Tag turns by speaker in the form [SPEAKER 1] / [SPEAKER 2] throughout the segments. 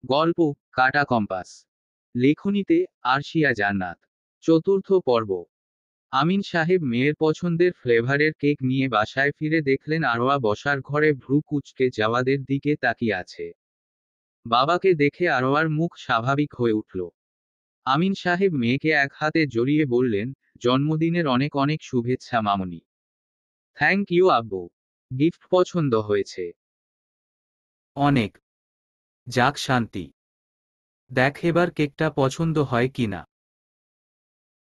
[SPEAKER 1] গল্প কাটা কম্পাস। লেখনীতে আরশিয়া জান্নাত। চতুর্থ পর্ব। আমিন সাহেব মেয়ের পছন্দের ফ্লেভারের কেক নিয়ে বাসায় ফিরে দেখলেন আরোয়া বসার ঘরে ভ্রু কুঁচকে জাওয়াদের দিকে তাকিয়ে আছে। বাবাকে দেখে আরোয়ার মুখ স্বাভাবিক হয়ে উঠল। আমিন সাহেব মেয়েকে এক হাতে জড়িয়ে বললেন, জন্মদিনের অনেক অনেক শুভেচ্ছা মামুনি। থ্যাংক ইউ আব্বু। গিফট পছন্দ হয়েছে?
[SPEAKER 2] অনেক। যাক শান্তি। দেখ এবার কেকটা পছন্দ হয় কিনা।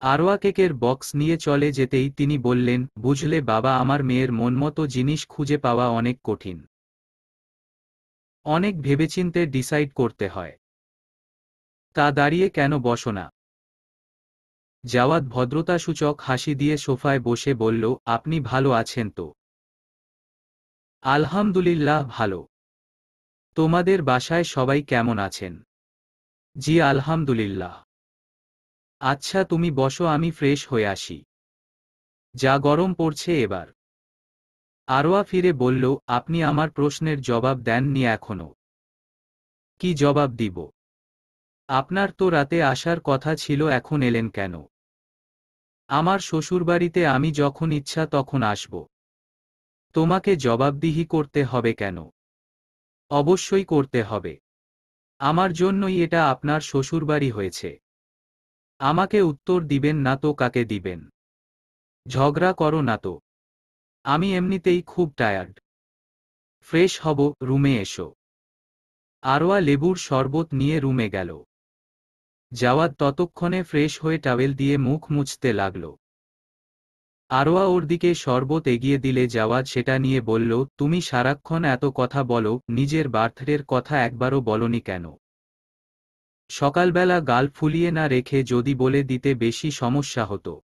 [SPEAKER 2] আরোয়া কেকের বক্স নিয়ে চলে যেতেই তিনি বললেন, বুঝলে বাবা, আমার মেয়ের মনমতো জিনিস খুঁজে পাওয়া অনেক কঠিন। অনেক ভেবেচিন্তে ডিসাইড করতে হয়। তা দাঁড়িয়ে কেন বসো না? জাওয়াদ ভদ্রতাসূচক হাসি দিয়ে সোফায় বসে বলল, আপনি ভালো আছেন তো? আলহামদুলিল্লাহ ভালো। তোমাদের বাসায় সবাই কেমন আছেন? জি আলহামদুলিল্লাহ। আচ্ছা তুমি বসো, আমি ফ্রেশ হয়ে আসি। যা গরম পড়ছে এবার। আরোয়া ফিরে বলল, আপনি আমার প্রশ্নের জবাব দেননি এখনো। কি জবাব দিব? আপনার তো রাতে আসার কথা ছিল, এখন এলেন কেন? আমার শ্বশুরবাড়িতে আমি যখন ইচ্ছা তখন আসব। তোমাকে জবাবদিহি করতে হবে কেন? অবশ্যই করতে হবে। আমার জন্যই এটা আপনার শ্বশুরবাড়ি হয়েছে। আমাকে উত্তর দিবেন না তো কাকে দিবেন? ঝগড়া করো না তো। আমি এমনিতেই খুব টায়ার্ড। ফ্রেশ হব, রুমে এসো। আরোয়া লেবুর শরবত নিয়ে রুমে গেল। জাওয়াদ ততক্ষণে ফ্রেশ হয়ে টাওয়েল দিয়ে মুখ মুছতে লাগল। আরোয়া ওর দিকে শরবত এগিয়ে দিলে জাওয়াদ সেটা নিয়ে বলল, তুমি সারাক্ষণ এত কথা বলো, নিজের বার্থডের কথা একবারও বলনি কেন? সকালবেলা গাল ফুলিয়ে না রেখে যদি বলে দিতে বেশি সমস্যা হতো।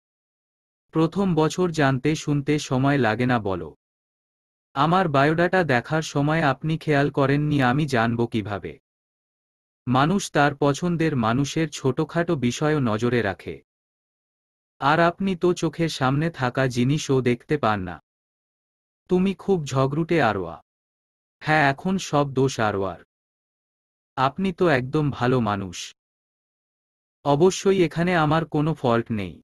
[SPEAKER 2] প্রথম বছর জানতে শুনতে সময় লাগে না বলো? আমার বায়োডাটা দেখার সময় আপনি খেয়াল করেননি, আমি জানব কিভাবে? মানুষ তার পছন্দের মানুষের ছোটখাটো বিষয়ও নজরে রাখে। আর আপনি তো চোখের সামনে থাকা জিনিসও দেখতে পান না। তুমি খুব ঝগড়ুটে আরোয়া। হ্যাঁ, এখন সব দোষ আরোয়ার। আপনি তো একদম ভালো মানুষ। অবশ্যই এখানে আমার কোনো ফল্ট নেই।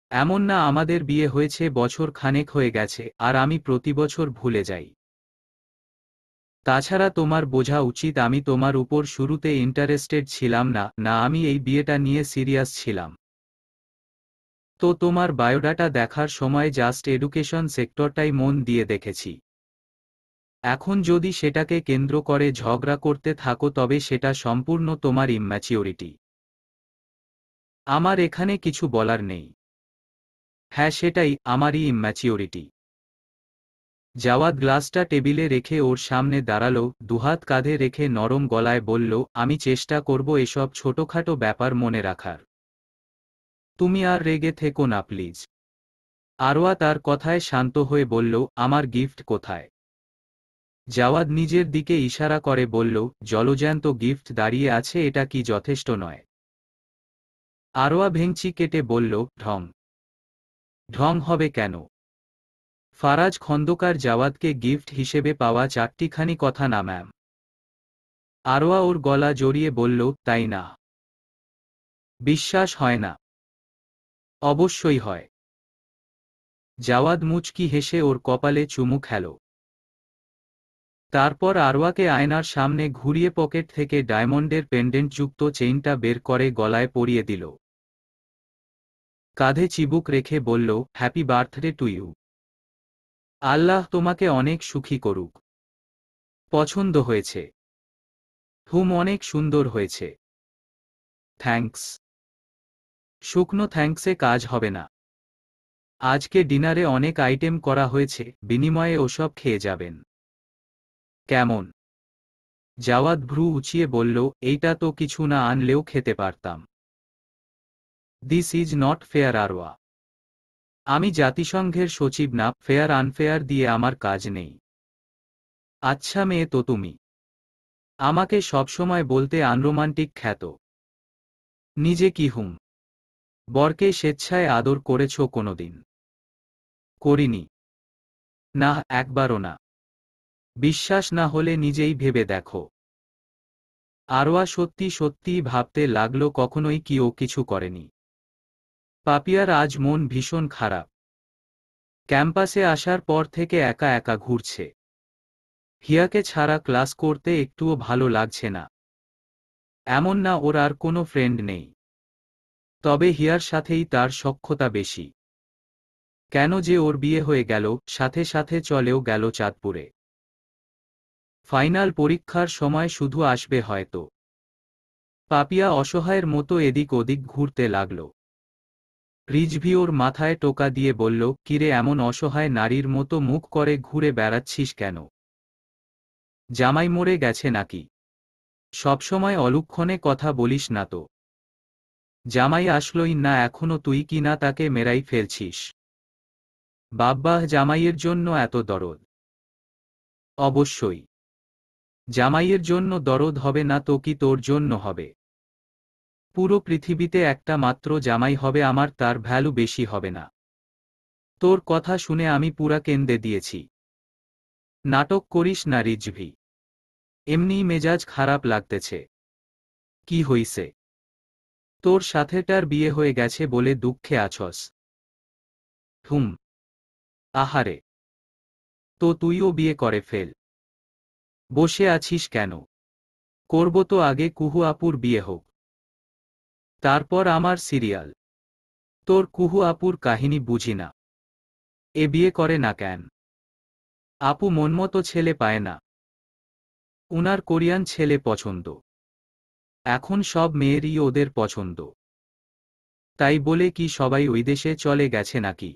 [SPEAKER 2] এমন না আমাদের বিয়ে হয়েছে বছর খানেক হয়ে গেছে আর আমি প্রতি বছর ভুলে যাই। তাছাড়া তোমার বোঝা উচিত আমি তোমার উপর শুরুতে ইন্টারেস্টেড ছিলাম না, না আমি এই বিয়েটা নিয়ে সিরিয়াস ছিলাম। তো তোমার বায়োডাটা দেখার সময় জাস্ট এডুকেশন সেক্টরটাই মন দিয়ে দেখেছি। এখন যদি সেটাকে কেন্দ্র করে ঝগড়া করতে থাকো তবে সেটা সম্পূর্ণ তোমার ইম্যাচিওরিটি। আমার এখানে কিছু বলার নেই। হ্যাঁ সেটাই, আমারই ইম্যাচিওরিটি। জাওয়াদ গ্লাসটা টেবিলে রেখে ওর সামনে দাঁড়ালো, দুহাত কাঁধে রেখে নরম গলায় বলল, আমি চেষ্টা করব এসব ছোটখাটো ব্যাপার মনে রাখার। তুমি আর রেগে থেকো না প্লিজ। আরোয়া তার কথায় শান্ত হয়ে বলল, আমার গিফট কোথায়? জাওয়াদ নিজের দিকে ইশারা করে বলল, জলজ্যান্ত গিফট দাঁড়িয়ে আছে, এটা কি যথেষ্ট নয়? আরোয়া ভেংচি কেটে বলল, ঢং। ঢং হবে কেন? ফারাজ খন্দকার জাওয়াদকে গিফট হিসেবে পাওয়া চারটিখানি কথা না ম্যাম। আরোয়া ওর গলা জড়িয়ে বলল, তাই না? বিশ্বাস হয় না? অবশ্যই হয়। জাওয়াদ মুচকি হেসে ওর কপালে চুমু খেল। তারপর আরওয়াকে আয়নার সামনে ঘুরিয়ে পকেট থেকে ডায়মন্ডের পেন্ডেন্টযুক্ত চেইনটা বের করে গলায় পরিয়ে দিল। কাঁধে চিবুক রেখে বলল, হ্যাপি বার্থডে টু ইউ। আল্লাহ তোমাকে অনেক সুখী করুক। পছন্দ হয়েছে? অনেক সুন্দর হয়েছে। থ্যাঙ্কস। শুকনো থ্যাঙ্কসে কাজ হবে না। আজকে ডিনারে অনেক আইটেম করা হয়েছে, বিনিময়ে ওসব খেয়ে যাবেন। কেমন? জাওয়াদ ভ্রু উঁচিয়ে বলল, এইটা তো কিছু না আনলেও খেতে পারতাম। This is not fair Arwa. আমি জাতিসংঘের সচিব না, ফেয়ার আনফেয়ার দিয়ে আমার কাজ নেই। আচ্ছা মেয়ে তো তুমি। আমাকে সবসময় বলতে আনরোমান্টিক খ্যাত। নিজে কি বরকে স্বেচ্ছায় আদর করেছ কোনোদিন? করিনি। না, একবারও না। বিশ্বাস না হলে নিজেই ভেবে দেখো। আরোয়া সত্যি সত্যিই ভাবতে লাগলো কখনোই কি ও কিছু করেনি। পাপিয়ার আজ মন ভীষণ খারাপ। ক্যাম্পাসে আসার পর থেকে একা একা ঘুরছে। হিয়াকে ছাড়া ক্লাস করতে একটুও ভালো লাগছে না। এমন না ওর আর কোনো ফ্রেন্ড নেই, তবে হিয়ার সাথেই তার সখ্যতা বেশি। কেন যে ওর বিয়ে হয়ে গেল, সাথে সাথে চলেও গেল চাঁদপুরে। ফাইনাল পরীক্ষার সময় শুধু আসবে হয়তো। পাপিয়া অসহায়ের মতো এদিক ওদিক ঘুরতে লাগল। রিজভি ওর মাথায় টোকা দিয়ে বলল, কিরে এমন অসহায় নারীর মতো মুখ করে ঘুরে বেড়াচ্ছিস কেন? জামাই মরে গেছে নাকি? সবসময় অলুক্ষণে কথা বলিস না তো। জামাই আসলোই না এখনো, তুই কি না তাকে মেরাই ফেলছিস? বাব্বাহ, জামাইয়ের জন্য এত দরদ? অবশ্যই। জামাইয়ের জন্য দরদ হবে না তো কি তোর জন্য হবে? পুরো পৃথিবীতে একটা মাত্র জামাই হবে আমার, তার ভ্যালু বেশি হবে না। তোর কথা শুনে আমি পুরা কেন্দে দিয়েছি। নাটক করিস না রিজভি, এমনিই মেজাজ খারাপ লাগতেছে। কি হইছে? তোর সাথেটার বিয়ে হয়ে গেছে বলে দুঃখে আছস? হুম। আহারে, তো তুইও বিয়ে করে ফেল। বসে আছিস কেন? করব তো আগে কুহু আপুর বিয়ে হোক, তারপর আমার সিরিয়াল। তোর কুহু আপুর কাহিনী বুঝি না। এ বিয়ে করে না কেন? আপু মনমতো ছেলে পায় না, উনার কোরিয়ান ছেলে পছন্দ। এখন সব মেয়েরই ওদের পছন্দ। তাই বলে কি সবাই ওই দেশে চলে গেছে নাকি?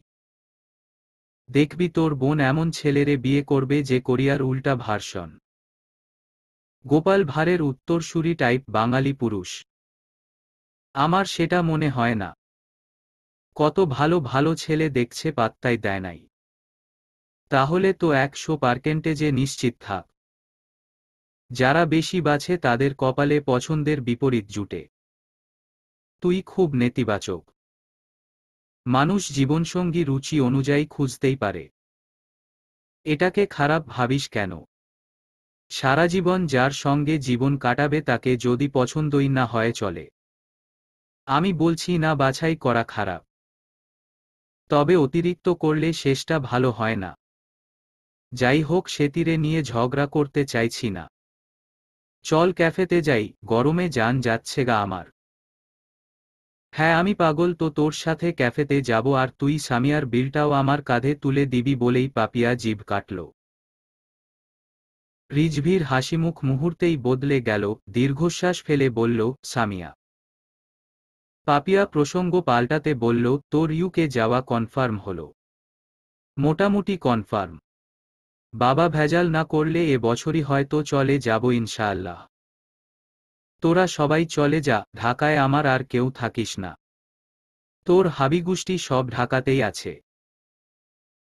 [SPEAKER 2] দেখবি তোর বোন এমন ছেলেরে বিয়ে করবে যে কোরিয়ার উল্টা ভার্সন। গোপাল ভাঁড়ের উত্তরসূরি টাইপ বাঙালি পুরুষ। আমার সেটা মনে হয় না। কত ভালো ভালো ছেলে দেখছে, পাত্তাই দেয় নাই। তাহলে তো 100% নিশ্চিত থাক, যারা বেশি বাছে তাদের কপালে পছন্দের বিপরীত জুটে। তুই খুব নেতিবাচক। মানুষ জীবনসঙ্গী রুচি অনুযায়ী খুঁজতেই পারে। এটাকে খারাপ ভাবিস কেন? সারা জীবন যার সঙ্গে জীবন কাটাবে তাকে যদি পছন্দই না হয় চলে। আমি বলছি না বাছাই করা খারাপ, তবে অতিরিক্ত করলে শেষটা ভালো হয় না। যাই হোক, সেতিরে নিয়ে ঝগড়া করতে চাইছি না। চল ক্যাফেতে যাই, গরমে জান যাচ্ছে গা আমার। হ্যাঁ আমি পাগল তো তোর সাথে ক্যাফেতে যাব, আর তুই সামিয়ার বিলটাও আমার কাঁধে তুলে দিবি বলেই পাপিয়া জিভ কাটল। রিজভির হাসিমুখ মুহূর্তেই বদলে গেল, দীর্ঘশ্বাস ফেলে বলল, সামিয়া। পাপিয়া প্রসঙ্গ পাল্টাতে বলল, তোর ইউকে যাওয়া কনফার্ম হলো? মোটামুটি কনফার্ম। বাবা ভেজাল না করলে এ বছরই হয়তো চলে যাব ইনশাআল্লাহ। তোরা সবাই চলে যা, ঢাকায় আমার আর কেউ থাকিস না। তোর হাবিগুষ্টি সব ঢাকাতেই আছে।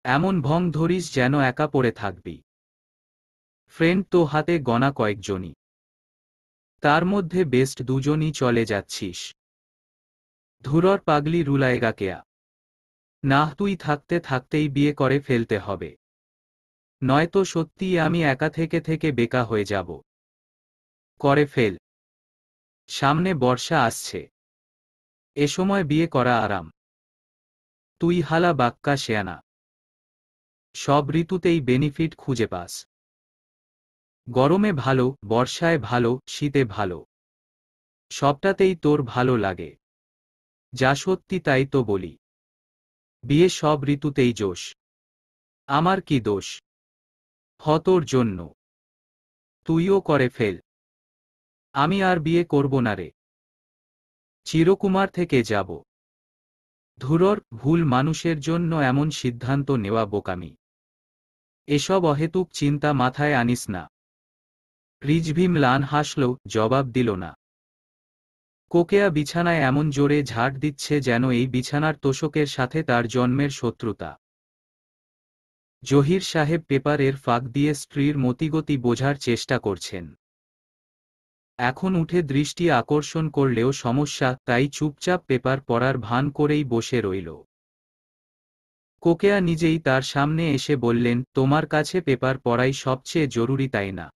[SPEAKER 2] এমন ভং ধরিস যেন একা পড়ে থাকবি। ফ্রেন্ড তো হাতে গণা কয়েকজনই, তার মধ্যে বেস্ট দুজনই চলে যাচ্ছিস। ধুরর পাগলি রুলায়েগা কেয়া। না, তুই থাকতে থাকতেই বিয়ে করে ফেলতে হবে, নয়তো সত্যিই আমি একা থেকে থেকে বেকা হয়ে যাব। করে ফেল। সামনে বর্ষা আসছে, এ সময় বিয়ে করা আরাম। তুই হালা বাক্কা শেয়ানা, সব ঋতুতেই বেনিফিট খুঁজে পাস। গরমে ভালো, বর্ষায় ভালো, শীতে ভালো, সবটাতেই তোর ভালো লাগে। যা সত্যি তাই তো বলি। বিয়ে সব ঋতুতেই জোশ। আমার কি দোষ? হ তোর জন্য। তুইও করে ফেল। আমি আর বিয়ে করব না রে, চিরকুমার থেকে যাব। ধুরর, ভুল মানুষের জন্য এমন সিদ্ধান্ত নেওয়া বোকামি। এসব অহেতুক চিন্তা মাথায় আনিস না। রিজভি ম্লান হাসল, জবাব দিল না। কোকেয়া বিছানায় এমন জোরে ঝাড় দিচ্ছে যেন এই বিছানার তোষকের সাথে তার জন্মের শত্রুতা। জহির সাহেব পেপারের ফাঁক দিয়ে স্ত্রীর মতিগতি বোঝার চেষ্টা করছেন। এখন উঠে দৃষ্টি আকর্ষণ করলেও সমস্যা, তাই চুপচাপ পেপার পড়ার ভান করেই বসে রইল। কোকেয়া নিজেই তার সামনে এসে বললেন, তোমার কাছে পেপার পড়াই সবচেয়ে জরুরি তাই না?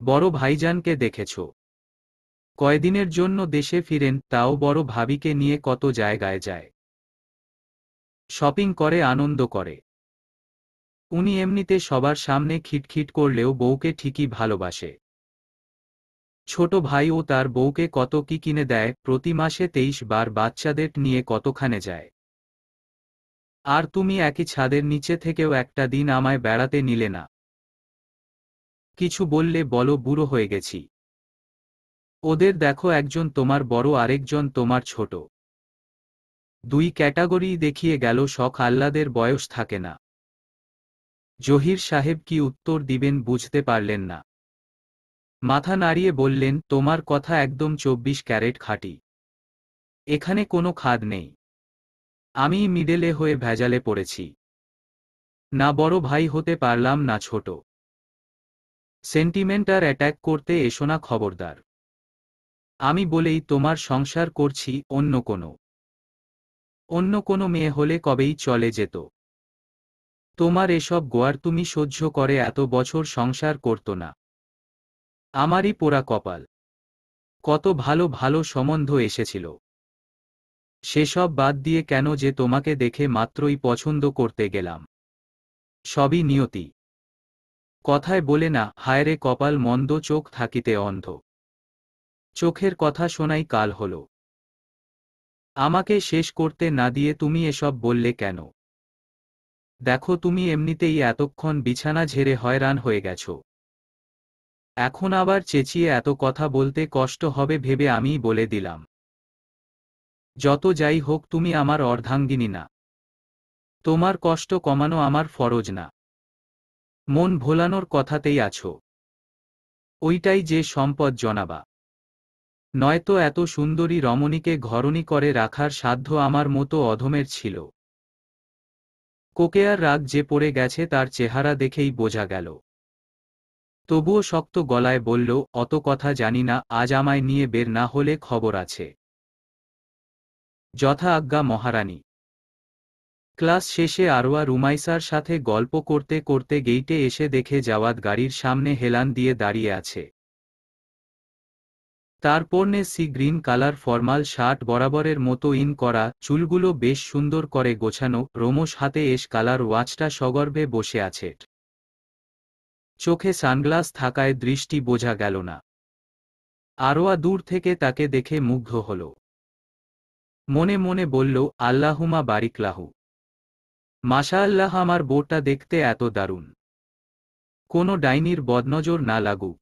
[SPEAKER 2] বড় ভাইজানকে দেখেছ? কয়দিনের জন্য দেশে ফিরেন, তাও বড় ভাবিকে নিয়ে কত জায়গায় যায়। শপিং করে, আনন্দ করে। উনি এমনিতে সবার সামনে খিটখিট করলেও বউকে ঠিকই ভালোবাসে। ছোট ভাইও তার বউকে কত কি কিনে দেয়, প্রতি মাসে 23 বার বাচ্চাদের নিয়ে কতখানে যায়। আর তুমি একই ছাদের নিচে থেকেও একটা দিন আমায় বেড়াতে নিলে না। কিছু বললে বলো বুড়ো হয়ে গেছি। ওদের দেখো, একজন তোমার বড়, আরেকজন তোমার ছোট। দুই ক্যাটাগরি দেখিয়ে গেল, শখ আহ্লাদের বয়স থাকে না। জহির সাহেব কি উত্তর দিবেন বুঝতে পারলেন না। মাথা নাড়িয়ে বললেন, তোমার কথা একদম 24 ক্যারেট খাঁটি। এখানে কোনো খাদ নেই। আমি মিডেলে হয়ে ভেজালে পড়েছি। না বড় ভাই হতে পারলাম, না ছোট। সেন্টিমেন্ট আর অ্যাটাক করতে এসো না, খবরদার। আমি বলেই তোমার সংসার করছি, অন্য কোনো মেয়ে হলে কবেই চলে যেত। তোমার এসব গোয়ার তুমি সহ্য করে এত বছর সংসার করতো না। আমারই পোড়া কপাল। কত ভালো ভালো সম্বন্ধ এসেছিল। সেসব বাদ দিয়ে কেন যে তোমাকে দেখে মাত্রই পছন্দ করতে গেলাম। সবই নিয়তি। কথায় বলে না, হায়রে কপাল মন্দ, চোখ থাকিতে অন্ধ। চোখের কথা শোনাই কাল হল। আমাকে শেষ করতে না দিয়ে তুমি এসব বললে কেন? দেখো, তুমি এমনিতেই এতক্ষণ বিছানা ঝেড়ে হয়রান হয়ে গেছো। এখন আবার চেঁচিয়ে এত কথা বলতে কষ্ট হবে ভেবে আমিই বলে দিলাম। যত যাই হোক, তুমি আমার অর্ধাঙ্গিনী না। তোমার কষ্ট কমানো আমার ফরজ না। মন ভোলানোর কথাতেই আছো। ওইটাই যে সম্পদ জনাবা। নয়তো এত সুন্দরী রমণীকে ঘরণী করে রাখার সাধ্য আমার মতো অধমের ছিল। কোকেয়ার রাগ যে পড়ে গেছে তার চেহারা দেখেই বোঝা গেল। তবুও শক্ত গলায় বলল, অত কথা জানি না, আজ আমায় নিয়ে বের না হলে খবর আছে। যথা আজ্ঞা মহারানী। ক্লাস শেষে আরোয়া রুমাইসার সাথে গল্প করতে করতে গেইটে এসে দেখে জাওয়াদ গাড়ির সামনে হেলান দিয়ে দাঁড়িয়ে আছে। তার পরনে sea green colour formal shirt, বরাবরের মতো ইন করা, চুলগুলো বেশ সুন্দর করে গোছানো, রোমশ হাতে এস কালার ওয়াচটা সগর্বে বসে আছে। চোখে সানগ্লাস থাকায় দৃষ্টি বোঝা গেল না। আরোয়া দূর থেকে তাকে দেখে মুগ্ধ হল। মনে মনে বলল, আল্লাহুমা বারিক লাহু। মাশাআল্লাহ, আমার বউটা দেখতে এত দারুণ। কোনো ডাইনির বদনজর না লাগুক।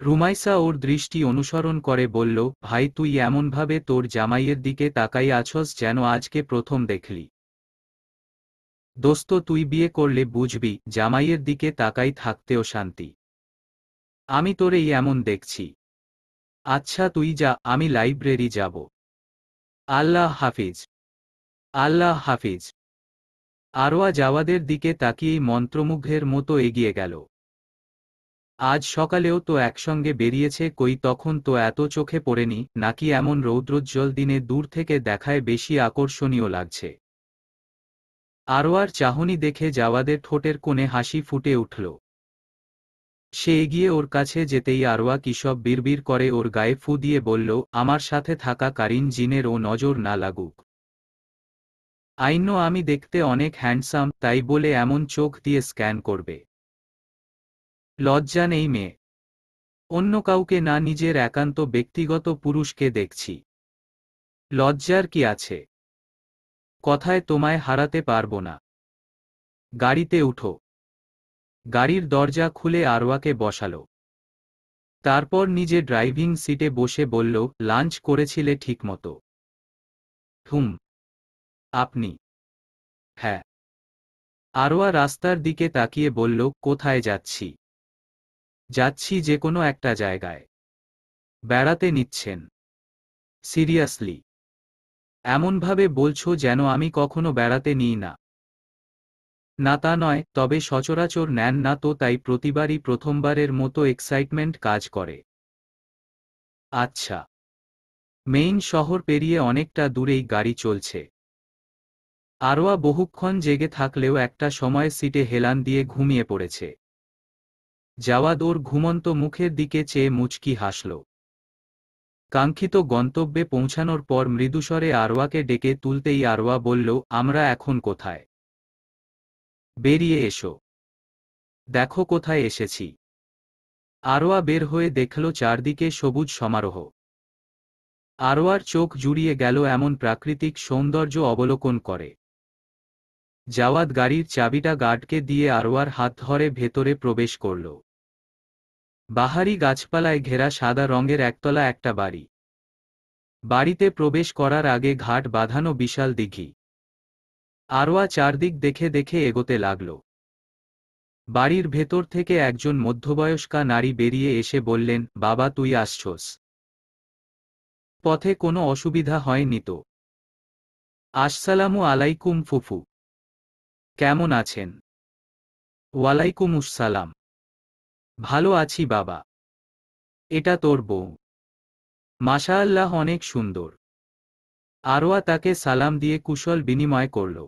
[SPEAKER 2] রুমাইসা ওর দৃষ্টি অনুসরণ করে বলল, ভাই তুই এমনভাবে তোর জামাইয়ের দিকে তাকাই আছস যেন আজকে প্রথম দেখলি। দোস্ত, তুই বিয়ে করলে বুঝবি জামাইয়ের দিকে তাকাই থাকতেও শান্তি। আমি তোরেই এমন দেখছি। আচ্ছা তুই যা, আমি লাইব্রেরি যাব। আল্লাহ হাফিজ। আল্লাহ হাফিজ। আরোয়া জাওয়াদের দিকে তাকিয়েই মন্ত্রমুগ্ধের মতো এগিয়ে গেল। আজ সকালেও তো একসঙ্গে বেরিয়েছে, কই তখন তো এত চোখে পড়েনি, নাকি এমন রৌদ্রোজ্জ্বল দিনে দূর থেকে দেখায় বেশি আকর্ষণীয় লাগছে। আরোয়ার চাহনি দেখে জাওয়াদের ঠোঁটের কোণে হাসি ফুটে উঠল। সে এগিয়ে ওর কাছে যেতেই আরোয়া কিসব বিড়বিড় করে ওর গায়ে ফু দিয়ে বলল, আমার সাথে থাকা কারিন জিনের ও নজর না লাগুক। আইন্য আমি দেখতে অনেক হ্যান্ডসাম, তাই বলে এমন চোখ দিয়ে স্ক্যান করবে? লজ্জা নেই মেয়ে? অন্য কাউকে না, নিজের একান্ত ব্যক্তিগত পুরুষকে দেখছি। লজ্জার কি আছে? কথায় তোমায় হারাতে পারবো না। গাড়িতে উঠো। গাড়ির দরজা খুলে আরওয়াকে বসালো। তারপর নিজে ড্রাইভিং সিটে বসে বলল, লাঞ্চ করেছিলে ঠিকমতো? হুম। আপনি? হ্যাঁ। আরওয়া রাস্তার দিকে তাকিয়ে বলল, কোথায় যাচ্ছি? যাচ্ছি যে কোনো একটা জায়গায়। বেড়াতে নিচ্ছেন? সিরিয়াসলি? এমনভাবে বলছো যেন আমি কখনো বেড়াতে নিই না। না তা নয়, তবে সচরাচর নেন না তো, তাই প্রতিবারই প্রথমবারের মতো এক্সাইটমেন্ট কাজ করে। আচ্ছা। মেইন শহর পেরিয়ে অনেকটা দূরেই গাড়ি চলছে। আরোয়া বহুক্ষণ জেগে থাকলেও একটা সময় সিটে হেলান দিয়ে ঘুমিয়ে পড়েছে। জাওয়াদ ওর ঘুমন্ত মুখের দিকে চেয়ে মুচকি হাসল। কাঙ্ক্ষিত গন্তব্যে পৌঁছানোর পর মৃদুস্বরে আরওয়াকে ডেকে তুলতেই আরওয়া বলল, আমরা এখন কোথায়? বেরিয়ে এসো, দেখো কোথায় এসেছি। আরওয়া বের হয়ে দেখল চারদিকে সবুজ সমারোহ। আরওয়ার চোখ জুড়িয়ে গেল এমন প্রাকৃতিক সৌন্দর্য অবলোকন করে। জাওয়াদ গাড়ির চাবিটা গার্ডকে দিয়ে আরওয়ার হাত ধরে ভেতরে প্রবেশ করল। বাহারি গাছপালায় ঘেরা সাদা রঙের একতলা একটা বাড়ি। বাড়িতে প্রবেশ করার আগে ঘাট বাঁধানো বিশাল দিঘি। আরওয়া চারদিক দেখে দেখে এগোতে লাগল। বাড়ির ভেতর থেকে একজন মধ্যবয়স্কা নারী বেরিয়ে এসে বললেন, বাবা তুই আসছোস? পথে কোনো অসুবিধা হয়নি তো? আসসালামু আলাইকুম ফুফু, কেমন আছেন? ওয়ালাইকুম আসসালাম, ভালো আছি বাবা। এটা তোর বউ? মাশাআল্লাহ, অনেক সুন্দর। আরওয়া তাকে সালাম দিয়ে কুশল বিনিময় করল।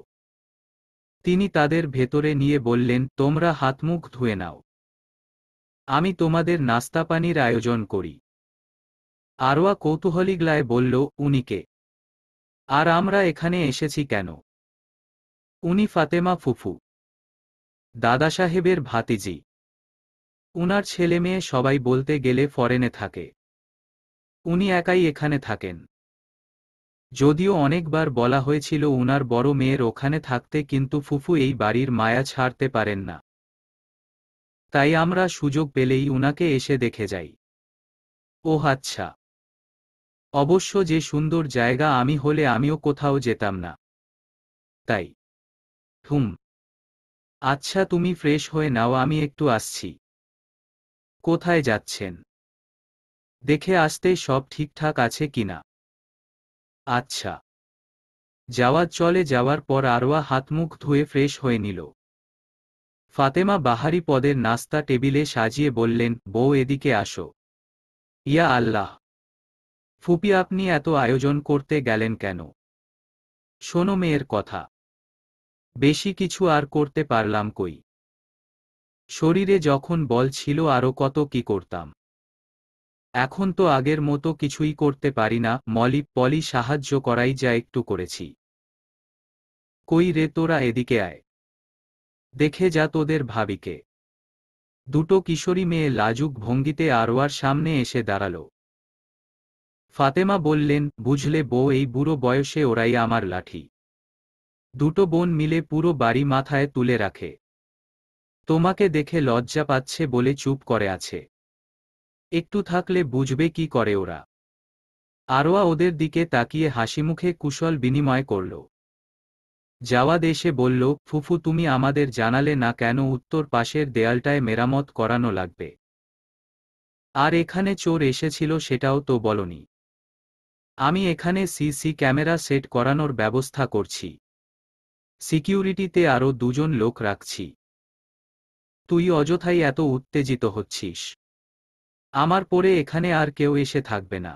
[SPEAKER 2] তিনি তাদের ভেতরে নিয়ে বললেন, তোমরা হাতমুখ ধুয়ে নাও, আমি তোমাদের নাস্তা পানির আয়োজন করি। আরওয়া কৌতূহলীগলায় বলল, উনি কে? আর আমরা এখানে এসেছি কেন? উনি ফাতেমা ফুফু, দাদা সাহেবের ভাতিজি। উনার ছেলে মেয়ে সবাই বলতে গেলে ফরেনে থাকে। উনি একাই এখানে থাকেন। যদিও অনেকবার বলা হয়েছিল উনার বড় মেয়ের ওখানে থাকতে, কিন্তু ফুফু এই বাড়ির মায়া ছাড়তে পারেন না। তাই আমরা সুযোগ পেলেই উনাকে এসে দেখে যাই। ওহ আচ্ছা, অবশ্য যে সুন্দর জায়গা, আমি হলে আমিও কোথাও যেতাম না। তাই? হুম। আচ্ছা তুমি ফ্রেশ হয়ে নাও, আমি একটু আসছি। কোথায় যাচ্ছেন? দেখে আসতে সব ঠিকঠাক আছে কিনা। আচ্ছা। জাওয়াদ চলে যাওয়ার পর আরওয়া হাতমুখ ধুয়ে ফ্রেশ হয়ে নিল। ফাতেমা বাহারি পদের নাস্তা টেবিলে সাজিয়ে বললেন, বউ এদিকে আসো। ইয়া আল্লাহ, ফুপি আপনি এত আয়োজন করতে গেলেন কেন? শোনো মেয়ের কথা, বেশি কিছু আর করতে পারলাম কই। শরীরে যখন বল ছিল আরও কত কি করতাম। এখন তো আগের মতো কিছুই করতে পারি না। পলি সাহায্য করাই যা একটু করেছি। কই রে তোরা, এদিকে আয়, দেখে যা তোদের ভাবিকে। দুটো কিশোরী মেয়ে লাজুক ভঙ্গিতে আরওয়ার সামনে এসে দাঁড়াল। ফাতেমা বললেন, বুঝলে বউ, এই বুড়ো বয়সে ওরাই আমার লাঠি। দুটো বোন মিলে পুরো বাড়ি মাথায় তুলে রাখে। তোমাকে দেখে লজ্জা পাচ্ছে বলে চুপ করে আছে। একটু থাকলে বুঝবে কি করে ওরা। আরওয়া ওদের দিকে তাকিয়ে হাসিমুখে কুশল বিনিময় করল। জাওয়াদ এসে বলল, ফুফু তুমি আমাদের জানালে না কেন উত্তর পাশের দেয়ালটায় মেরামত করানো লাগবে? আর এখানে চোর এসেছিল সেটাও তো বলনি। আমি এখানে সিসি ক্যামেরা সেট করানোর ব্যবস্থা করছি। সিকিউরিটিতে আরও দুজন লোক রাখছি। তুই অযথাই এত উত্তেজিত হচ্ছিস। আমার পরে এখানে আর কেউ এসে থাকবে না।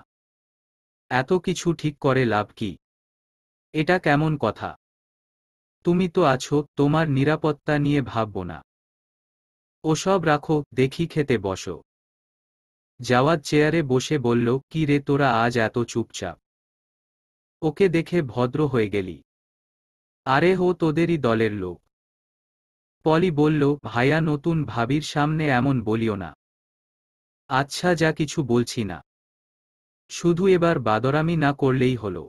[SPEAKER 2] এত কিছু ঠিক করে লাভ কি? এটা কেমন কথা? তুমি তো আছো, তোমার নিরাপত্তা নিয়ে ভাববো না। ওসব রাখো, দেখি খেতে বসো। জাওয়াদ চেয়ারে বসে বলল, কি রে তোরা আজ এত চুপচাপ? ওকে দেখে ভদ্র হয়ে গেলি। আরে হো তোদেরই দলের লোক। পলি বলল, ভাইয়া নতুন ভাবির সামনে এমন বলিও না। আচ্ছা যা, কিছু বলছি না। শুধু এবার বাদরামি না করলেই হলো।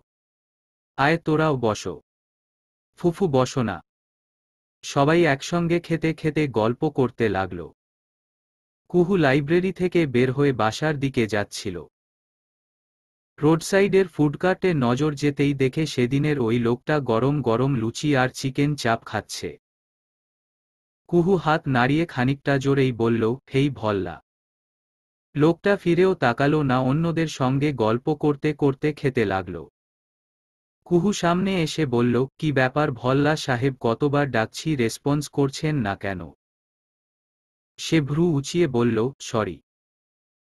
[SPEAKER 2] আয় তোরাও বসো। ফুফু বসো না। সবাই একসঙ্গে খেতে খেতে গল্প করতে লাগল। কুহু লাইব্রেরি থেকে বের হয়ে বাসার দিকে যাচ্ছিল। রোডসাইডের ফুডকার্টে নজর যেতেই দেখে সেদিনের ওই লোকটা গরম গরম লুচি আর চিকেন চাপ খাচ্ছে। কুহু হাত নাড়িয়ে খানিকটা জোরেই বলল, হেই ভল্লা। লোকটা ফিরেও তাকালো না, অন্যদের সঙ্গে গল্প করতে করতে খেতে লাগল। কুহু সামনে এসে বলল, কি ব্যাপার ভল্লা সাহেব, কতবার ডাকছি রেসপন্স করছেন না কেন? সে ভ্রু উঁচিয়ে বলল, সরি,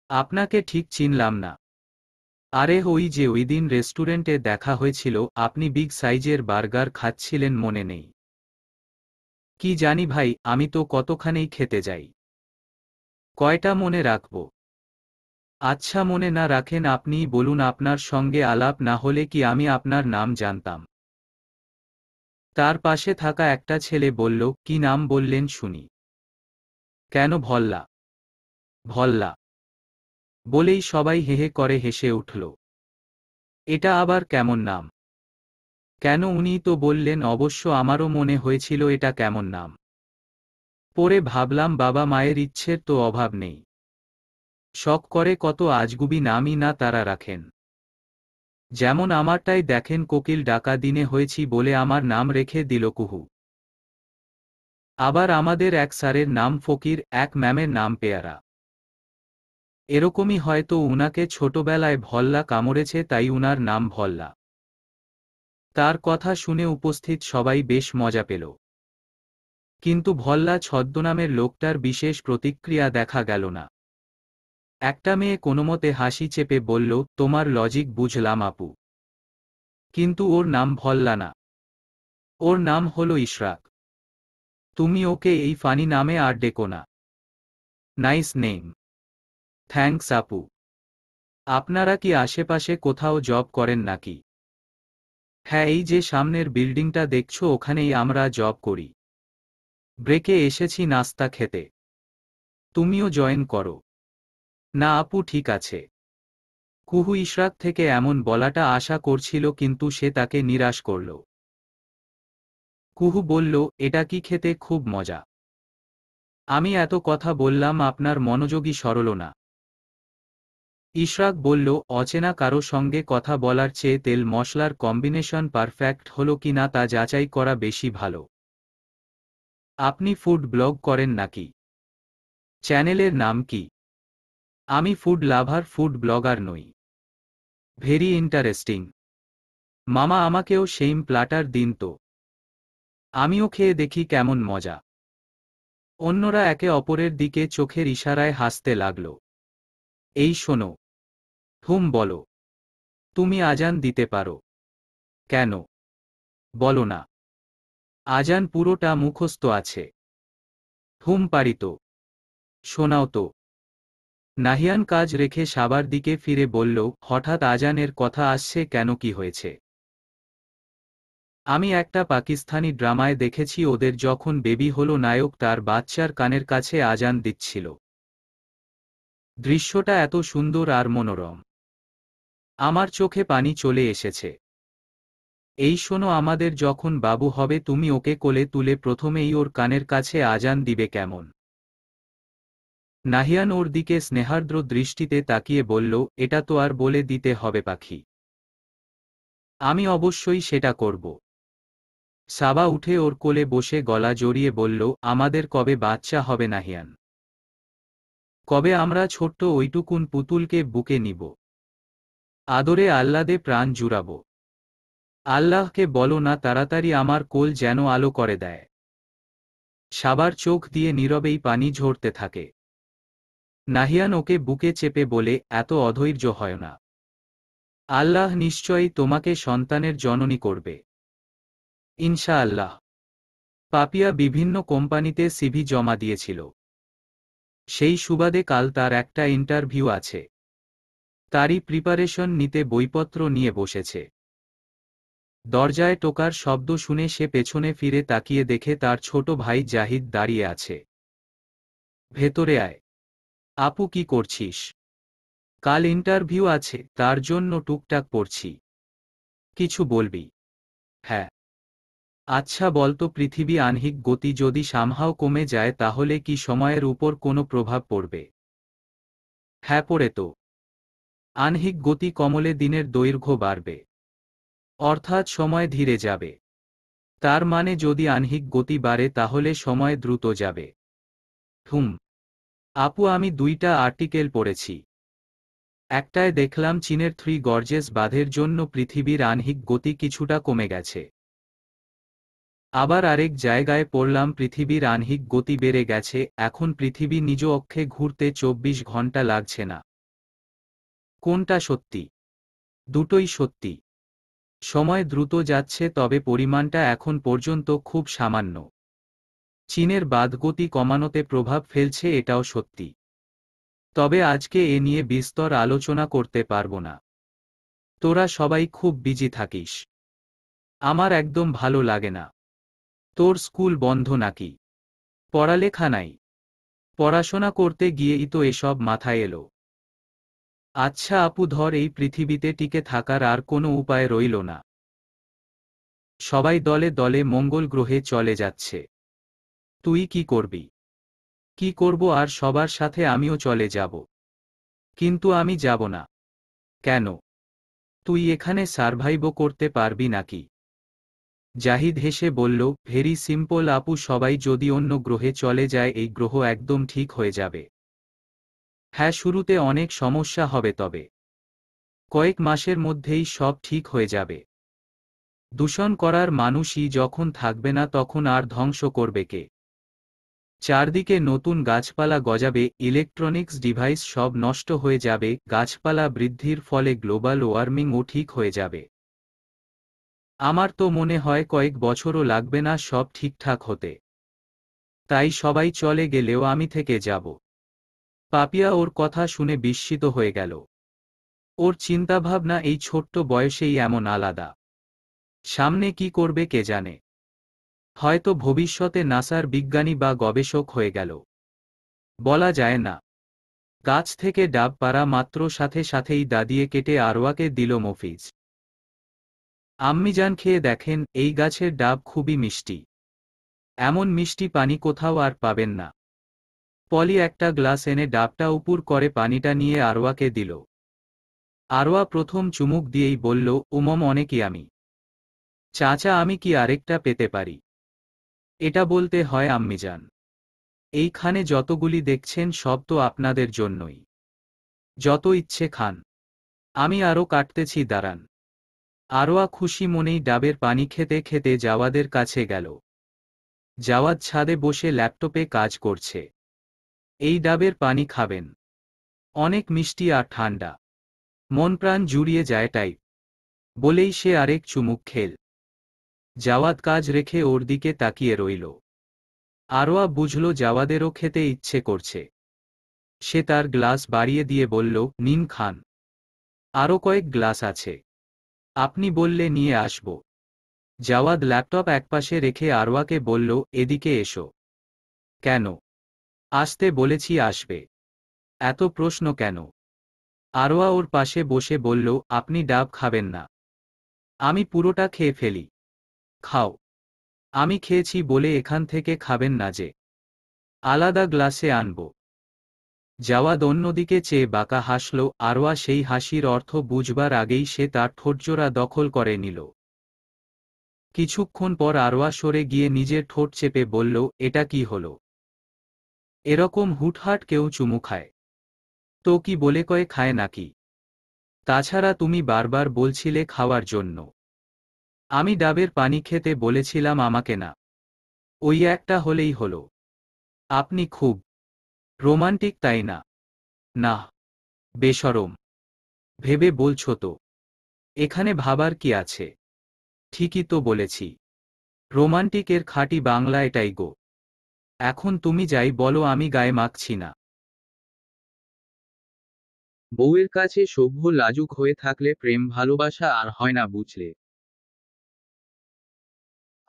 [SPEAKER 2] আপনাকে ঠিক চিনলাম না। আরে ওই যে ওইদিন রেস্টুরেন্টে দেখা হয়েছিল, আপনি বিগ সাইজের বার্গার খাচ্ছিলেন, মনে নেই? কি জানি ভাই, আমি তো কতখানেই খেতে যাই। কয়টা মনে রাখব? আচ্ছা, মনে না রাখেন আপনিই বলুন, আপনার সঙ্গে আলাপ না হলে কি আমি আপনার নাম জানতাম? তার পাশে থাকা একটা ছেলে বলল, কি নাম বললেন শুনি? কেন ভল্লা? ভল্লা বলেই সবাই হেহে করে হেসে উঠল। এটা আবার কেমন নাম? কেন, উনিই তো বললেন। অবশ্য আমারও মনে হয়েছিল এটা কেমন নাম। পরে ভাবলাম বাবা মায়ের ইচ্ছের তো অভাব নেই, শখ করে কত আজগুবি নামই না তারা রাখেন। যেমন আমারটাই দেখেন, কোকিল ডাকা দিনে হয়েছি বলে আমার নাম রেখে দিল কুহু। আবার আমাদের এক স্যারের নাম ফকির, এক ম্যামের নাম পেয়ারা। এরকমই হয়তো উনাকে ছোটবেলায় ভল্লা কামড়েছে, তাই উনার নাম ভল্লা। তার কথা শুনে উপস্থিত সবাই বেশ মজা পেল। কিন্তু ভল্লা ছদ্মনামের লোকটার বিশেষ প্রতিক্রিয়া দেখা গেল না। একটা মেয়ে কোনোমতে হাসি চেপে বলল, তোমার লজিক বুঝলাম আপু, কিন্তু ওর নাম ভল্লা না, ওর নাম হলো ইশরাক। তুমি ওকে এই ফানি নামে আর ডেকো না। Nice name. থ্যাঙ্কস আপু। আপনারা কি আশেপাশে কোথাও জব করেন নাকি? হ্যাঁ, এই যে সামনের বিল্ডিংটা দেখছো, ওখানেই আমরা জব করি। ব্রেকে এসেছি নাস্তা খেতে, তুমিও জয়েন করো। না আপু, ঠিক আছে। কুহু ইশরাক থেকে এমন বলাটা আশা করছিল, কিন্তু সে তাকে নিরাশ করল। কুহু বলল, এটা কি খেতে খুব মজা? আমি এত কথা বললাম, আপনার মনোযোগই সরল না। ইশরাক বলল, অচেনা কারো সঙ্গে কথা বলার চেয়ে তেল মশলার কম্বিনেশন পারফেক্ট হলো কিনা তা যাচাই করা বেশি ভালো। আপনি ফুড ব্লগ করেন নাকি? চ্যানেলের নাম কি? আমি ফুড লাভার, ফুড ব্লগার নই। Very interesting. মামা, আমাকেও সেইম প্ল্যাটার দিন তো, আমিও খেয়ে দেখি কেমন মজা। অন্যরা একে অপরের দিকে চোখের ইশারায় হাসতে লাগল। এই শোনো, হুম বলো, তুমি আজান দিতে পারো? কেন? বলো না। আজান পুরোটা মুখস্থ আছে। হুম পারি তো। শোনাও তো। নাহিয়ান কাজ রেখে সাবার দিকে ফিরে বলল, হঠাৎ আজানের কথা আসছে কেন, কি হয়েছে? আমি একটা পাকিস্তানি ড্রামায় দেখেছি, ওদের যখন বেবি হলো নায়ক তার বাচ্চার কানের কাছে আজান দিচ্ছিল। দৃশ্যটা এত সুন্দর আর মনোরম, আমার চোখে পানি চলে এসেছে। এই শোনো, আমাদের যখন বাবু হবে তুমি ওকে কোলে তুলে প্রথমেই ওর কানের কাছে আজান দিবে কেমন? নাহিয়ান ওর দিকে স্নেহার্দ্র দৃষ্টিতে তাকিয়ে বলল, এটা তো আর বলে দিতে হবে পাখি, আমি অবশ্যই সেটা করব। সাবা উঠে ওর কোলে বসে গলা জড়িয়ে বলল, আমাদের কবে বাচ্চা হবে নাহিয়ান? কবে আমরা ছোট্ট ওইটুকুন পুতুলকে বুকে নিব, আদরে আহ্লাদে প্রাণ জুড়াব? আল্লাহকে বলো না তাড়াতাড়ি আমার কোল যেন আলো করে দেয়। সাবার চোখ দিয়ে নীরবেই পানি ঝরতে থাকে। নাহিয়ান ওকে বুকে চেপে বলে, এত অধৈর্য হয় না, আল্লাহ নিশ্চয়ই তোমাকে সন্তানের জননী করবে ইনশাআল্লাহ। পাপিয়া বিভিন্ন কোম্পানিতে সিভি জমা দিয়েছিল, সেই সুবাদে কাল তার একটা ইন্টারভিউ আছে, তারই প্রিপারেশন নিতে বইপত্র নিয়ে বসেছে। দরজায় টোকার শব্দ শুনে সে পেছনে ফিরে তাকিয়ে দেখে তার ছোট ভাই জাহিদ দাঁড়িয়ে আছে। ভেতরে আয়। আপু, কি করছিস? কাল ইন্টারভিউ আছে, তার জন্য টুকটাক পড়ছি। কিছু বলবি? হ্যাঁ। আচ্ছা বলতো, পৃথিবী আহ্নিক গতি যদি সামহাও কমে যায় তাহলে কি সময়ের উপর কোনো প্রভাব পড়বে? হ্যাঁ, পড়ে তো। আহ্নিক গতি কমলে দিনের দৈর্ঘ্য বাড়বে, অর্থাৎ সময় ধীরে যাবে। তার মানে যদি আহ্নিক গতি বাড়ে তাহলে সময় দ্রুত যাবে। হুম। আপু, আমি দুইটা আর্টিকেল পড়েছি। একটায় দেখলাম চীনের 3 গর্জেস বাঁধের জন্য পৃথিবীর আহ্নিক গতি কিছুটা কমে গেছে। আবার আরেক জায়গায় পড়লাম পৃথিবীর আহ্নিক গতি বেড়ে গেছে, এখন পৃথিবী নিজ অক্ষে ঘুরতে 24 ঘন্টা লাগছে না। কোনটা সত্যি? দুটোই সত্যি। সময় দ্রুত যাচ্ছে, তবে পরিমাণটা এখন পর্যন্ত খুব সামান্য। চীনের বাঁধগতি কমানোতে প্রভাব ফেলছে, এটাও সত্যি। তবে আজকে এ নিয়ে বিস্তর আলোচনা করতে পারবো না। তোরা সবাই খুব বিজি থাকিস। আমার একদম ভালো লাগে না। তোর স্কুল বন্ধ নাকি? পড়ালেখা নাই? পড়াশোনা করতে গিয়েই তো এসব মাথায় এলো। আচ্ছা আপু, ধর এই পৃথিবীতে টিকে থাকার আর কোনো উপায় রইল না। সবাই দলে দলে মঙ্গল গ্রহে চলে যাচ্ছে। তুই কি করবি? কি করব, আর সবার সাথে আমিও চলে যাব। কিন্তু আমি যাব না। কেন? তুই এখানে সারভাইভও করতে পারবি নাকি? জাহিদ হেসে বলল, ভেরি সিম্পল আপু, সবাই যদি অন্য গ্রহে চলে যায় এই গ্রহ একদম ঠিক হয়ে যাবে। হ্যাঁ, শুরুতে অনেক সমস্যা হবে, তবে কয়েক মাসের মধ্যেই সব ঠিক হয়ে যাবে। দূষণ করার মানুষই যখন থাকবে না তখন আর ধ্বংস করবে কে? চারদিকে নতুন গাছপালা গজাবে, ইলেকট্রনিক্স ডিভাইস সব নষ্ট হয়ে যাবে, গাছপালা বৃদ্ধির ফলে গ্লোবাল ওয়ার্মিংও ঠিক হয়ে যাবে। আমার তো মনে হয় কয়েক বছরও লাগবে না সব ঠিকঠাক হতে। তাই সবাই চলে গেলেও আমি থেকে যাব। পাপিয়া ওর কথা শুনে বিস্মিত হয়ে গেল। ওর চিন্তাভাবনা এই ছোট্ট বয়সেই এমন আলাদা। সামনে কি করবে কে জানে। হয়তো ভবিষ্যতে নাসার বিজ্ঞানী বা গবেষক হয়ে গেল। বলা যায় না। গাছ থেকে ডাব পাড়া মাত্র সাথে সাথেই দাদিয়ে কেটে আরওয়াকে দিল মফিজ। আম্মিজান, খেয়ে দেখেন, এই গাছের ডাব খুবই মিষ্টি। এমন মিষ্টি পানি কোথাও আর পাবেন না। পলি একটা গ্লাস এনে ডাবটা উপুর করে পানিটা নিয়ে আরওয়াকে দিল। আরওয়া প্রথম চুমুক দিয়েই বলল, উমম, অনেকই আমি। চাচা, আমি কি আরেকটা পেতে পারি? এটা বলতে হয় আম্মিজান। এইখানে যতগুলি দেখছেন সব তো আপনাদের জন্যই। যত ইচ্ছে খান। আমি আরও কাটতেছি, দাঁড়ান। আরওয়া খুশি মনেই ডাবের পানি খেতে খেতে জাওয়াদের কাছে গেল। জাওয়াদ ছাদে বসে ল্যাপটপে কাজ করছে। এই ডাবের পানি খাবেন? অনেক মিষ্টি আর ঠান্ডা। মন প্রাণ জুড়িয়ে যায় টাইপ। বলেই সে আরেক চুমুক খেল। জাওয়াদ কাজ রেখে ওর দিকে তাকিয়ে রইল। আরওয়া বুঝল জাওয়াদেরও খেতে ইচ্ছে করছে। সে তার গ্লাস বাড়িয়ে দিয়ে বলল, নিন খান। আরও কয়েক গ্লাস আছে। আপনি বললে নিয়ে আসব। জাওয়াদ ল্যাপটপ একপাশে রেখে আরওয়াকে বলল, এদিকে এসো। কেন? আসতে বলেছি, আসবে। এত প্রশ্ন কেন? আরওয়া ওর পাশে বসে বলল, আপনি ডাব খাবেন না? আমি পুরোটা খেয়ে ফেলি। খাও। আমি খেয়েছি বলে এখান থেকে খাবেন না যে? আলাদা গ্লাসে আনব। জাওয়াদ অন্যদিকে চেয়ে বাঁকা হাসল। আরওয়া সেই হাসির অর্থ বুঝবার আগেই সে তার ঠোঁটজোড়া দখল করে নিল। কিছুক্ষণ পর আরওয়া সরে গিয়ে নিজের ঠোঁট চেপে বলল, এটা কি হলো? এরকম হুটহাট কেউ চুমু খায়? তো কি বলে কয়ে খায় নাকি? তাছাড়া তুমি বারবার বলছিলে খাওয়ার জন্য। আমি ডাবের পানি খেতে বলেছিলাম আমাকে না। ওই একটা হলেই হলো। আপনি খুব রোমান্টিক, তাই না? না। বেশরম। ভেবে বলছো তো? এখানে ভাবার কি আছে? ঠিকই তো বলেছি। রোমান্টিকের খাঁটি বাংলা এটাই গো। এখন তুমি যাই বলো, আমি গায়ে মাখছি না।
[SPEAKER 1] বউয়ের কাছে সভ্য লাজুক হয়ে থাকলে প্রেম ভালোবাসা আর হয় না, বুঝলে?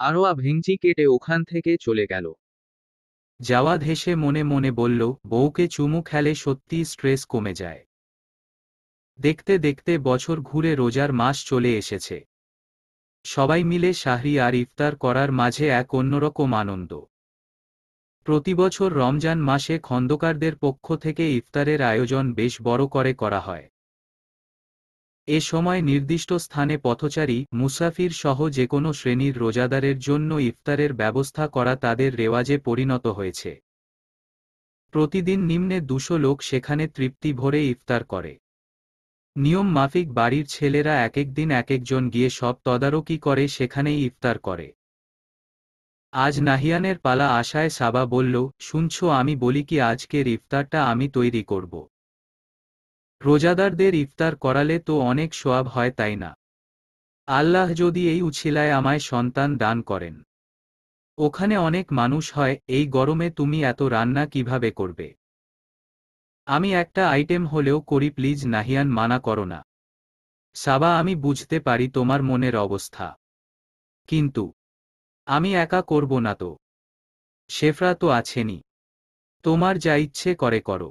[SPEAKER 1] আরোয়া ভেঙচি কেটে ওখান থেকে চলে গেল।
[SPEAKER 2] জাওয়াদ হেসে মনে মনে বলল, বউকে চুমু খেলে সত্যিই স্ট্রেস কমে যায়। দেখতে দেখতে বছর ঘুরে রোজার মাস চলে এসেছে। সবাই মিলে সাহরি আর ইফতার করার মাঝে এক অন্যরকম আনন্দ। প্রতিবছর রমজান মাসে খন্দকারদের পক্ষ থেকে ইফতারের আয়োজন বেশ বড় করে করা হয়। এ সময় নির্দিষ্ট স্থানে পথচারী, মুসাফির সহ যেকোনো শ্রেণীর রোজাদারের জন্য ইফতারের ব্যবস্থা করা তাদের রেওয়াজে পরিণত হয়েছে। প্রতিদিন নিম্নে 200 লোক সেখানে তৃপ্তি ভরে ইফতার করে। নিয়ম মাফিক বাড়ির ছেলেরা একেক দিন একেকজন গিয়ে সব তদারকি করে সেখানেই ইফতার করে। আজ নাহিয়ানের পালা আসায় সাবা বলল, শুনছো, আমি বলি কি আজকের ইফতারটা আমি তৈরি করব। রোজাদারদের ইফতার করালে তো অনেক সোয়াব হয়, তাই না? আল্লাহ যদি এই উছিলায় আমায় সন্তান দান করেন। ওখানে অনেক মানুষ হয়, এই গরমে তুমি এত রান্না কিভাবে করবে? আমি একটা আইটেম হলেও করি প্লিজ নাহিয়ান, মানা করো না। সাবা, আমি বুঝতে পারি তোমার মনের অবস্থা, কিন্তু আমি একা করব না তো। শেফরা তো আছেনই। তোমার যা ইচ্ছে করে করো।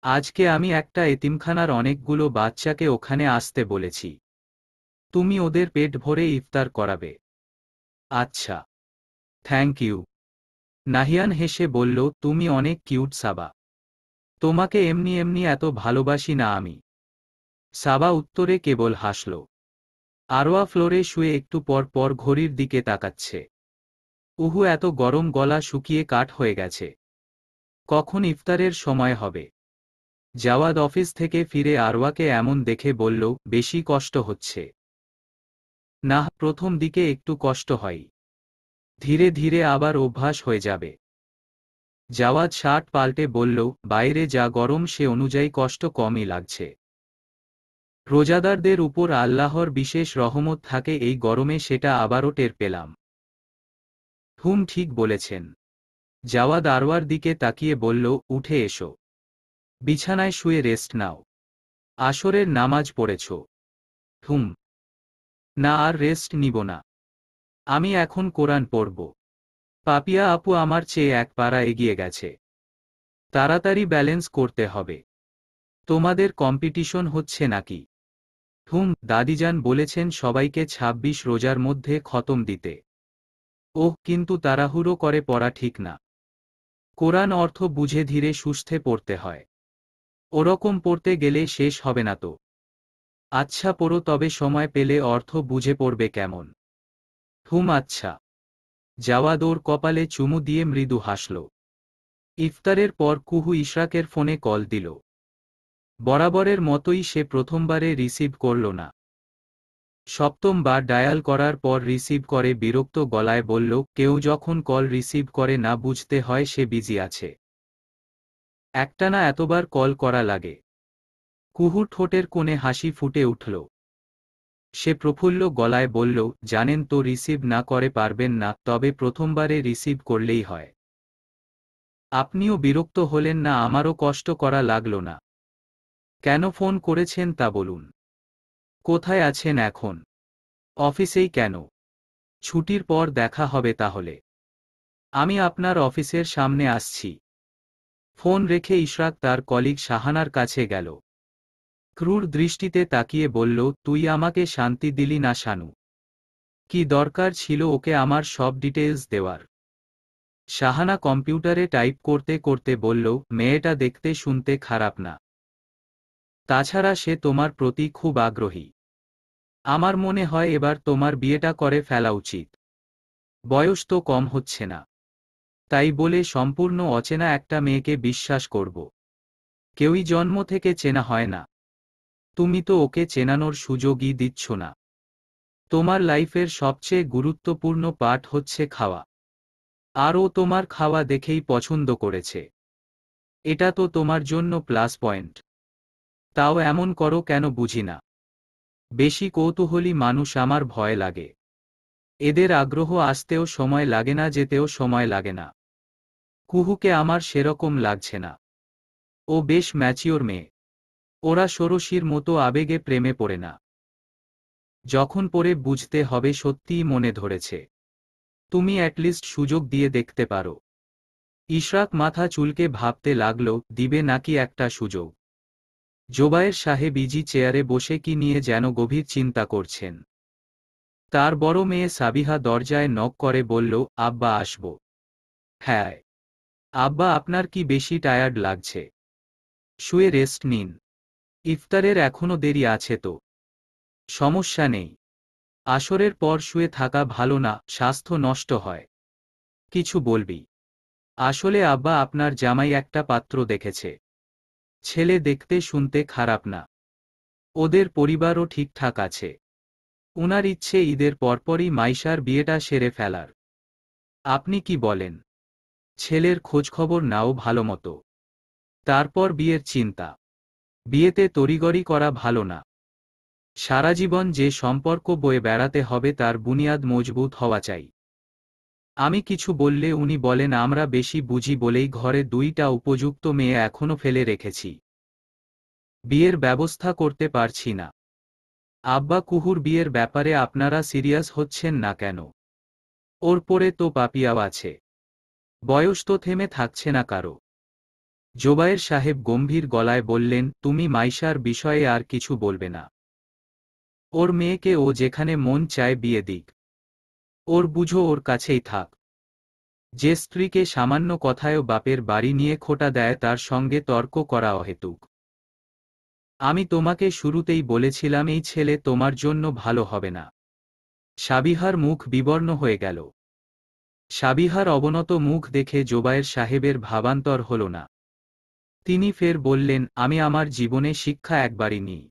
[SPEAKER 2] আজকে আমি একটা এতিমখানার অনেকগুলো বাচ্চাকে ওখানে আসতে বলেছি। তুমি ওদের পেট ভরে ইফতার করাবে। আচ্ছা, থ্যাংক ইউ। নাহিয়ান হেসে বলল, তুমি অনেক কিউট সাবা। তোমাকে এমনি এমনি এত ভালোবাসি না আমি। সাবা উত্তরে কেবল হাসল। আরোয়া ফ্লোরে শুয়ে একটু পর পর ঘড়ির দিকে তাকাচ্ছে। উহু, এত গরম, গলা শুকিয়ে কাঠ হয়ে গেছে। কখন ইফতারের সময় হবে? জাওয়াদ অফিস থেকে ফিরে আরওয়াকে এমন দেখে বলল, বেশি কষ্ট হচ্ছে? না, প্রথম দিকে একটু কষ্ট হয়, ধীরে ধীরে আবার অভ্যাস হয়ে যাবে। জাওয়াদ শার্ট পাল্টে বলল, বাইরে যা গরম সে অনুযায়ী কষ্ট কমই লাগছে। রোজাদারদের উপর আল্লাহর বিশেষ রহমত থাকে এই গরমে, সেটা আবারও টের পেলাম। হুম, ঠিক বলেছেন। জাওয়াদ আরওয়ার দিকে তাকিয়ে বলল, উঠে এসো, বিছানায় শুয়ে রেস্ট নাও। আসরের নামাজ পড়েছ? হুম। না, আর রেস্ট নিব না। আমি এখন কোরআন পড়ব। পাপিয়া আপু আমার চেয়ে এক পারা এগিয়ে গেছে। তাড়াতাড়ি ব্যালেন্স করতে হবে। তোমাদের কম্পিটিশন হচ্ছে নাকি? হুম, দাদিজান বলেছেন সবাইকে ২৬ রোজার মধ্যে খতম দিতে। ওহ, কিন্তু তাড়াহুড়ো করে পড়া ঠিক না। কোরআন অর্থ বুঝে ধীরে সুস্থে পড়তে হয়। ওরকম পড়তে গেলে শেষ হবে না তো। আচ্ছা পড়ো, তবে সময় পেলে অর্থ বুঝে পড়বে কেমন? হুম, আচ্ছা। জাওয়াদ ওর কপালে চুমু দিয়ে মৃদু হাসল। ইফতারের পর কুহু ইশরাকের ফোনে কল দিল। বরাবরের মতোই সে প্রথমবারে রিসিভ করল না। সপ্তমবার ডায়াল করার পর রিসিভ করে বিরক্ত গলায় বলল, কেউ যখন কল রিসিভ করে না বুঝতে হয় সে বিজি আছে। একটানা এতবার কল করা লাগে? কুহুর ঠোঁটের কোণে হাসি ফুটে উঠল। সে প্রফুল্ল গলায় বলল, জানেন তো রিসিভ না করে পারবেন না, তবে প্রথমবারে রিসিভ করলেই হয়। আপনিও বিরক্ত হলেন না? আমারও কষ্ট করা লাগল না। কেন ফোন করেছেন তা বলুন। কোথায় আছেন এখন? অফিসেই? কেন? ছুটির পর দেখা হবে তাহলে। আমি আপনার অফিসের সামনে আসছি। ফোন রেখে ইশরাক তার কলিগ শাহানার কাছে গেল। ক্রূর দৃষ্টিতে তাকিয়ে বলল, তুই আমাকে শান্তি দিলি না শানু। কি দরকার ছিল ওকে আমার সব ডিটেইলস দেওয়ার? শাহানা কম্পিউটারে টাইপ করতে করতে বলল, মেয়েটা দেখতে শুনতে খারাপ না। তাছাড়া সে তোমার প্রতি খুব আগ্রহী। আমার মনে হয় এবার তোমার বিয়েটা করে ফেলা উচিত। বয়স তো কম হচ্ছে না। তাই বলে সম্পূর্ণ অচেনা একটা মেয়েকে বিশ্বাস করব? কেউই জন্ম থেকে চেনা হয় না। তুমি তো ওকে চেনানোর সুযোগই দিচ্ছ না। তোমার লাইফের সবচেয়ে গুরুত্বপূর্ণ পার্ট হচ্ছে খাওয়া। আর ও তোমার খাওয়া দেখেই পছন্দ করেছে। এটা তো তোমার জন্য প্লাস পয়েন্ট। তাও এমন করো কেন বুঝি না। বেশি কৌতূহলী মানুষ আমার ভয় লাগে। এদের আগ্রহ আসতেও সময় লাগে না, যেতেও সময় লাগে না। কুহুকে আমার সেরকম লাগছে না। ও বেশ ম্যাচিওর মেয়ে। ওরা ষোড়শীর মতো আবেগে প্রেমে পড়ে না। যখন পড়ে বুঝতে হবে সত্যিই মনে ধরেছে। তুমি অ্যাটলিস্ট সুযোগ দিয়ে দেখতে পারো। ইশরাক মাথা চুলকে ভাবতে লাগল, দিবে নাকি একটা সুযোগ। জোবায়ের সাহেব ইজি চেয়ারে বসে কি নিয়ে যেন গভীর চিন্তা করছেন। তার বড় মেয়ে সাবিহা দরজায় নক করে বলল, আব্বা আসব। হ্যাঁ। আব্বা, আপনার কি বেশি টায়ার্ড লাগছে? শুয়ে রেস্ট নিন। ইফতারের এখনো দেরি আছে তো। সমস্যা নেই। আসরের পর শুয়ে থাকা ভালো না, স্বাস্থ্য নষ্ট হয়। কিছু বলবি? আসলে আব্বা, আপনার জামাই একটা পাত্র দেখেছে। ছেলে দেখতে শুনতে খারাপ না। ওদের পরিবারও ঠিকঠাক আছে। উনার ইচ্ছে ঈদের পরপরই মাইশার বিয়েটা সেরে ফেলার। আপনি কি বলেন? ছেলের খোঁজখবর নাও ভালোমতো, তারপর বিয়ের চিন্তা। বিয়েতে তড়িগড়ি করা ভালো না। সারাজীবন যে সম্পর্ক বয়ে বেড়াতে হবে তার বুনিয়াদ মজবুত হওয়া চাই। আমি কিছু বললে উনি বলেন আমরা বেশি বুঝি বলেই ঘরে 2টা উপযুক্ত মেয়ে এখনো ফেলে রেখেছি। বিয়ের ব্যবস্থা করতে পারছি না। আব্বা কুহুর বিয়ের ব্যাপারে আপনারা সিরিয়াস হচ্ছেন না কেন? ওর পরে তো পাপিয়াও আছে। বয়স তো থেমে থাকছে না কারো। জোবায়ের সাহেব গম্ভীর গলায় বললেন, তুমি মাইশার বিষয়ে আর কিছু বলবে না। ওর মেয়েকে ও যেখানে মন চায় বিয়ে দিক। ওর বুঝো ওর কাছেই থাক। যে স্ত্রীকে সামান্য কথায়ও বাপের বাড়ি নিয়ে খোঁটা দেয় তার সঙ্গে তর্ক করা অহেতুক। আমি তোমাকে শুরুতেই বলেছিলাম এই ছেলে তোমার জন্য ভালো হবে না। সাবিহার মুখ বিবর্ণ হয়ে গেল। সাবিহার অবনত মুখ দেখে জোবায়ের সাহেবের ভাবান্তর হল না। তিনি ফের বললেন, আমি আমার জীবনে শিক্ষা একবারই নিই।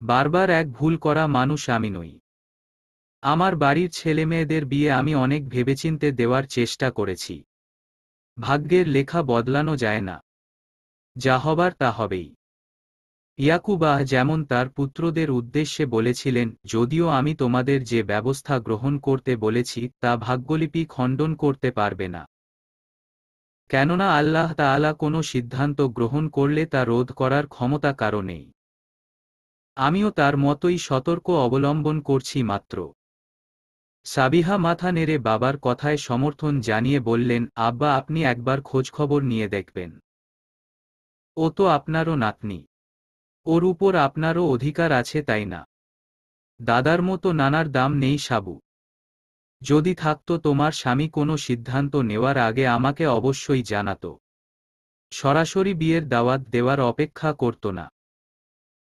[SPEAKER 2] বারবার এক ভুল করা মানুষ আমি নই। আমার বাড়ির ছেলেমেয়েদের বিয়ে আমি অনেক ভেবেচিন্তে দেওয়ার চেষ্টা করেছি। ভাগ্যের লেখা বদলানো যায় না। যা হবার তা হবেই। ইয়াকুবাহ যেমন তার পুত্রদের উদ্দেশ্যে বলেছিলেন, যদিও আমি তোমাদের যে ব্যবস্থা গ্রহণ করতে বলেছি তা ভাগ্যলিপি খণ্ডন করতে পারবে না। কেননা আল্লাহ তাআলা কোনো সিদ্ধান্ত গ্রহণ করলে তা রোধ করার ক্ষমতা কারও নেই। আমিও তার মতোই সতর্ক অবলম্বন করছি মাত্র। সাবিহা মাথা নেড়ে বাবার কথায় সমর্থন জানিয়ে বললেন, আব্বা আপনি একবার খোঁজখবর নিয়ে দেখবেন। ও তো আপনারও নাতনি। ওর উপর আপনারও অধিকার আছে তাই না? দাদার মতো নানার দাম নেই সাবু। যদি থাকতো তোমার স্বামী কোনো সিদ্ধান্ত নেওয়ার আগে আমাকে অবশ্যই জানাতো। সরাসরি বিয়ের দাওয়াত দেওয়ার অপেক্ষা করত না।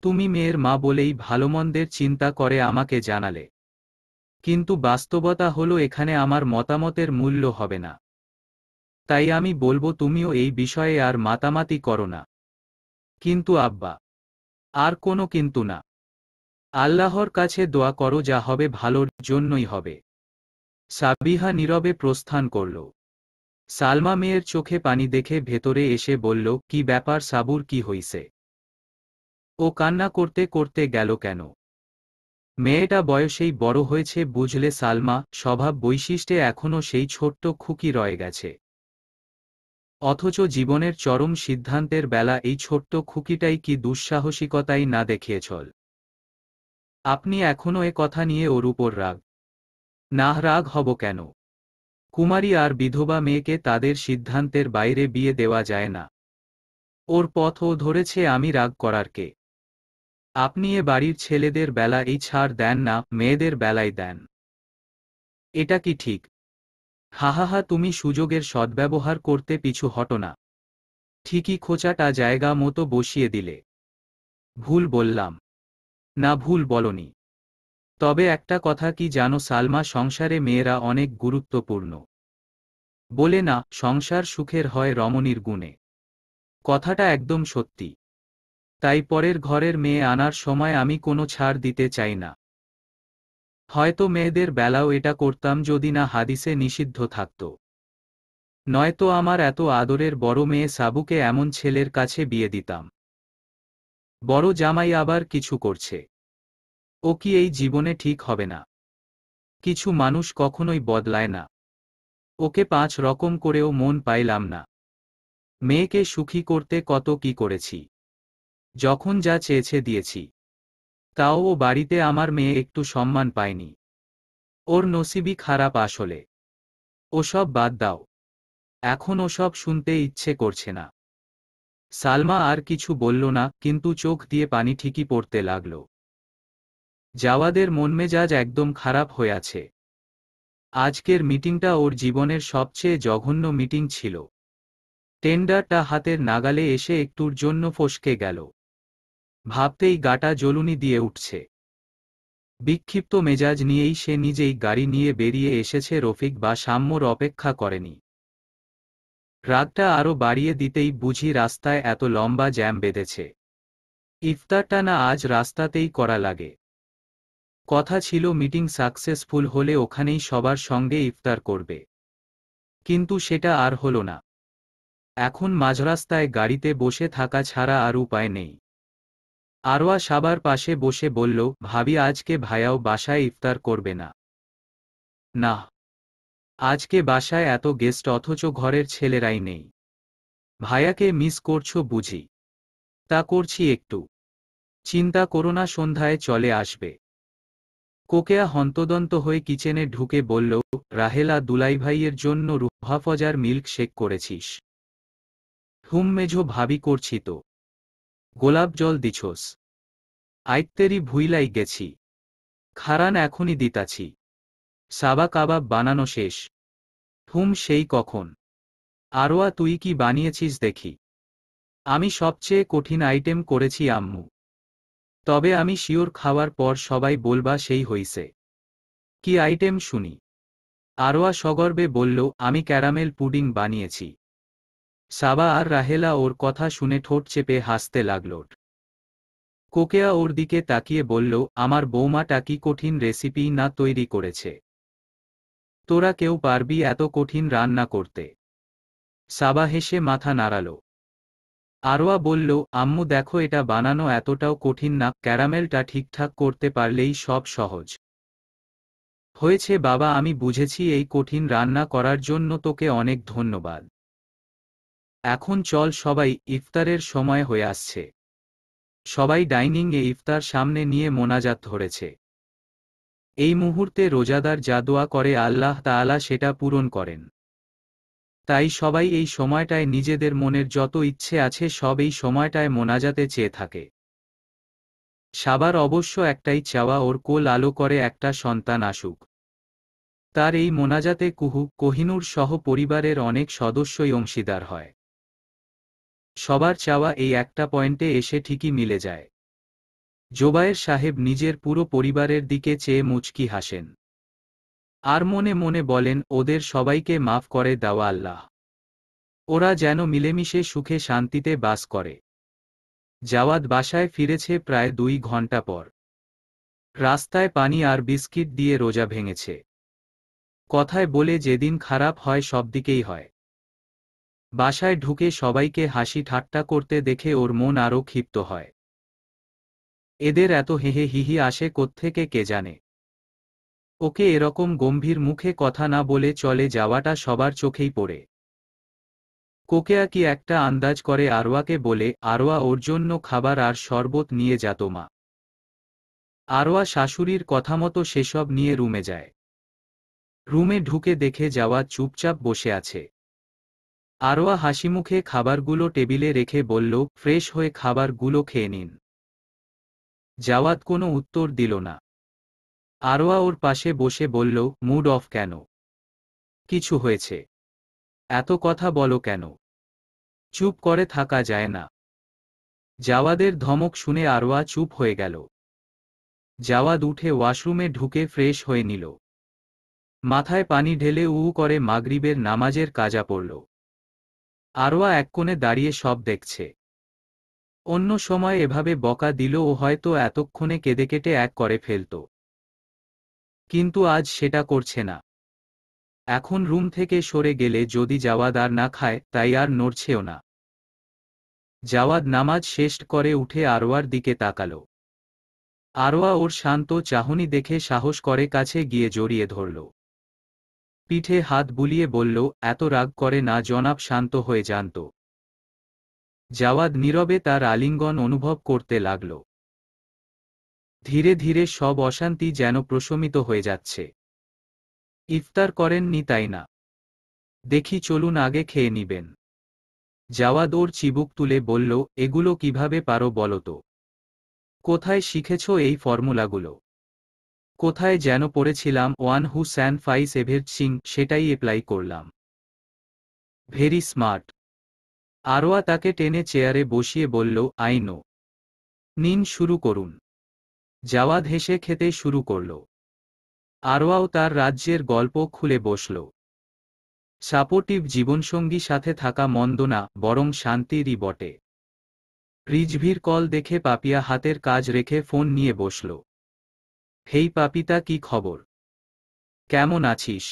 [SPEAKER 2] তুমি মেয়ের মা বলেই ভালোমন্দের চিন্তা করে আমাকে জানালে। কিন্তু বাস্তবতা হলো এখানে আমার মতামতের মূল্য হবে না। তাই আমি বলবো তুমিও এই বিষয়ে আর মাতামাতি করো না। কিন্তু আব্বা। আর কোনো কিন্তু না। আল্লাহর কাছে দোয়া করো যা হবে ভালোর জন্যই হবে। সাবিহা নীরবে প্রস্থান করল। সালমা মেয়ের চোখে পানি দেখে ভেতরে এসে বলল, কি ব্যাপার সাবুর, কি হইছে? ও কান্না করতে করতে গেল কেন? মেয়েটা বয়সেই বড় হয়েছে বুঝলে সালমা, স্বভাব বৈশিষ্ট্যে এখনও সেই ছোট্ট খুকি রয়ে গেছে। অথচ জীবনের চরম সিদ্ধান্তের বেলা এই ছোট্ট খুকিটাই কি দুঃসাহসিকতাই না দেখিয়েছল। আপনি এখনও এ কথা নিয়ে ওর উপর রাগ? না, রাগ হব কেন? কুমারী আর বিধবা মেয়েকে তাদের সিদ্ধান্তের বাইরে বিয়ে দেওয়া যায় না। ওর পথ ও ধরেছে, আমি রাগ করার কে? আপনি এ বাড়ির ছেলেদের বেলা এই ছাড় দেন না, মেয়েদের বেলায় দেন। এটা কি ঠিক? হাহাহা, তুমি সুযোগের সদ্ব্যবহার করতে পিছু হটো না। ঠিকই খোঁচাটা জায়গা মতো বসিয়ে দিলে। ভুল বললাম? না, ভুল বলনি। তবে একটা কথা কি জানো সালমা, সংসারে মেয়েরা অনেক গুরুত্বপূর্ণ। বলে না, সংসার সুখের হয় রমণীর গুণে। কথাটা একদম সত্যি। তাই পরের ঘরের মেয়ে আনার সময় আমি কোনো ছাড় দিতে চাই না। হয়তো মেয়েদের বেলাও এটা করতাম যদি না হাদিসে নিষিদ্ধ থাকত। নয়তো আমার এত আদরের বড় মেয়ে সাবুকে এমন ছেলের কাছে বিয়ে দিতাম। বড় জামাই আবার কিছু করছে। ও কি এই জীবনে ঠিক হবে না? কিছু মানুষ কখনোই বদলায় না। ওকে 5 রকম করেও মন পাইলাম না। মেয়েকে সুখী করতে কত কি করেছি। যখন যা চেয়েছে দিয়েছি। তাও ও বাড়িতে আমার মেয়ে একটু সম্মান পায়নি। ওর নসিবই খারাপ আসলে। ওসব বাদ দাও। এখন ওসব শুনতে ইচ্ছে করছে না। সালমা আর কিছু বলল না, কিন্তু চোখ দিয়ে পানি ঠিকই পড়তে লাগল। জাওয়াদের মনমেজাজ একদম খারাপ হয়ে আছে। আজকের মিটিংটা ওর জীবনের সবচেয়ে জঘন্য মিটিং ছিল। টেন্ডারটা হাতের নাগালে এসে একটুর জন্য ফসকে গেল। ভাবতেই গাটা জ্বলুনি দিয়ে উঠছে। বিক্ষিপ্ত মেজাজ নিয়েই সে নিজেই গাড়ি নিয়ে বেরিয়ে এসেছে, রফিক বা সাম্যর অপেক্ষা করেনি। রাগটা আরও বাড়িয়ে দিতেই বুঝি রাস্তায় এত লম্বা জ্যাম বেঁধেছে। ইফতারটা না আজ রাস্তাতেই করা লাগে। কথা ছিল মিটিং সাকসেসফুল হলে ওখানেই সবার সঙ্গে ইফতার করবে। কিন্তু সেটা আর হলো না। এখন মাঝরাস্তায় গাড়িতে বসে থাকা ছাড়া আর উপায় নেই। আরওয়া সাবার পাশে বসে বলল, ভাবি আজকে ভাইয়াও বাসায় ইফতার করবে না? না, আজকে বাসায় এত গেস্ট অথচ ঘরের ছেলেরাই নেই। ভাইয়াকে মিস করছো বুঝি? তা করছি একটু। চিন্তা করো না, সন্ধ্যায় চলে আসবে। কোকেয়া হন্তদন্ত হয়ে কিচেনে ঢুকে বলল, রাহেলা, দুলাইভাইয়ের জন্য রুহাফজার মিল্ক শেক করেছিস? হুম মেঝো ভাবি, করছি তো। গোলাপ জল দিছোস? আইত্তেরি ভুইলাই গেছি। খারান এখনই দিতাছি। সাবা কাবাব বানানো শেষ? হুম, সেই কখন। আরোয়া, তুই কি বানিয়েছিস দেখি? আমি সবচেয়ে কঠিন আইটেম করেছি আম্মু। তবে আমি শিওর খাওয়ার পর সবাই বলবা সেই হইছে। কি আইটেম শুনি? আরোয়া সগর্বে বলল, আমি ক্যারামেল পুডিং বানিয়েছি। সাবা আর রাহেলা ওর কথা শুনে ঠোঁট চেপে হাসতে লাগল। কোকেয়া ওর দিকে তাকিয়ে বলল, আমার বৌমাটা কি কঠিন রেসিপি না তৈরি করেছে? তোরা কেউ পারবি এত কঠিন রান্না করতে? সাবা হেসে মাথা নাড়াল। আরোয়া বলল, আম্মু দেখো, এটা বানানো এতটাও কঠিন না, ক্যারামেলটা ঠিকঠাক করতে পারলেই সব সহজ। হয়েছে বাবা, আমি বুঝেছি। এই কঠিন রান্না করার জন্য তোকে অনেক ধন্যবাদ। এখন চল সবাই, ইফতারের সময় হয়ে আসছে। সবাই ডাইনিংয়ে ইফতার সামনে নিয়ে মোনাজাত ধরেছে। এই মুহূর্তে রোজাদার যা দোয়া করে আল্লাহ তাআলা সেটা পূরণ করেন। তাই সবাই এই সময়টায় নিজেদের মনের যত ইচ্ছে আছে সব এই সময়টায় মোনাজাতে চেয়ে থাকে। সাবার অবশ্য একটাই চাওয়া, ওর কোল আলো করে একটা সন্তান আসুক। তার এই মোনাজাতে কুহু, কোহিনূর সহ পরিবারের অনেক সদস্যই অংশীদার হয়। সবার চাওয়া এই একটা পয়েন্টে এসে ঠিকই মিলে যায়। জোবায়ের সাহেব নিজের পুরো পরিবারের দিকে চেয়ে মুচকি হাসেন। আর মনে মনে বলেন, ওদের সবাইকে মাফ করে দেওয়া আল্লাহ। ওরা যেন মিলেমিশে সুখে শান্তিতে বাস করে। জাওয়াদ বাসায় ফিরেছে প্রায় 2 ঘন্টা পর। রাস্তায় পানি আর বিস্কিট দিয়ে রোজা ভেঙেছে। কথায় বলে, যেদিন খারাপ হয় সব দিকেই হয়। বাসায় ঢুকে সবাইকে হাসি ঠাট্টা করতে দেখে ওর মন আরও ক্ষিপ্ত হয়। এদের এত হেহে হিহি আসে কোত্থেকে কে জানে। ওকে এরকম গম্ভীর মুখে কথা না বলে চলে যাওয়াটা সবার চোখেই পড়ে। কোকেয়া কি একটা আন্দাজ করে আরোয়াকে বলে, আরোয়া, ওর জন্য খাবার আর শরবত নিয়ে যাত মা। আরোয়া শাশুড়ির কথামতো সেসব নিয়ে রুমে যায়। রুমে ঢুকে দেখে জাওয়াদ চুপচাপ বসে আছে। আরোয়া হাসিমুখে খাবারগুলো টেবিলে রেখে বলল, ফ্রেশ হয়ে খাবারগুলো খেয়ে নিন। জাওয়াদ কোনো উত্তর দিল না। আরোয়া ওর পাশে বসে বলল, মুড অফ কেন? কিছু হয়েছে? এত কথা বলো কেন? চুপ করে থাকা যায় না। জাওয়াদের ধমক শুনে আরোয়া চুপ হয়ে গেল। জাওয়াদ উঠে ওয়াশরুমে ঢুকে ফ্রেশ হয়ে নিল। মাথায় পানি ঢেলে উ করে মাগরিবের নামাজের কাজা পড়ল। আরোয়া এক কোণে দাঁড়িয়ে সব দেখছে। অন্য সময় এভাবে বকা দিল ও হয়তো এতক্ষণে কেঁদে কেটে এক করে ফেলত। কিন্তু আজ সেটা করছে না। এখন রুম থেকে সরে গেলে যদি জাওয়াদ আর না খায়, তাই আর নড়ছেও না। জাওয়াদ নামাজ শেষ করে উঠে আরোয়ার দিকে তাকালো। আরোয়া ওর শান্ত চাহনি দেখে সাহস করে কাছে গিয়ে জড়িয়ে ধরল। পিঠে হাত বুলিয়ে বলল, এত রাগ করে না জনাব, শান্ত হয়ে জানত। জাওয়াদ নীরবে তার আলিঙ্গন অনুভব করতে লাগল। ধীরে ধীরে সব অশান্তি যেন প্রশমিত হয়ে যাচ্ছে। ইফতার করেননি তাই না? দেখি চলুন আগে খেয়ে নিবেন। জাওয়াদ ওর চিবুক তুলে বলল, এগুলো কিভাবে পারো বলো তো? কোথায় শিখেছ এই ফর্মুলাগুলো? কোথায় যেন পড়েছিলাম, ওয়ান হু স্যান ফাইস এভেরথিং, সেটাই অ্যাপ্লাই করলাম। Very smart. আরোয়া তাকে টেনে চেয়ারে বসিয়ে বলল, আই নো। নিন শুরু করুন। জাওয়াদ হেসে খেতে শুরু করল। আরোয়াও তার রাজ্যের গল্প খুলে বসল। সাপোর্টিভ জীবনসঙ্গী সাথে থাকা মন্দ না, বরং শান্তিরই বটে। রিজভির কল দেখে পাপিয়া হাতের কাজ রেখে ফোন নিয়ে বসল। হেই পাপিতা, কি খবর? কেমন আছিস?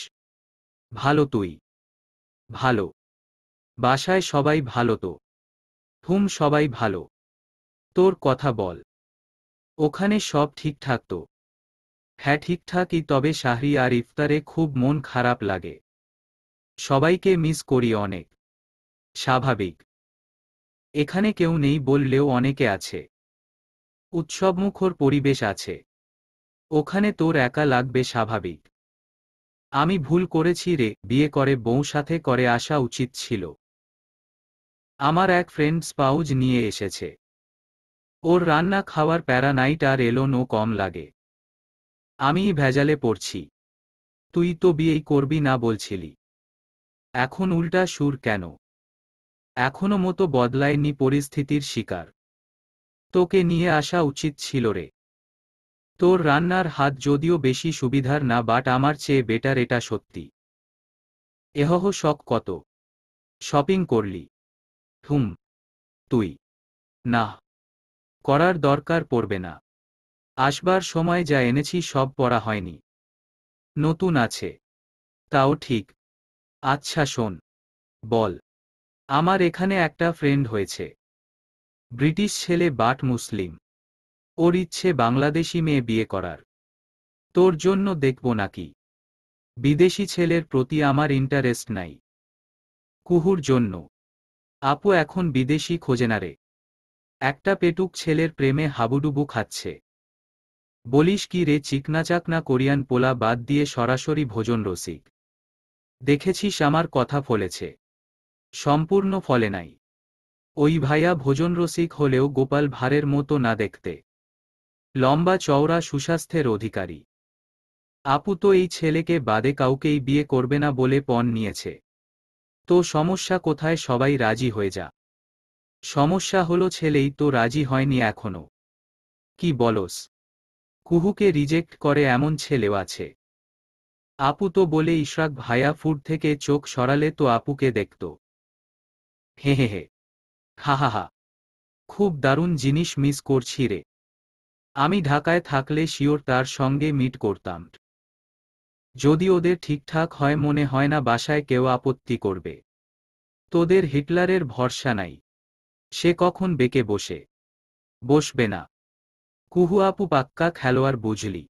[SPEAKER 2] ভালো, তুই? ভালো। বাসায় সবাই ভালো তো? হুম, সবাই ভালো। তোর কথা বল। ওখানে সব ঠিকঠাক তো? হ্যাঁ ঠিকঠাকই, তবে সাহরি আর ইফতারে খুব মন খারাপ লাগে। সবাইকে মিস করি অনেক। স্বাভাবিক। এখানে কেউ নেই বললেও অনেকে আছে। উৎসবমুখর পরিবেশ আছে। ওখানে তোর একা লাগবে স্বাভাবিক। আমি ভুল করেছি রে, বিয়ে করে বউ সাথে করে আসা উচিত ছিল। আমার এক ফ্রেন্ড স্পাউজ নিয়ে এসেছে। ওর রান্না খাওয়ার প্যারা নাইট আর এলো নো কম লাগে। আমিই ভেজালে পড়ছি। তুই তো বিয়েই করবি না বলছিলি। এখন উল্টা সুর কেন? এখনো মতো বদলায়নি পরিস্থিতির শিকার। তোকে নিয়ে আসা উচিত ছিল রে। তোর রান্নার হাত যদিও বেশি সুবিধার না, বাট আমার চেয়ে বেটার, এটা সত্যি। এহহ শখ কত। শপিং করলি? হুম। তুই? না। করার দরকার পড়বে না। আসবার সময় যা এনেছি সব পরা হয়নি। নতুন আছে। তাও ঠিক। আচ্ছা শোন। বল। আমার এখানে একটা ফ্রেন্ড হয়েছে। ব্রিটিশ ছেলে বাট মুসলিম। ওর ইচ্ছে বাংলাদেশি মেয়ে বিয়ে করার। তোর জন্য দেখব নাকি? বিদেশি ছেলের প্রতি আমার ইন্টারেস্ট নাই। কুহুর জন্য। আপু এখন বিদেশি খোঁজে না রে। একটা পেটুক ছেলের প্রেমে হাবুডুবু খাচ্ছে। বলিস কি রে? চিকনাচাকনা কোরিয়ান পোলা বাদ দিয়ে সরাসরি ভোজন রসিক। দেখেছিস আমার কথা ফলেছে? সম্পূর্ণ ফলে নাই। ওই ভাইয়া ভোজন রসিক হলেও গোপাল ভাঁড়ের মতো না দেখতে। লম্বা চওড়া সুস্বাস্থ্যের অধিকারী। আপু তো এই ছেলেকে বাদে কাউকেই বিয়ে করবে না বলে পণ নিয়েছে। তো সমস্যা কোথায়? সবাই রাজি হয়ে যা। সমস্যা হলো ছেলেই তো রাজি হয়নি এখনো। কি বলস? কুহুকে রিজেক্ট করে এমন ছেলেও আছে। আপু তো বলে ইশরাক ভাইয়া ফুড থেকে চোখ সরালে তো আপুকে দেখত। হে হে হে। হা হা হা। খুব দারুণ জিনিস মিস করছি রে। আমি ঢাকায় থাকলে শিওর তার সঙ্গে মিট করতাম। যদি ওদের ঠিকঠাক হয়, মনে হয় না বাসায় কেউ আপত্তি করবে। তোদের হিটলারের ভরসা নাই। সে কখন বেঁকে বসবে না। কুহু আপু পাক্কা খেলোয়াড় বুঝলি।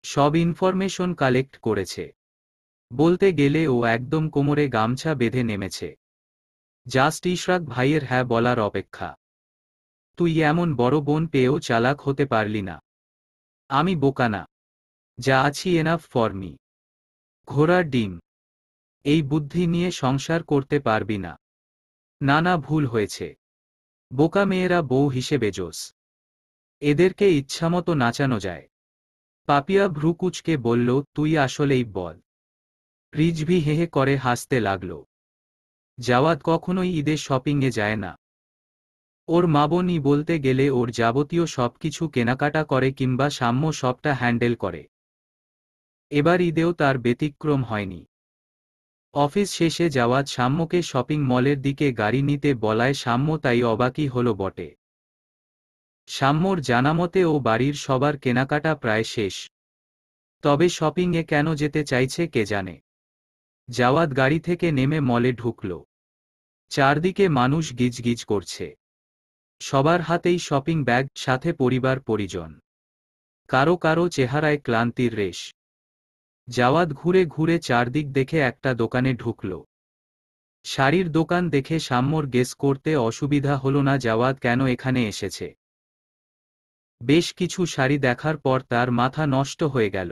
[SPEAKER 2] সব ইনফরমেশন কালেক্ট করেছে। বলতে গেলে ও একদম কোমরে গামছা বেঁধে নেমেছে। জাস্ট ইশরাক ভাইয়ের হ্যাঁ বলার অপেক্ষা। তুই এমন বড় বোন পেয়েও চালাক হতে পারলি না। আমি বোকা না। যা আছি এনাফ ফর মি। ঘোড়ার ডিম। এই বুদ্ধি নিয়ে সংসার করতে পারবি না। না না, ভুল হয়েছে। বোকা মেয়েরা বউ হিসেবে জোস। এদেরকে ইচ্ছামতো নাচানো যায়। পাপিয়া ভ্রু কুঁচকে বলল, তুই আসলেই বল। রিজভি হেহে করে হাসতে লাগল। জাওয়াদ কখনোই ঈদে শপিংয়ে যায় না। ওর মা বোনই বলতে গেলে ওর যাবতীয় সবকিছু কেনাকাটা করে কিংবা সাম্য সবটা হ্যান্ডেল করে। এবার ঈদেও তার ব্যতিক্রম হয়নি। অফিস শেষে জাওয়াদ সাম্যকে শপিং মলের দিকে গাড়ি নিতে বলায় সাম্য তাই অবাকই হল বটে। সাম্যর জানামতে ও বাড়ির সবার কেনাকাটা প্রায় শেষ। তবে শপিংয়ে কেন যেতে চাইছে কে জানে। জাওয়াদ গাড়ি থেকে নেমে মলে ঢুকল। চারদিকে মানুষ গিজগিজ করছে। সবার হাতেই শপিং ব্যাগ, সাথে পরিবার পরিজন। কারো কারো চেহারায় ক্লান্তির রেশ। জাওয়াদ ঘুরে ঘুরে চারদিক দেখে একটা দোকানে ঢুকল। শাড়ির দোকান দেখে সাম্যর গেস করতে অসুবিধা হল না জাওয়াদ কেন এখানে এসেছে। বেশ কিছু শাড়ি দেখার পর তার মাথা নষ্ট হয়ে গেল।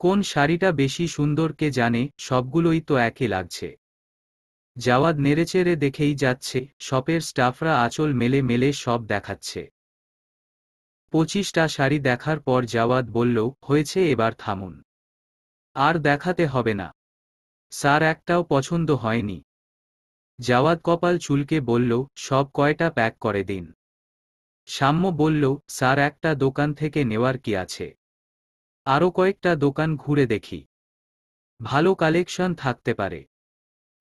[SPEAKER 2] কোন শাড়িটা বেশি সুন্দর কে জানে, সবগুলোই তো একই লাগছে। জাওয়াদ নেড়েচেড়ে দেখেই যাচ্ছে, শপের স্টাফরা আঁচল মেলে মেলে সব দেখাচ্ছে। 25টা শাড়ি দেখার পর জাওয়াদ বলল, হয়েছে, এবার থামুন। আর দেখাতে হবে না স্যার, একটাও পছন্দ হয়নি। জাওয়াদ কপাল চুলকে বলল, সব কয়টা প্যাক করে দিন। সাম্য বলল, স্যার একটা দোকান থেকে নেওয়ার কি আছে? আরও কয়েকটা দোকান ঘুরে দেখি। ভালো কালেকশন থাকতে পারে।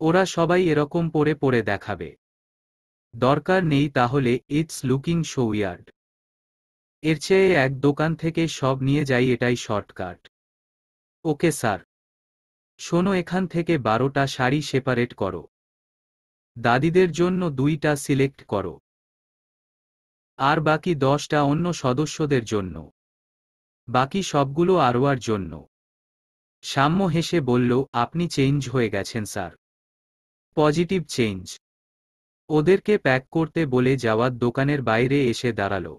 [SPEAKER 2] ওরা সবাই এরকম পরে পরে দেখাবে। দরকার নেই তাহলে, ইটস লুকিং সো উইয়ার্ড। এর চেয়ে এক দোকান থেকে সব নিয়ে যাই, এটাই শর্টকাট। Okay sir. শোনো, এখান থেকে 12টা শাড়ি সেপারেট করো। দাদিদের জন্য 2টা সিলেক্ট করো। আর বাকি 10টা অন্য সদস্যদের জন্য। বাকি সবগুলো আরোয়ার জন্য। সাম্য হেসে বলল, আপনি চেঞ্জ হয়ে গেছেন স্যার। Positive change. ওদেরকে প্যাক করতে বলে জাওয়াদ দোকানের বাইরে এসে দাঁড়ালো।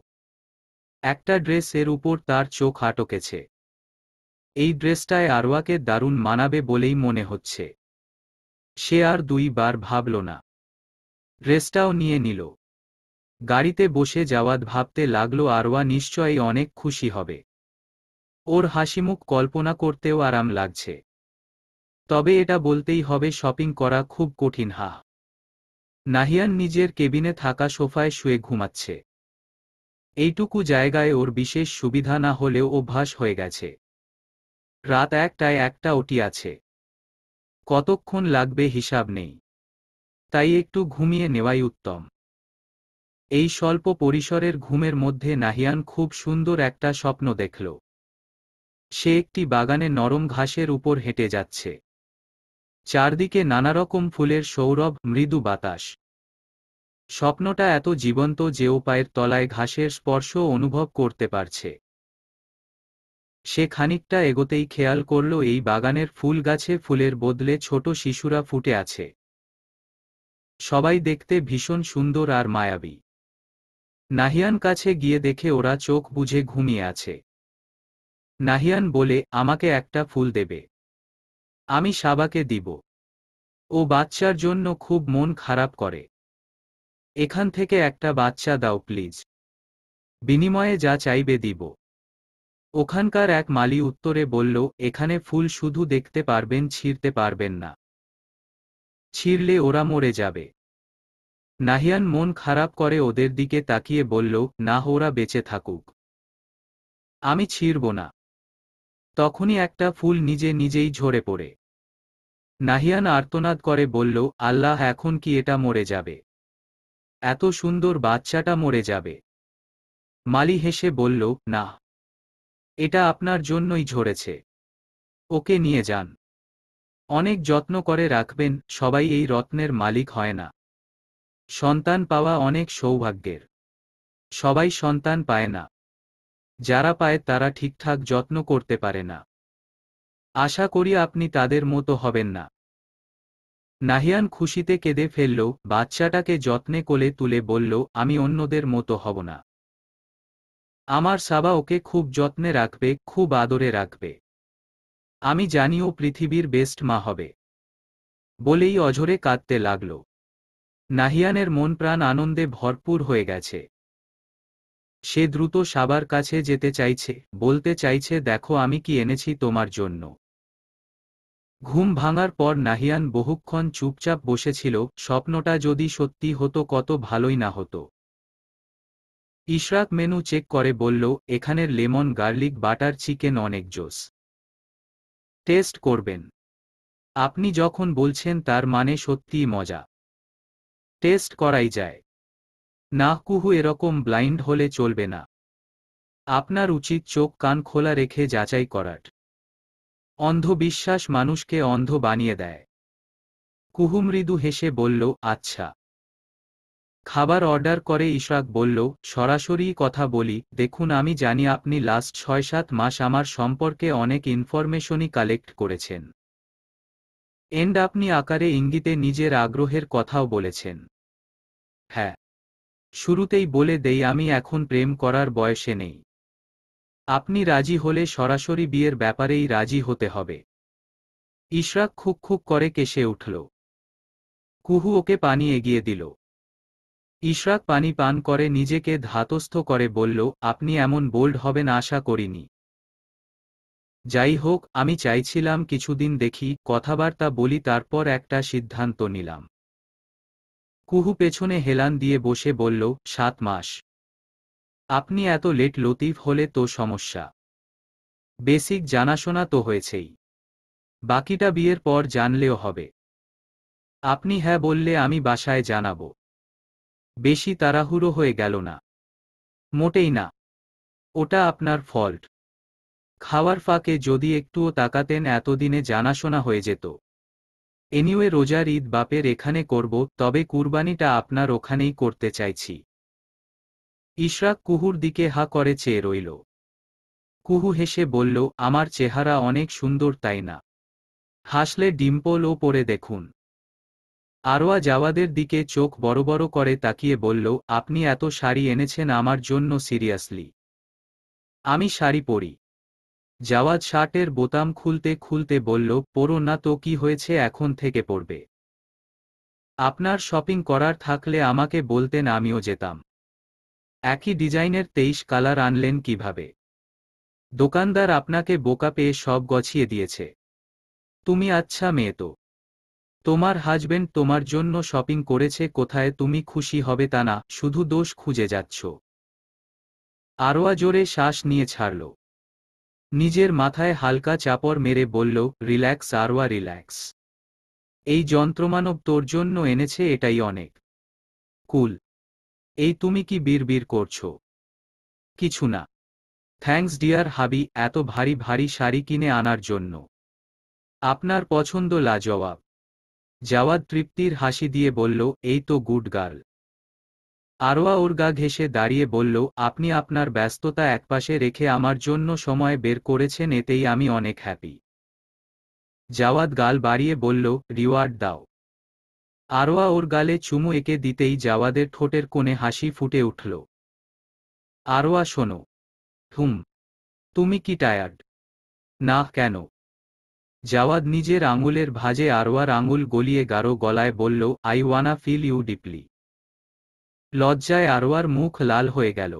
[SPEAKER 2] একটা ড্রেস এর উপর তার চোখ আটকেছে। এই ড্রেসটায় আরওয়াকে দারুণ মানাবে বলেই মনে হচ্ছে। সে আর দুইবার ভাবল না, ড্রেসটাও নিয়ে নিল। গাড়িতে বসে জাওয়াদ ভাবতে লাগলো আরওয়া নিশ্চয়ই অনেক খুশি হবে। ওর হাসিমুখ কল্পনা করতেও আরাম লাগছে। তবে এটা বলতেই হবে, শপিং করা খুব কঠিন। নাহিয়ান নিজের কেবিনে থাকা সোফায় শুয়ে ঘুমাচ্ছে। এইটুকু জায়গায় ওর বিশেষ সুবিধা না হলেও অভ্যাস হয়ে গেছে। রাত 1টায় একটা ওটি আছে। কতক্ষণ লাগবে হিসাব নেই, তাই একটু ঘুমিয়ে নেওয়াই উত্তম। এই স্বল্প পরিসরের ঘুমের মধ্যে নাহিয়ান খুব সুন্দর একটা স্বপ্ন দেখল। সে একটি বাগানে নরম ঘাসের উপর হেঁটে যাচ্ছে। চারদিকে নানারকম ফুলের সৌরভ, মৃদু বাতাস। স্বপ্নটা এত জীবন্ত যে ও পায়ের তলায় ঘাসের স্পর্শ অনুভব করতে পারছে। সে খানিকটা এগোতেই খেয়াল করল এই বাগানের ফুল গাছে ফুলের বদলে ছোট শিশুরা ফুটে আছে। সবাই দেখতে ভীষণ সুন্দর আর মায়াবী। নাহিয়ান কাছে গিয়ে দেখে ওরা চোখ বুজে ঘুমিয়ে আছে। নাহিয়ান বলে, আমাকে একটা ফুল দেবে? আমি সাবাকে দিব। ও বাচ্চার জন্য খুব মন খারাপ করে। এখান থেকে একটা বাচ্চা দাও প্লিজ। বিনিময়ে যা চাইবে দিব। ওখানকার এক মালি উত্তরে বলল, এখানে ফুল শুধু দেখতে পারবেন, ছিঁড়তে পারবেন না। ছিঁড়লে ওরা মরে যাবে। নাহিয়ান মন খারাপ করে ওদের দিকে তাকিয়ে বলল, না, ওরা বেঁচে থাকুক। আমি ছিঁড়ব না। তখনই একটা ফুল নিজে নিজেই ঝরে পড়ে। নাহিয়ান আর্তনাদ করে বলল, আল্লাহ, এখন কি এটা মরে যাবে? এত সুন্দর বাচ্চাটা মরে যাবে? মালি হেসে বলল, না, এটা আপনার জন্যই ঝরেছে। ওকে নিয়ে যান। অনেক যত্ন করে রাখবেন। সবাই এই রত্নের মালিক হয় না। সন্তান পাওয়া অনেক সৌভাগ্যের। সবাই সন্তান পায় না। যারা পায় তারা ঠিকঠাক যত্ন করতে পারে না। আশা করি আপনি তাদের মতো হবেন না। নাহিয়ান খুশিতে কেঁদে ফেলল। বাচ্চাটাকে যত্নে কোলে তুলে বলল, আমি অন্যদের মতো হব না। আমার সাবা ওকে খুব যত্নে রাখবে, খুব আদরে রাখবে। আমি জানি ও পৃথিবীর বেস্ট মা হবে। বলেই অঝরে কাঁদতে লাগল। নাহিয়ানের মন প্রাণ আনন্দে ভরপুর হয়ে গেছে। সে দ্রুত সাবার কাছে যেতে চাইছে, বলতে চাইছে, দেখো আমি কি এনেছি তোমার জন্য। ঘুম ভাঙার পর নাহিয়ান বহুক্ষণ চুপচাপ বসেছিল। স্বপ্নটা যদি সত্যি হতো কত ভালোই না হতো। ইশরাক মেনু চেক করে বলল, এখানের লেমন গার্লিক বাটার চিকেন অনেক জোস। টেস্ট করবেন? আপনি যখন বলছেন তার মানে সত্যিই মজা। টেস্ট করাই যায়। না কুহু, এরকম ব্লাইন্ড হলে চলবে না। আপনার উচিত চোখ কান খোলা রেখে যাচাই করার। অন্ধবিশ্বাস মানুষকে অন্ধ বানিয়ে দেয়। কুহু মৃদু হেসে বলল, আচ্ছা। খাবার অর্ডার করে ইশরাক বলল, সরাসরি কথা বলি, দেখুন আমি জানি আপনি লাস্ট 6-7 মাস আমার সম্পর্কে অনেক ইনফরমেশনই কালেক্ট করেছেন। এন্ড আপনি আকারে ইঙ্গিতে নিজের আগ্রহের কথাও বলেছেন। হ্যাঁ, শুরুতেই বলে দেই, আমি এখন প্রেম করার বয়সে নেই। আপনি রাজি হলে সরাসরি বিয়ের ব্যাপারেই রাজি হতে হবে। ইশরাক খুক খুক করে কেসে উঠল। কুহু ওকে পানি এগিয়ে দিল। ইশরাক পানি পান করে নিজেকে ধাতস্থ করে বলল, আপনি এমন বোল্ড হবেন আশা করিনি। যাই হোক, আমি চাইছিলাম কিছুদিন দেখি, কথাবার্তা বলি, তারপর একটা সিদ্ধান্ত নিলাম। কুহু পেছনে হেলান দিয়ে বসে বলল, 7 মাস? আপনি এত লেট লতিফ হলে তো সমস্যা। বেসিক জানাশোনা তো হয়েছেই। বাকিটা বিয়ের পর জানলেও হবে। আপনি হ্যাঁ বললে আমি বাসায় জানাবো। বেশি তাড়াহুড়ো হয়ে গেল না? মোটেই না। ওটা আপনার ফল্ট। খাওয়ার ফাঁকে যদি একটুও তাকাতেন এতদিনে জানাশোনা হয়ে যেত। এনিওয়ে রোজার ঈদ বাপের এখানে করব, তবে কুরবানিটা আপনার ওখানেই করতে চাইছি। ইশরাক কুহুর দিকে হা করে চেয়ে রইল। কুহু হেসে বলল, আমার চেহারা অনেক সুন্দর তাই না? হাসলে ডিম্পলও পরে দেখুন। আরোয়া জাওয়াদের দিকে চোখ বড় বড় করে তাকিয়ে বলল, আপনি এত শাড়ি এনেছেন আমার জন্য সিরিয়াসলি? আমি শাড়ি পরি। জাওয়াদ শার্টের বোতাম খুলতে খুলতে বলল, পরো না তো কি হয়েছে, এখন থেকে পরবে। আপনার শপিং করার থাকলে আমাকে বলতেন, আমিও যেতাম। একই ডিজাইনের 23 কালার আনলেন কিভাবে? দোকানদার আপনাকে বোকা পেয়ে সব গছিয়ে দিয়েছে। তুমি আচ্ছা মেয়ে তো। তোমার হাজবেন্ড তোমার জন্য শপিং করেছে, কোথায় তুমি খুশি হবে তা না, শুধু দোষ খুঁজে যাচ্ছ। আরোয়া জোরে শ্বাস নিয়ে ছাড়ল। নিজের মাথায় হালকা চাপড় মেরে বলল, রিল্যাক্স আরোয়া, রিল্যাক্স। এই যন্ত্রমানব তোর জন্য এনেছে, এটাই অনেক। কুল। এই তুমি কি বিড়বিড় করছো? কিছু না। থ্যাঙ্কস ডিয়ার হাবি, এত ভারী ভারী শাড়ি কিনে আনার জন্য। আপনার পছন্দ লাজবাব। জাওয়াদ তৃপ্তির হাসি দিয়ে বলল, এই তো গুড গার্ল। আরোয়া ওর গা ঘেঁষে দাঁড়িয়ে বলল, আপনি আপনার ব্যস্ততা একপাশে রেখে আমার জন্য সময় বের করেছেন, এতেই আমি অনেক হ্যাপি। জাওয়াদ গাল বাড়িয়ে বলল, রিওয়ার্ড দাও। আরোয়া ওর গালে চুমু এঁকে দিতেই জাওয়াদের ঠোঁটের কোণে হাসি ফুটে উঠল। আরোয়া শোনো। হুম। তুমি কি টায়ার্ড? না, কেন? জাওয়াদ নিজের আঙুলের ভাঁজে আরোয়ার আঙুল গলিয়ে গাঢ় গলায় বলল, I wanna feel you deeply. লজ্জায় আরোয়ার মুখ লাল হয়ে গেল।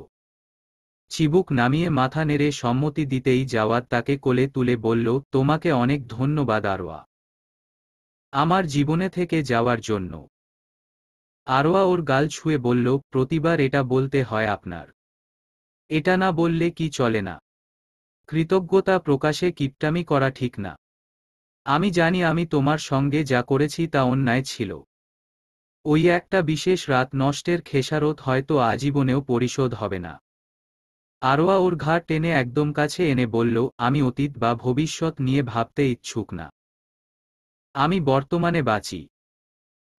[SPEAKER 2] চিবুক নামিয়ে মাথা নেড়ে সম্মতি দিতেই জাওয়াদ তাকে কোলে তুলে বলল, তোমাকে অনেক ধন্যবাদ আরোয়া, আমার জীবনে থেকে যাওয়ার জন্য। আরোয়া ওর গাল ছুঁয়ে বলল, প্রতিবার এটা বলতে হয় আপনার? এটা না বললে কি চলে না? কৃতজ্ঞতা প্রকাশে কিপটামি করা ঠিক না। আমি জানি আমি তোমার সঙ্গে যা করেছি তা অন্যায় ছিল। ওই একটা বিশেষ রাত নষ্টের খেসারত হয়তো আজীবনেও পরিশোধ হবে না। আরোয়া ওর ঘাড় টেনে একদম কাছে এনে বলল, আমি অতীত বা ভবিষ্যৎ নিয়ে ভাবতে ইচ্ছুক না। আমি বর্তমানে বাঁচি।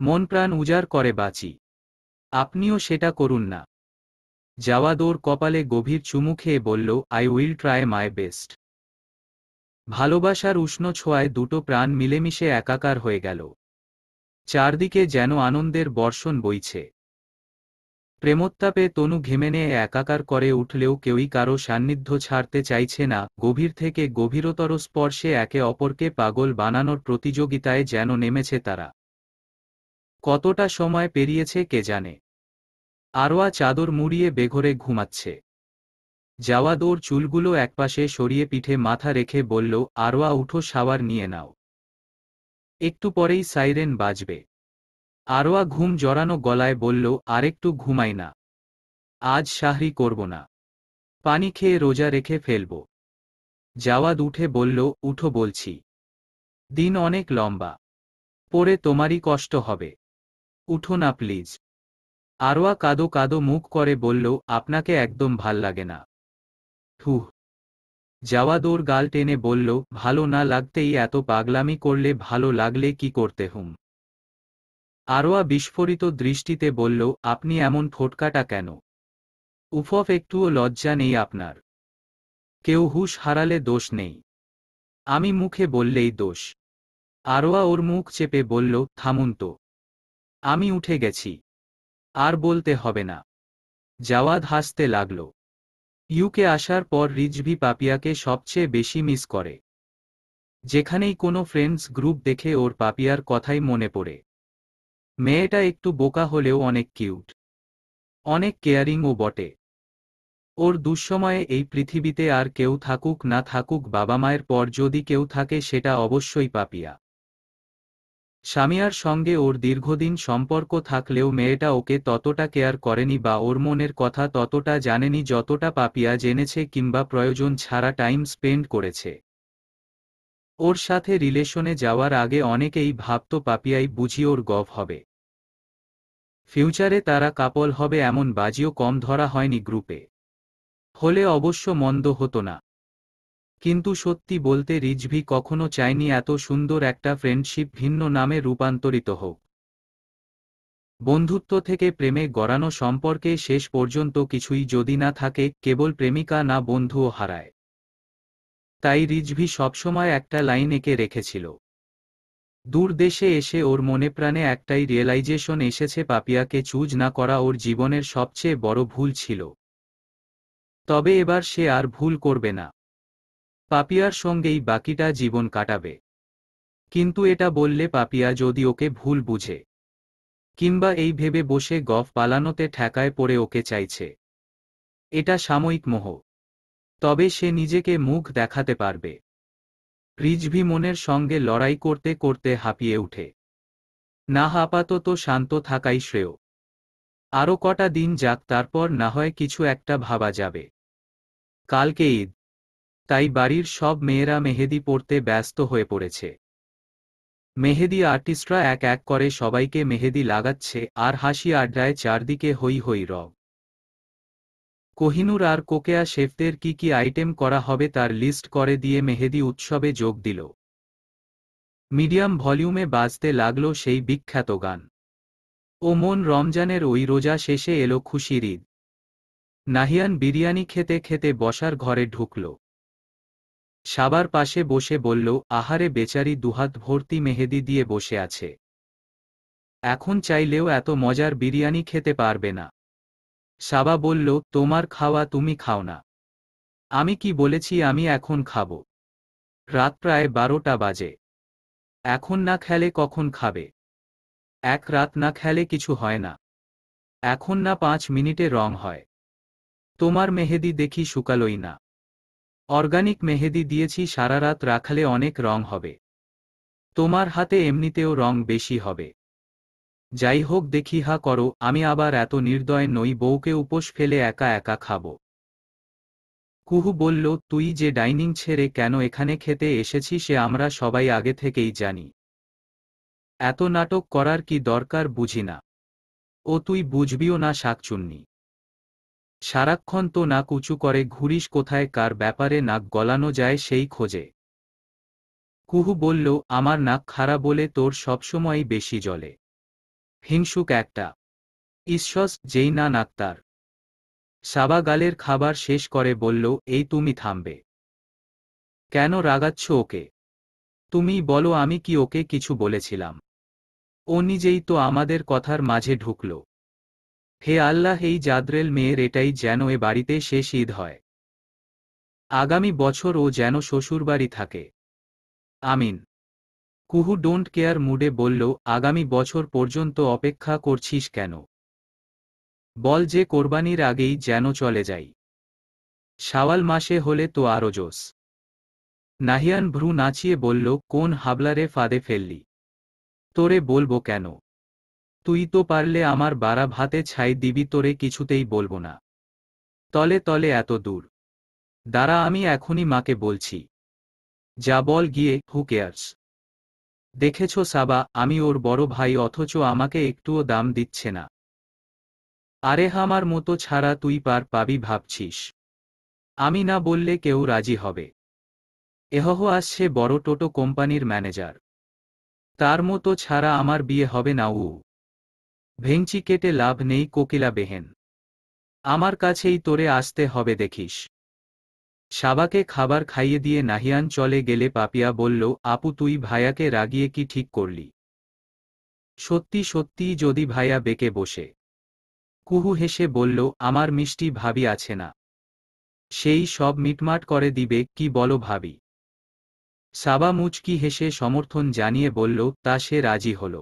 [SPEAKER 2] মন প্রাণ উজাড় করে বাঁচি। আপনিও সেটা করুন না। জাওয়াদ ওর কপালে গভীর চুমু খেয়ে বলল, I will try my best. ভালোবাসার উষ্ণ ছোঁয়ায় দুটো প্রাণ মিলেমিশে একাকার হয়ে গেল। চারদিকে যেন আনন্দের বর্ষণ বইছে। প্রেমোত্তাপে তনু ঘেমে নিয়ে একাকার করে উঠলেও কেউই কারো সান্নিধ্য ছাড়তে চাইছে না, গভীর থেকে গভীরতর স্পর্শে একে অপরকে পাগল বানানোর প্রতিযোগিতায় যেন নেমেছে তারা। কতটা সময় পেরিয়েছে কে জানে। আরোয়া চাদর মুড়িয়ে বেঘরে ঘুমাচ্ছে। জাওয়াদ ওর চুলগুলো একপাশে সরিয়ে পিঠে মাথা রেখে বলল, আরোয়া উঠো, শাওয়ার নিয়ে নাও। একটু পরেই সাইরেন বাজবে। আরোয়া ঘুম জড়ানো গলায় বলল, আরেকটু ঘুমাই না। আজ সাহরি করব না। পানি খেয়ে রোজা রেখে ফেলব। জাওয়াদ উঠে বলল, উঠো বলছি। দিন অনেক লম্বা। পরে তোমারই কষ্ট হবে। উঠো না প্লিজ। আরোয়া কাদো কাদো মুখ করে বলল, আপনাকে একদম ভাল লাগে না। হুহ। জাওয়াদ ওর গাল টেনে বলল, ভালো না লাগতেই এত পাগলামি করলে ভালো লাগলে কি করতে হুম? আরোয়া বিস্ফোরিত দৃষ্টিতে বলল, আপনি এমন ঠোঁটকাটা কেন? উফফ, একটুও লজ্জা নেই আপনার? কেউ হুঁশ হারালে দোষ নেই। আমি মুখে বললেই দোষ। আরোয়া ওর মুখ চেপে বলল, থামুন তো। আমি উঠে গেছি। আর বলতে হবে না। জাওয়াদ হাসতে লাগল। ইউকে আসার পর রিজভি পাপিয়াকে সবচেয়ে বেশি মিস করে। যেখানেই কোনো ফ্রেন্ডস গ্রুপ দেখে ওর পাপিয়ার কথাই মনে পড়ে। মেয়েটা একটু বোকা হলেও অনেক কিউট। অনেক কেয়ারিংও বটে। ওর দুঃসময়ে এই পৃথিবীতে আর কেউ থাকুক না থাকুক, বাবা মায়ের পর যদি কেউ থাকে সেটা অবশ্যই পাপিয়া। সামিয়ার সঙ্গে ওর দীর্ঘদিন সম্পর্ক থাকলেও মেয়েটা ওকে ততটা কেয়ার করেনি বা ওর মনের কথা ততটা জানেনি যতটা পাপিয়া জেনেছে, কিংবা প্রয়োজন ছাড়া টাইম স্পেন্ড করেছে। ওর সাথে রিলেশনে যাওয়ার আগে অনেকেই ভাবত পাপিয়াই বুঝি ওর গভ হবে। ফিউচারে তারা কাপল হবে এমন বাজিও কম ধরা হয়নি গ্রুপে। হলে অবশ্য মন্দ হতো না। কিন্তু সত্যি বলতে রিজভি কখনো চায়নি এত সুন্দর একটা ফ্রেন্ডশিপ ভিন্ন নামে রূপান্তরিত হোক। বন্ধুত্ব থেকে প্রেমে গড়ানো সম্পর্কে শেষ পর্যন্ত কিছুই যদি না থাকে, কেবল প্রেমিকা না বন্ধুও হারায়। তাই রিজভি সবসময় একটা লাইন এঁকে রেখেছিল। দূর দেশে এসে ওর মনে প্রাণে একটাই রিয়েলাইজেশন এসেছে, পাপিয়াকে চুজ না করা ওর জীবনের সবচেয়ে বড় ভুল ছিল। তবে এবার সে আর ভুল করবে না। পাপিয়ার সঙ্গেই বাকিটা জীবন কাটাবে। কিন্তু এটা বললে পাপিয়া যদি ওকে ভুল বুঝে, কিংবা এই ভেবে বসে গফ পালানোতে ঠেকায় পড়ে ওকে চাইছে, এটা সাময়িক মোহ। তবে সে নিজেকে মুখ দেখাতে পারবে। রিজভি মনের সঙ্গে লড়াই করতে করতে হাঁপিয়ে উঠে। না, আপাতত শান্ত থাকাই শ্রেয়। আরও কটা দিন যাক, তারপর না হয় কিছু একটা ভাবা যাবে। কালকে ঈদ, তাই বাড়ির সব মেয়েরা মেহেদি পড়তে ব্যস্ত হয়ে পড়েছে। মেহেদি আর্টিস্টরা এক এক করে সবাইকে মেহেদি লাগাচ্ছে, আর হাসি আড্ডায় চারদিকে হই হই রব। কোহিনূর আর কোকেয়া শেফদের কি কি আইটেম করা হবে তার লিস্ট করে দিয়ে মেহেদি উৎসবে যোগ দিল। মিডিয়াম ভলিউমে বাজতে লাগলো সেই বিখ্যাত গান, ও মন। রমজানের ওই রোজা শেষে এলো খুশির ঈদ। নাহিয়ান বিরিয়ানি খেতে খেতে বসার ঘরে ঢুকল। সাবার পাশে বসে বলল, আহারে বেচারি, দুহাত ভর্তি মেহেদি দিয়ে বসে আছে। এখন চাইলেও এত মজার বিরিয়ানি খেতে পারবে না। সাবা বলল, তোমার খাওয়া তুমি খাও না। আমি কি বলেছি আমি এখন খাব? রাত প্রায় 12টা বাজে। এখন না খেলে কখন খাবে? এক রাত না খেলে কিছু হয় না। এখন না 5 মিনিটে রং হয়। তোমার মেহেদি দেখি শুকালোই না। অর্গানিক মেহেদি দিয়েছি, সারা রাত রাখলে অনেক রং হবে। তোমার হাতে এমনিতেও রং বেশি হবে। যাই হোক, দেখি হা করো, আমি আবার এত নির্দয় নই বউকে উপোস ফেলে একা একা খাবো। কুহু বলল, তুই যে ডাইনিং ছেড়ে কেন এখানে খেতে এসেছি সে আমরা সবাই আগে থেকেই জানি। এত নাটক করার কি দরকার বুঝি না। ও তুই বুঝবিও না শাকচুন্নি। সারাক্ষণ তো নাক উঁচু করে ঘুরিস, কোথায় কার ব্যাপারে নাক গলানো যায় সেই খোঁজে। কুহু বলল, আমার নাক খাড়া বলে তোর সবসময়ই বেশি জ্বলে। হিংসুক একটা। ঈশ্বস, যেই না নাক তার। সাবা গালের খাবার শেষ করে বলল, এই তুমি থামবে? কেন রাগাচ্ছ ওকে? তুমিই বলো, আমি কি ওকে কিছু বলেছিলাম? ও নিজেই তো আমাদের কথার মাঝে ঢুকল। হে আল্লাহ, এই জাদ্রেল মেয়ের এটাই যেন এ বাড়িতে শেষ ঈদ হয়। আগামী বছর ও যেন শ্বশুরবাড়ি থাকে। আমিন। কুহু ডোন্ট কেয়ার মুডে বলল, আগামী বছর পর্যন্ত অপেক্ষা করছিস কেন? বল যে কোরবানির আগেই যেন চলে যাই। শাওয়াল মাসে হলে তো আরো জোস। নাহিয়ান ভ্রু নাচিয়ে বলল, কোন হাবলারে ফাঁদে ফেললি? তোরে বলবো কেন? তুই তো পারলে আমার বাড়া ভাতে ছাই দিবি, তোরে কিছুতেই বলবো না। তলে তলে এত দূর। দাঁড়া, আমি এখনই মাকে বলছি। যা বল গিয়ে, হু কেয়ার্স। দেখেছ সাবা, আমি ওর বড় ভাই, অথচ আমাকে একটুও দাম দিচ্ছে না। আরে আমার মতো ছাড়া তুই পার পাবি ভাবছিস? আমি না বললে কেউ রাজি হবে? এহহ, আসছে বড় টোটো কোম্পানির ম্যানেজার। তার মতো ছাড়া আমার বিয়ে হবে না। ভেংচি কেটে লাভ নেই কোকিলা বেহেন। আমার কাছেই তোরে আসতে হবে দেখিস। সাবাকে খাবার খাইয়ে দিয়ে নাহিয়ান চলে গেলে পাপিয়া বলল, আপু তুই ভাইয়াকে রাগিয়ে কি ঠিক করলি? সত্যি সত্যিই যদি ভাইয়া বেঁকে বসে? কুহু হেসে বলল, আমার মিষ্টি ভাবি আছে না, সেই সব মিটমাট করে দিবে, কি বলো ভাবি? সাবা মুচকি হেসে সমর্থন জানিয়ে বলল, তা সে রাজি হল।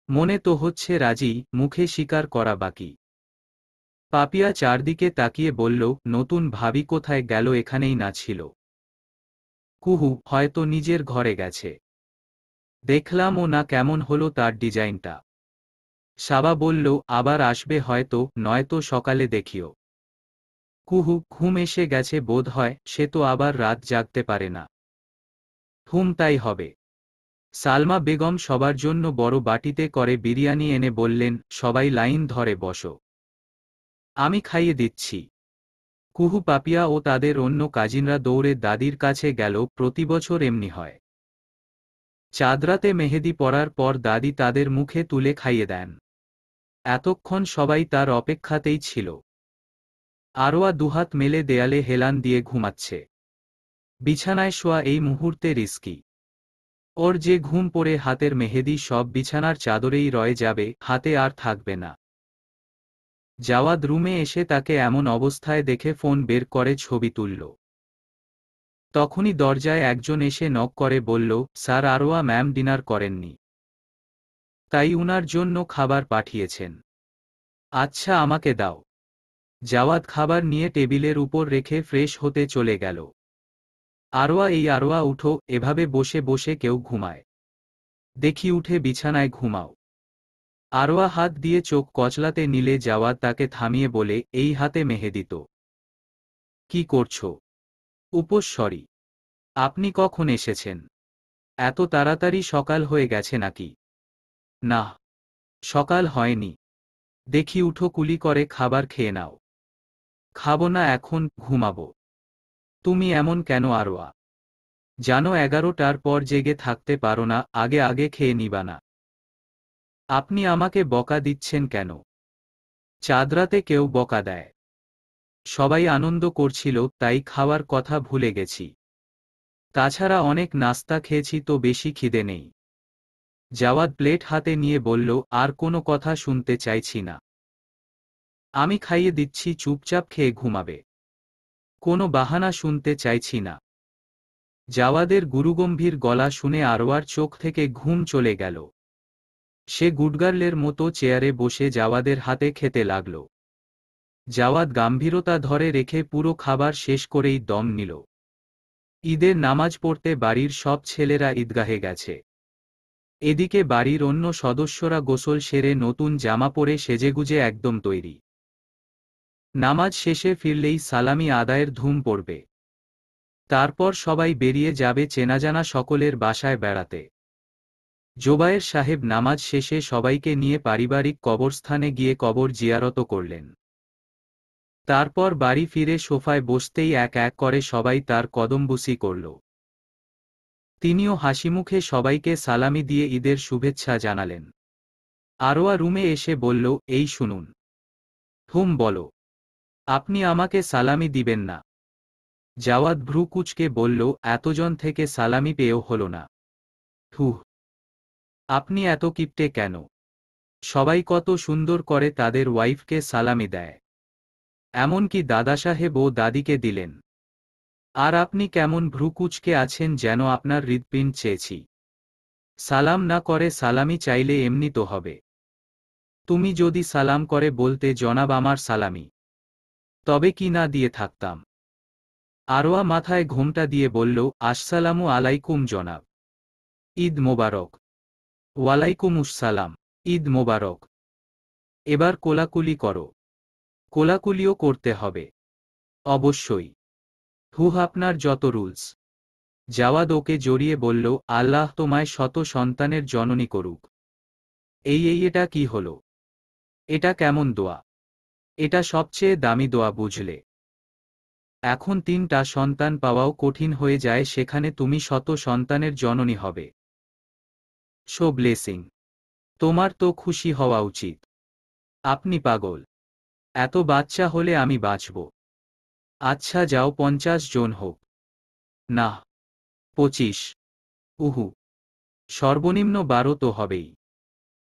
[SPEAKER 2] মনে তো হচ্ছে রাজি, মুখে স্বীকার করা বাকি। পাপিয়া চারদিকে তাকিয়ে বলল, নতুন ভাবি কোথায় গেল? এখানেই না ছিল? কুহু, হয়তো নিজের ঘরে গেছে। দেখলাম ও না কেমন হলো তার ডিজাইনটা। সাবা বলল, আবার আসবে হয়তো, নয়তো সকালে দেখিও। কুহু, ঘুম এসে গেছে বোধ হয়, সে তো আবার রাত জাগতে পারে না। তাই হবে। সালমা বেগম সবার জন্য বড় বাটিতে করে বিরিয়ানি এনে বললেন, সবাই লাইন ধরে বসো, আমি খাইয়ে দিচ্ছি। কুহু, পাপিয়া ও তাদের অন্য কাজিনরা দৌড়ে দাদির কাছে গেল। প্রতিবছর এমনি হয়। চাঁদরাতে মেহেদি পড়ার পর দাদি তাদের মুখে তুলে খাইয়ে দেন। এতক্ষণ সবাই তার অপেক্ষাতেই ছিল। আরোয়া দুহাত মেলে দেয়ালে হেলান দিয়ে ঘুমাচ্ছে। বিছানায় শোয়া এই মুহূর্তে রিস্কি। ওর যে ঘুম পড়ে হাতের মেহেদি সব বিছানার চাদরেই রয়ে যাবে, হাতে আর থাকবে না। জাওয়াদ রুমে এসে তাকে এমন অবস্থায় দেখে ফোন বের করে ছবি তুলল। তখনই দরজায় একজন এসে নক করে বলল, স্যার, আরোয়া ম্যাম ডিনার করেননি, তাই উনার জন্য খাবার পাঠিয়েছেন। আচ্ছা, আমাকে দাও। জাওয়াদ খাবার নিয়ে টেবিলের উপর রেখে ফ্রেশ হতে চলে গেল। আরোয়া, উঠো, এভাবে বসে বসে কেউ ঘুমায়? দেখি উঠে বিছানায় ঘুমাও। আরোয়া হাত দিয়ে চোখ কচলাতে নিলে জাওয়াদ তাকে থামিয়ে বলে, এই হাতে মেহেদি তো। কি করছো? উপস্বরী। আপনি কখন এসেছেন? এত তাড়াতাড়ি সকাল হয়ে গেছে নাকি? না, সকাল হয়নি। দেখি উঠো, কুলি করে খাবার খেয়ে নাও। খাবো না এখন, ঘুমাবো। তুমি এমন কেন আরোয়া? জানো 11টার পর জেগে থাকতে পারো না, আগে আগে খেয়ে নিবা না? আপনি আমাকে বকা দিচ্ছেন কেন? চাঁদরাতে কেউ বকা দেয়? সবাই আনন্দ করছিল তাই খাওয়ার কথা ভুলে গেছি। তাছাড়া অনেক নাস্তা খেয়েছি তো, বেশি খিদে নেই। জাওয়াদ প্লেট হাতে নিয়ে বলল, আর কোনো কথা শুনতে চাইছি না। আমি খাইয়ে দিচ্ছি, চুপচাপ খেয়ে ঘুমাবে। কোনো বাহানা শুনতে চাইছি না। জাওয়াদের গুরুগম্ভীর গলা শুনে আরোয়ার চোখ থেকে ঘুম চলে গেল। সে গুডগার্লের মতো চেয়ারে বসে জাওয়াদের হাতে খেতে লাগল। জাওয়াদ গাম্ভীরতা ধরে রেখে পুরো খাবার শেষ করেই দম নিল। ঈদের নামাজ পড়তে বাড়ির সব ছেলেরা ঈদগাহে গেছে। এদিকে বাড়ির অন্য সদস্যরা গোসল সেরে নতুন জামা পরে সেজেগুজে একদম তৈরি। নামাজ শেষে ফিরলেই সালামি আদায়ের ধুম পড়বে। তারপর সবাই বেরিয়ে যাবে চেনাজানা সকলের বাসায় বেড়াতে। জোবায়ের সাহেব নামাজ শেষে সবাইকে নিয়ে পারিবারিক কবরস্থানে গিয়ে কবর জিয়ারত করলেন। তারপর বাড়ি ফিরে সোফায় বসতেই এক এক করে সবাই তার কদমবুসি করল। তিনিও হাসিমুখে সবাইকে সালামি দিয়ে ঈদের শুভেচ্ছা জানালেন। আরোয়া রুমে এসে বলল, এই শুনুন। বলো। আপনি আমাকে সালামি দিবেন না? জাওয়াদ ভ্রু কুঁচকে বলল, এতজন থেকে সালামি পেয়েও হলো না। আপনি এত কিপটে কেন? সবাই কত সুন্দর করে তাদের ওয়াইফকে সালামি দেয়। এমনকি দাদা সাহেব ও দাদিকে দিলেন। আর আপনি কেমন ভ্রু কুঁচকে আছেন যেন আপনার হৃৎপিণ্ড চেয়েছি। সালাম না করে সালামি চাইলে এমনি তো হবে। তুমি যদি সালাম করে বলতে, জনাব আমার সালামি, তবে কি না দিয়ে থাকতাম? আরোয়া মাথায় ঘোমটা দিয়ে বলল, আসসালামু আলাইকুম জনাব। ঈদ মোবারক। ওয়ালাইকুমুসসালাম। ঈদ মোবারক। এবার কোলাকুলি করো। কোলাকুলিও করতে হবে। অবশ্যই। আপনার যত রুলস। জাওয়াদ ওকে জড়িয়ে বলল, আল্লাহ তোমায় শত সন্তানের জননী করুক। এটা কি হলো? এটা কেমন দোয়া? এটা সবচেয়ে দামি দোয়া, বুঝলে? এখন 3টা সন্তান পাওয়াও কঠিন হয়ে যায়, সেখানে তুমি শত সন্তানের জননী হবে। Show blessing. তোমার তো খুশি হওয়া উচিত। আপনি পাগল। এত বাচ্চা হলে আমি বাঁচব? আচ্ছা যাও, 50 জন হোক। না, 25। উহু। সর্বনিম্ন 12 তো হবেই।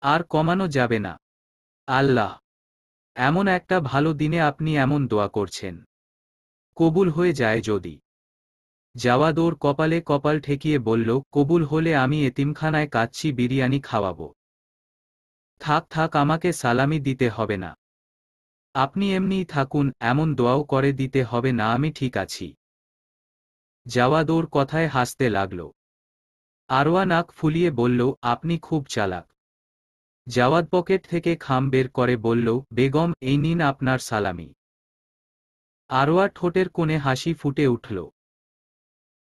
[SPEAKER 2] আর কমানো যাবে না। আল্লাহ, এমন একটা ভালো দিনে আপনি এমন দোয়া করছেন। কবুল হয়ে যায় যদি। জাওয়াদ ওর কপালে কপাল ঠেকিয়ে বলল, কবুল হলে আমি এতিমখানায় কাচ্চি বিরিয়ানি খাওয়াবো। থাক থাক, আমাকে সালামি দিতে হবে না। আপনি এমনিই থাকুন, এমন দোয়াও করে দিতে হবে না, আমি ঠিক আছি। জাওয়াদ ওর কথায় হাসতে লাগল। আরোয়া নাক ফুলিয়ে বলল, আপনি খুব চালাক। জাওয়াদ পকেট থেকে খাম বের করে বলল, বেগম, এই নিন আপনার সালামি। আরোয়া ঠোঁটের কোণে হাসি ফুটে উঠল।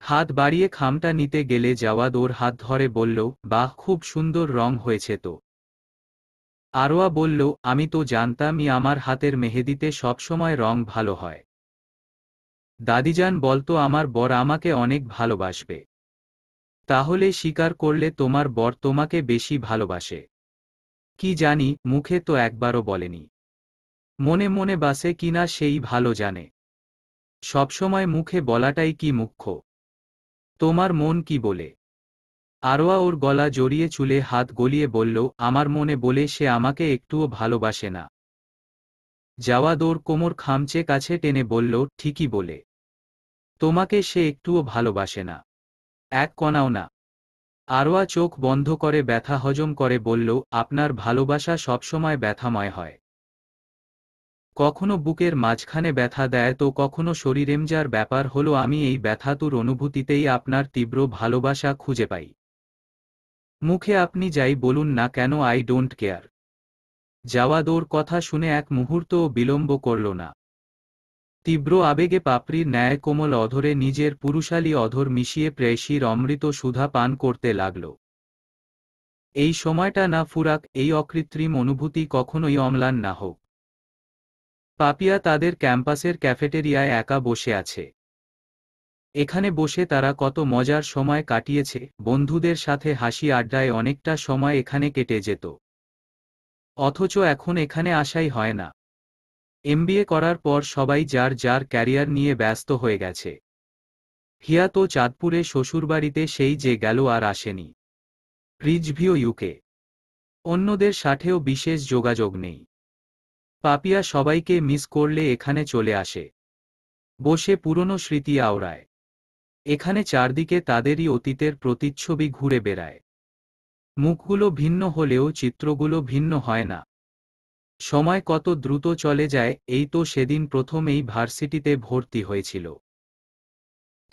[SPEAKER 2] হাত বাড়িয়ে খামটা নিতে গেলে জাওয়াদ ওর হাত ধরে বলল, বাহ, খুব সুন্দর রং হয়েছে তো। আরোয়া বলল, আমি তো জানতামই আমার হাতের মেহেদিতে সবসময় রং ভালো হয়। দাদিজান বলতো আমার বর আমাকে অনেক ভালোবাসবে। তাহলে স্বীকার করলে তোমার বর তোমাকে বেশি ভালোবাসে? কি জানি, মুখে তো একবারও বলেনি। মনে মনে বাসে কিনা সেই ভালো জানে। সবসময় মুখে বলাটাই কি মুখ্য। তোমার মন কি বলে? আরোয়া ওর গলা জড়িয়ে চুলে হাত গলিয়ে বলল, আমার মনে বলে সে আমাকে একটুও ভালোবাসে না। জাওয়াদ ওর কোমর খামচে কাছে টেনে বলল, ঠিকই বলে। তোমাকে সে একটুও ভালোবাসে না, এক কণাও না। আরোয়া চোখ বন্ধ করে ব্যথা হজম করে বলল, আপনার ভালোবাসা সবসময় ব্যথাময় হয়। কখনো বুকের মাঝখানে ব্যথা দেয় তো কখনো শরীরেমজার ব্যাপার হলো আমি এই ব্যথাতুর অনুভূতিতেই আপনার তীব্র ভালোবাসা খুঁজে পাই। মুখে আপনি যাই বলুন না কেন আই ডোন্ট কেয়ার। জাওয়াদ ওর কথা শুনে এক মুহূর্তও বিলম্ব করল না। তীব্র আবেগে পাপড়ির ন্যায় কোমল অধরে নিজের পুরুষালী অধর মিশিয়ে প্রেয়সীর অমৃত সুধা পান করতে লাগল। এই সময়টা না ফুরাক, এই অকৃত্রিম অনুভূতি কখনোই অম্লান না হোক। পাপিয়া তাদের ক্যাম্পাসের ক্যাফেটেরিয়ায় একা বসে আছে। এখানে বসে তারা কত মজার সময় কাটিয়েছে, বন্ধুদের সাথে হাসি আড্ডায় অনেকটা সময় এখানে কেটে যেত। অথচ এখন এখানে আসাই হয় না। এমবিএ করার পর সবাই যার যার ক্যারিয়ার নিয়ে ব্যস্ত হয়ে গেছে। হিয়া তো চাঁদপুরে শ্বশুরবাড়িতে সেই যে গেল আর আসেনি। রিজভিও ইউকে। অন্যদের সাথেও বিশেষ যোগাযোগ নেই। পাপিয়া সবাইকে মিস করলে এখানে চলে আসে। বসে পুরনো স্মৃতি আওড়ায়। এখানে চারদিকে তাদেরই অতীতের প্রতিচ্ছবি ঘুরে বেড়ায়। মুখগুলো ভিন্ন হলেও চিত্রগুলো ভিন্ন হয় না। সময় কত দ্রুত চলে যায়, এই তো সেদিন প্রথম এই ভার্সিটিতে ভর্তি হয়েছিল।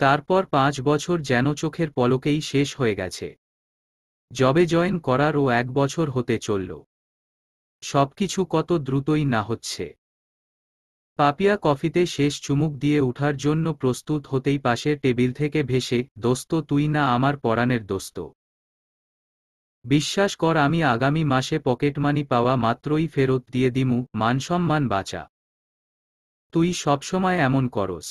[SPEAKER 2] তারপর 5 বছর যেন চোখের পলকেই শেষ হয়ে গেছে। জবে জয়েন করারও 1 বছর হতে চলল। সবকিছু কত দ্রুতই না হচ্ছে। পাপিয়া কফিতে শেষ চুমুক দিয়ে উঠার জন্য প্রস্তুত হতেই পাশের টেবিল থেকে ভেসে, দোস্ত তুই না আমার পরাণের দোস্ত। বিশ্বাস কর আমি আগামী মাসে পকেটমানি পাওয়া মাত্রই ফেরত দিয়ে দিমু, মানসম্মান বাঁচা। তুই সবসময় এমন করস।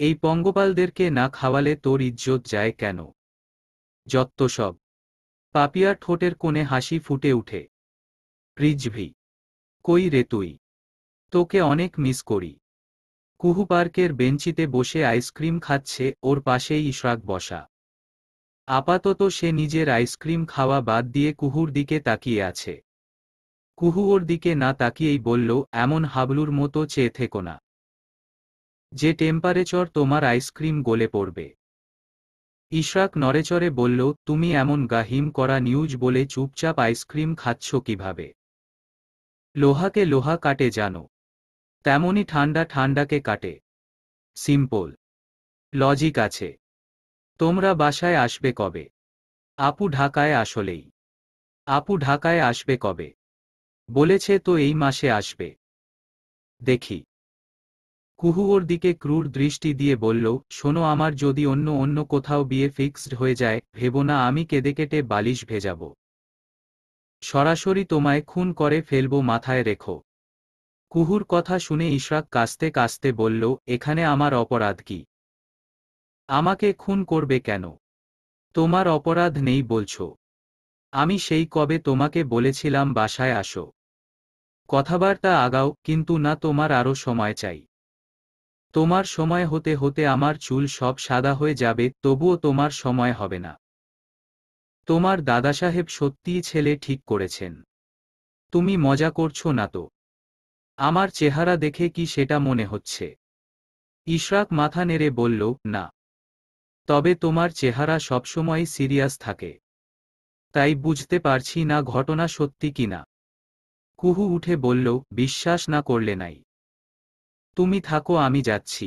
[SPEAKER 2] এই পঙ্গপালদেরকে না খাওয়ালে তোর ইজ্জত যায় কেন? যত্ত সব। পাপিয়ার ঠোঁটের কোণে হাসি ফুটে উঠে। রিজভি, কই রে তুই? তোকে অনেক মিস করি। কুহু পার্কের বেঞ্চিতে বসে আইসক্রিম খাচ্ছে, ওর পাশেই ইশরাক বসা। আপাতত সে নিজের আইসক্রিম খাওয়া বাদ দিয়ে কুহুর দিকে তাকিয়ে আছে। কুহু ওর দিকে না তাকিয়েই বলল, এমন হাবলুর মতো চেয়ে থেকো না। যে টেম্পারেচার তোমার আইসক্রিম গলে পড়বে। ইশরাক নড়েচড়ে বলল, তুমি এমন গাহিম করা নিউজ বলে চুপচাপ আইসক্রিম খাচ্ছ কিভাবে? লোহাকে লোহা কাটে জানো, তেমনি ঠান্ডা ঠান্ডাকে কাটে। সিম্পল লজিক আছে। তোমরা বাসায় আসবে কবে? আপু ঢাকায় আসলেই। আপু ঢাকায় আসবে কবে? বলেছে তো এই মাসে আসবে। দেখি। কুহু ওর দিকে ক্রূর দৃষ্টি দিয়ে বলল, শোনো আমার যদি অন্য অন্য কোথাও বিয়ে ফিক্সড হয়ে যায়, ভেবো না আমি কেঁদে কেটে বালিশ ভেজাব। সরাসরি তোমায় খুন করে ফেলবো, মাথায় রেখো। কুহুর কথা শুনে ইশরাক কাস্তে কাস্তে বলল, এখানে আমার অপরাধ কি? আমাকে খুন করবে কেন? তোমার অপরাধ নেই বলছো? আমি সেই কবে তোমাকে বলেছিলাম বাসায় আসো। কথাবার্তা আগাও, কিন্তু না, তোমার আরও সময় চাই। তোমার সময় হতে হতে আমার চুল সব সাদা হয়ে যাবে, তবুও তোমার সময় হবে না। তোমার দাদাসাহেব সত্যিই ছেলে ঠিক করেছেন। তুমি মজা করছো না তো? আমার চেহারা দেখে কি সেটা মনে হচ্ছে? ইশরাক মাথা নেড়ে বলল, না। তবে তোমার চেহারা সবসময় সিরিয়াস থাকে। তাই বুঝতে পারছি না ঘটনা সত্যি কিনা। কুহু উঠে বলল, বিশ্বাস না করলে নাই। তুমি থাকো, আমি যাচ্ছি।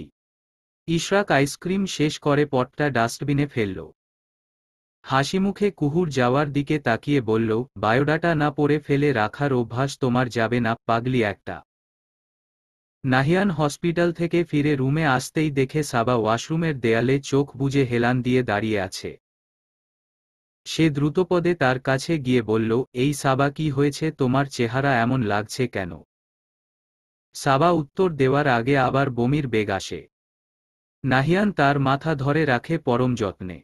[SPEAKER 2] ইশরাক আইসক্রিম শেষ করে পটটা ডাস্টবিনে ফেলল। হাসিমুখে কুহুর যাওয়ার দিকে তাকিয়ে বলল, বায়োডাটা না পড়ে ফেলে রাখার অভ্যাস তোমার যাবে না, পাগলি একটা। নাহিয়ান হসপিটাল থেকে ফিরে রুমে আসতেই দেখে সাবা ওয়াশরুমের দেয়ালে চোখ বুজে হেলান দিয়ে দাঁড়িয়ে আছে। সে দ্রুতপদে তার কাছে গিয়ে বলল, এই সাবা, কি হয়েছে, তোমার চেহারা এমন লাগছে কেন? সাবা উত্তর দেওয়ার আগে আবার বমির বেগ আসে। নাহিয়ান তার মাথা ধরে রাখে পরম যত্নে।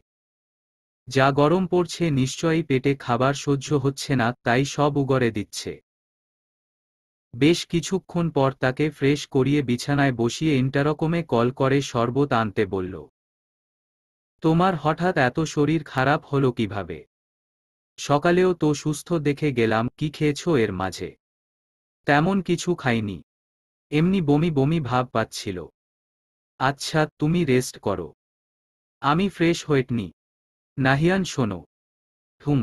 [SPEAKER 2] যা গরম পড়ছে, নিশ্চয়ই পেটে খাবার সহ্য হচ্ছে না, তাই সব উগরে দিচ্ছে। বেশ কিছুক্ষণ পর তাকে ফ্রেশ করিয়ে বিছানায় বসিয়ে ইন্টারকমে কল করে শরবত আনতে বলল। তোমার হঠাৎ এত শরীর খারাপ হলো কিভাবে? সকালেও তো সুস্থ দেখে গেলাম, কি খেয়েছো এর মাঝে? তেমন কিছু খাইনি, এমনি বমি বমি ভাব পাচ্ছিল। আচ্ছা, তুমি রেস্ট করো, আমি ফ্রেশ হয়েটনি। নাহিয়ান শোনো। হুম,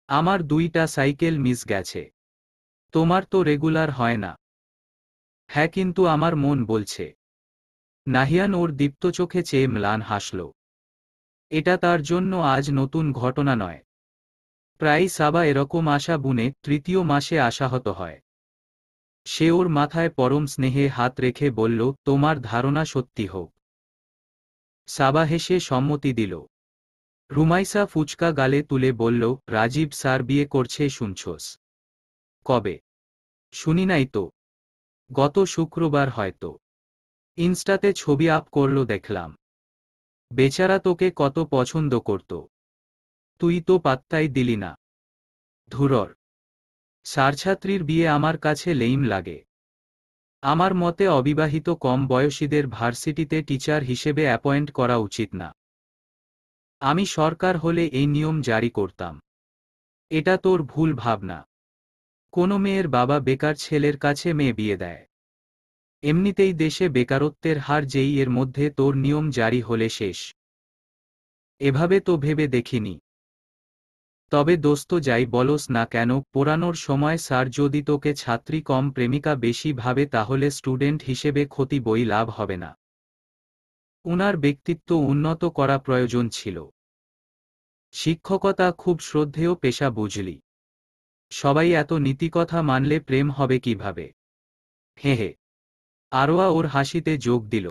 [SPEAKER 2] আমার 2টা সাইকেল মিস গেছে। তোমার তো রেগুলার হয় না। হ্যাঁ, কিন্তু আমার মন বলছে। নাহিয়ান ওর দীপ্ত চোখে চেয়ে ম্লান হাসল। এটা তার জন্য আজ নতুন ঘটনা নয়। প্রায়ই সাবা এরকম আশা বুনে 3য় মাসে আশাহত হয়। সে ওর মাথায় পরম স্নেহে হাত রেখে বলল, তোমার ধারণা সত্যি হোক। সাবা হেসে সম্মতি দিল। রুমাইসা ফুচকা গালে তুলে বলল, রাজীব স্যার বিয়ে করছে শুনছোস? কবে? শুনি নাই তো। গত শুক্রবার হয়তো। ইনস্টাতে ছবি আপ করলো দেখলাম। বেচারা তোকে কত পছন্দ করত, তুই তো পাত্তাই দিলি না। ধুরর, স্যারছাত্রীর বিয়ে আমার কাছে লেইম লাগে। আমার মতে অবিবাহিত কম বয়সীদের ভার্সিটিতে টিচার হিসেবে অ্যাপয়েন্ট করা উচিত না। আমি সরকার হলে এই নিয়ম জারি করতাম। এটা তোর ভুল ভাবনা। কোনো মেয়ের বাবা বেকার ছেলের কাছে মেয়ে বিয়ে দেয়? এমনিতেই দেশে বেকারত্বের হার যেই, এর মধ্যে তোর নিয়ম জারি হলে শেষ। এভাবে তো ভেবে দেখিনি। তবে দোস্ত, যাই বলস না কেন, পড়ানোর সময় স্যার যদি তোকে ছাত্রী কম প্রেমিকা বেশি ভাবে তাহলে স্টুডেন্ট হিসেবে ক্ষতি বই লাভ হবে না। উনার ব্যক্তিত্ব উন্নত করা প্রয়োজন ছিল। শিক্ষকতা খুব শ্রদ্ধেয় পেশা বুঝলি। সবাই এত নীতিকথা মানলে প্রেম হবে কিভাবে? হে হে। আরোয়া ওর হাসিতে যোগ দিল।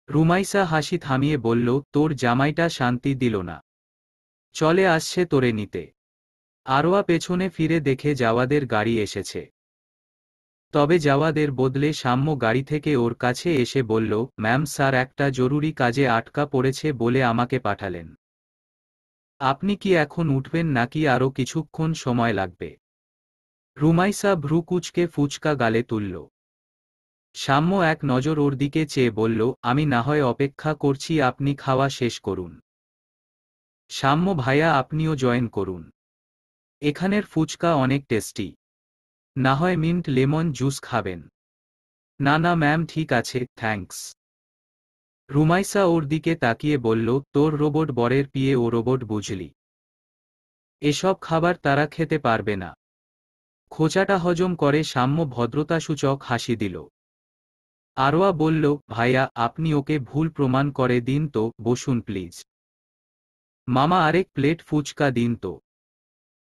[SPEAKER 2] রুমাইসা হাসি থামিয়ে বলল, তোর জামাইটা শান্তি দিল না। চলে আসছে তোরে নিতে। আরোয়া পেছনে ফিরে দেখে জাওয়াদের গাড়ি এসেছে। তবে জাওয়াদের বদলে সাম্য গাড়ি থেকে ওর কাছে এসে বলল, ম্যাম, স্যার একটা জরুরি কাজে আটকা পড়েছে বলে আমাকে পাঠালেন। আপনি কি এখন উঠবেন নাকি আরও কিছুক্ষণ সময় লাগবে? রুমাইসা ভ্রু কুঁচকে ফুচকা গালে তুলল। সাম্য এক নজর ওর দিকে চেয়ে বলল, আমি না হয় অপেক্ষা করছি, আপনি খাওয়া শেষ করুন। সাম্য ভাইয়া, আপনিও জয়েন করুন। এখানের ফুচকা অনেক টেস্টি। না হয় মিন্ট লেমন জুস খাবেন? না না ম্যাম, ঠিক আছে, থ্যাঙ্কস। রুমাইসা ওর দিকে তাকিয়ে বলল, তোর রোবট বরের পিয়ে ও রোবট বুঝলি। এসব খাবার তারা খেতে পারবে না। খোঁচাটা হজম করে সাম্য ভদ্রতাসূচক হাসি দিল। আরোয়া বলল, ভাইয়া, আপনি ওকে ভুল প্রমাণ করে দিন তো, বসুন প্লিজ। মামা, আরেক প্লেট ফুচকা দিন তো।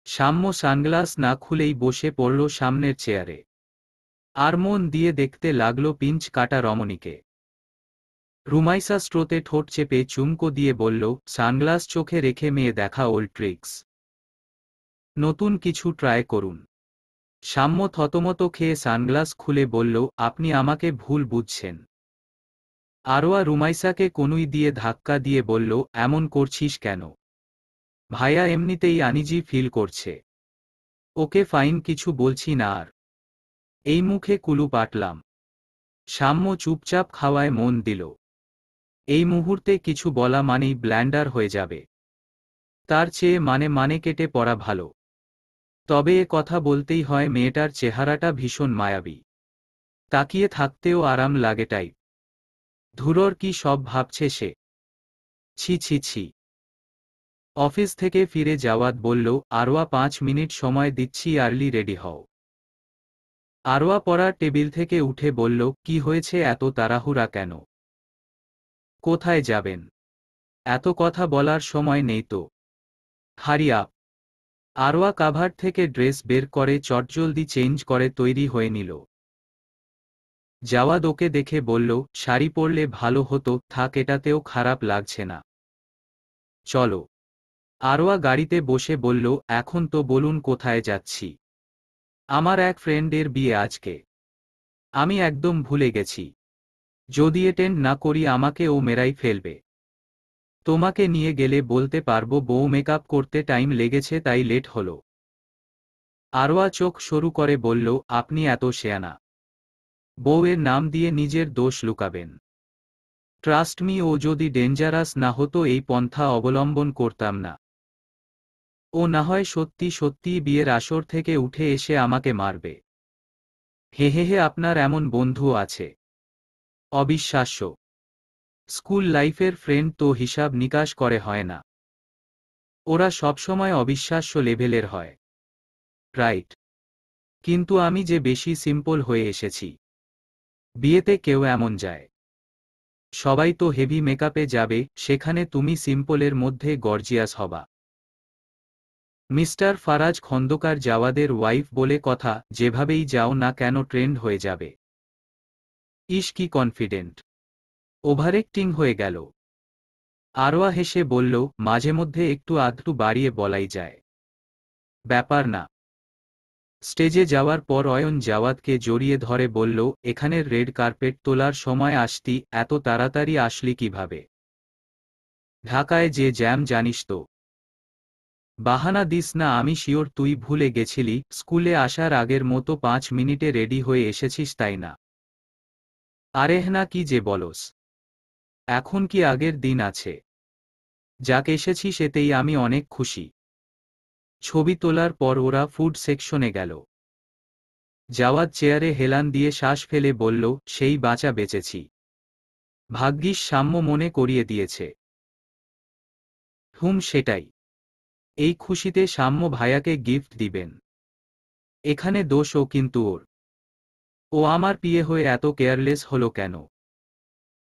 [SPEAKER 2] সাম্য সানগ্লাস না খুলেই বসে পড়ল সামনের চেয়ারে। আর মন দিয়ে দেখতে লাগল পিঞ্চ কাটা রমণীকে। রুমাইসা স্ট্রোতে ঠোঁট চেপে চুমকো দিয়ে বলল, সানগ্লাস চোখে রেখে মেয়ে দেখা ওল্ড ট্রিক্স। নতুন কিছু ট্রাই করুন। সাম্য থতমত খেয়ে সানগ্লাস খুলে বলল, আপনি আমাকে ভুল বুঝছেন। আরোয়া রুমাইসাকে কনুই দিয়ে ধাক্কা দিয়ে বলল, এমন করছিস কেন? ভাইয়া এমনিতেই আনিজি ফিল করছে। ওকে ফাইন, কিছু বলছি না আর। এই মুখে কুলু পাটলাম। সাম্য চুপচাপ খাওয়ায় মন দিল। এই মুহূর্তে কিছু বলা মানেই ব্ল্যান্ডার হয়ে যাবে। তার চেয়ে মানে কেটে পড়া ভালো। তবে এ কথা বলতেই হয়, মেয়েটার চেহারাটা ভীষণ মায়াবী। তাকিয়ে থাকতেও আরাম লাগে টাইপ। ধুরর, কি সব ভাবছে সে। ছি ছি ছি। অফিস থেকে ফিরে জাওয়াদ বলল, আরোয়া 5 মিনিট সময় দিচ্ছি, আর্লি রেডি হও। আরোয়া পড়ার টেবিল থেকে উঠে বলল, কি হয়েছে, এত তাড়াহুড়া কেন? কোথায় যাবেন? এত কথা বলার সময় নেই তো। Hurry up. আরোয়া কাভার থেকে ড্রেস বের করে চটজলদি চেঞ্জ করে তৈরি হয়ে নিল। জাওয়াদ ওকে দেখে বলল, শাড়ি পরলে ভালো হতো, থাক, এটাতেও খারাপ লাগছে না। চলো। আরোয়া গাড়িতে বসে বলল, এখন তো বলুন কোথায় যাচ্ছি। আমার এক ফ্রেন্ডের বিয়ে আজকে। আমি একদম ভুলে গেছি। যদি অ্যাটেন্ড না করি আমাকে ও মেরাই ফেলবে। তোমাকে নিয়ে গেলে বলতে পারবো বউ মেকআপ করতে টাইম লেগেছে তাই লেট হলো। আরোয়া চোখ সরু করে বলল, আপনি এত শেয়ানা। বউয়ের নাম দিয়ে নিজের দোষ লুকাবেন? ট্রাস্ট মি, ও যদি ডেঞ্জারাস না হতো এই পন্থা অবলম্বন করতাম না। ও না হয় সত্যি সত্যিই বিয়ের আসর থেকে উঠে এসে আমাকে মারবে। হে হে হে, আপনার এমন বন্ধু আছে? অবিশ্বাস্য। স্কুল লাইফের ফ্রেন্ড তো হিসাব নিকাশ করে হয় না। ওরা সবসময় অবিশ্বাস্য লেভেলের হয়। রাইট। কিন্তু আমি যে বেশি সিম্পল হয়ে এসেছি। বিয়েতে কেউ এমন যায়? সবাই তো হেভি মেকআপে যাবে, সেখানে তুমি সিম্পলের মধ্যে গর্জিয়াস হবা। মিস্টার ফারাজ খন্দকার জাওয়াদের ওয়াইফ বলে কথা, যেভাবেই যাও না কেন ট্রেন্ড হয়ে যাবে। ইস কি কনফিডেন্ট! ওভারেক্টিং হয়ে গেল। আরওয়া হেসে বলল, মাঝে মধ্যে একটু আধটু বাড়িয়ে বলাই যায়। ব্যাপার না। স্টেজে যাওয়ার পর অয়ন জাওয়াদকে জড়িয়ে ধরে বলল, এখানের রেড কার্পেট তোলার সময় আসতি, এত তাড়াতাড়ি আসলি কিভাবে? ঢাকায় যে জ্যাম জানিস তো। বাহানা দিস না, আমি শিওর তুই ভুলে গেছিলি স্কুলে আসার আগের মতো 5 মিনিটে রেডি হয়ে এসেছিস, তাই না? আরেহ না, কি যে বলস। এখন কি আগের দিন আছে? যাক এসেছিস এতেই আমি অনেক খুশি। ছবি তোলার পর ওরা ফুড সেকশনে গেল। জাওয়াদ চেয়ারে হেলান দিয়ে শ্বাস ফেলে বলল, সেই বাঁচা বেঁচেছি। ভাগ্যিস সাম্য মনে করিয়ে দিয়েছে। সেটাই। এই খুশিতে সাম্য ভাইয়াকে গিফট দিবেন। এখানে দোষও কিন্তু ওর। ও আমার বিয়ে হয়ে এত কেয়ারলেস হলো কেন?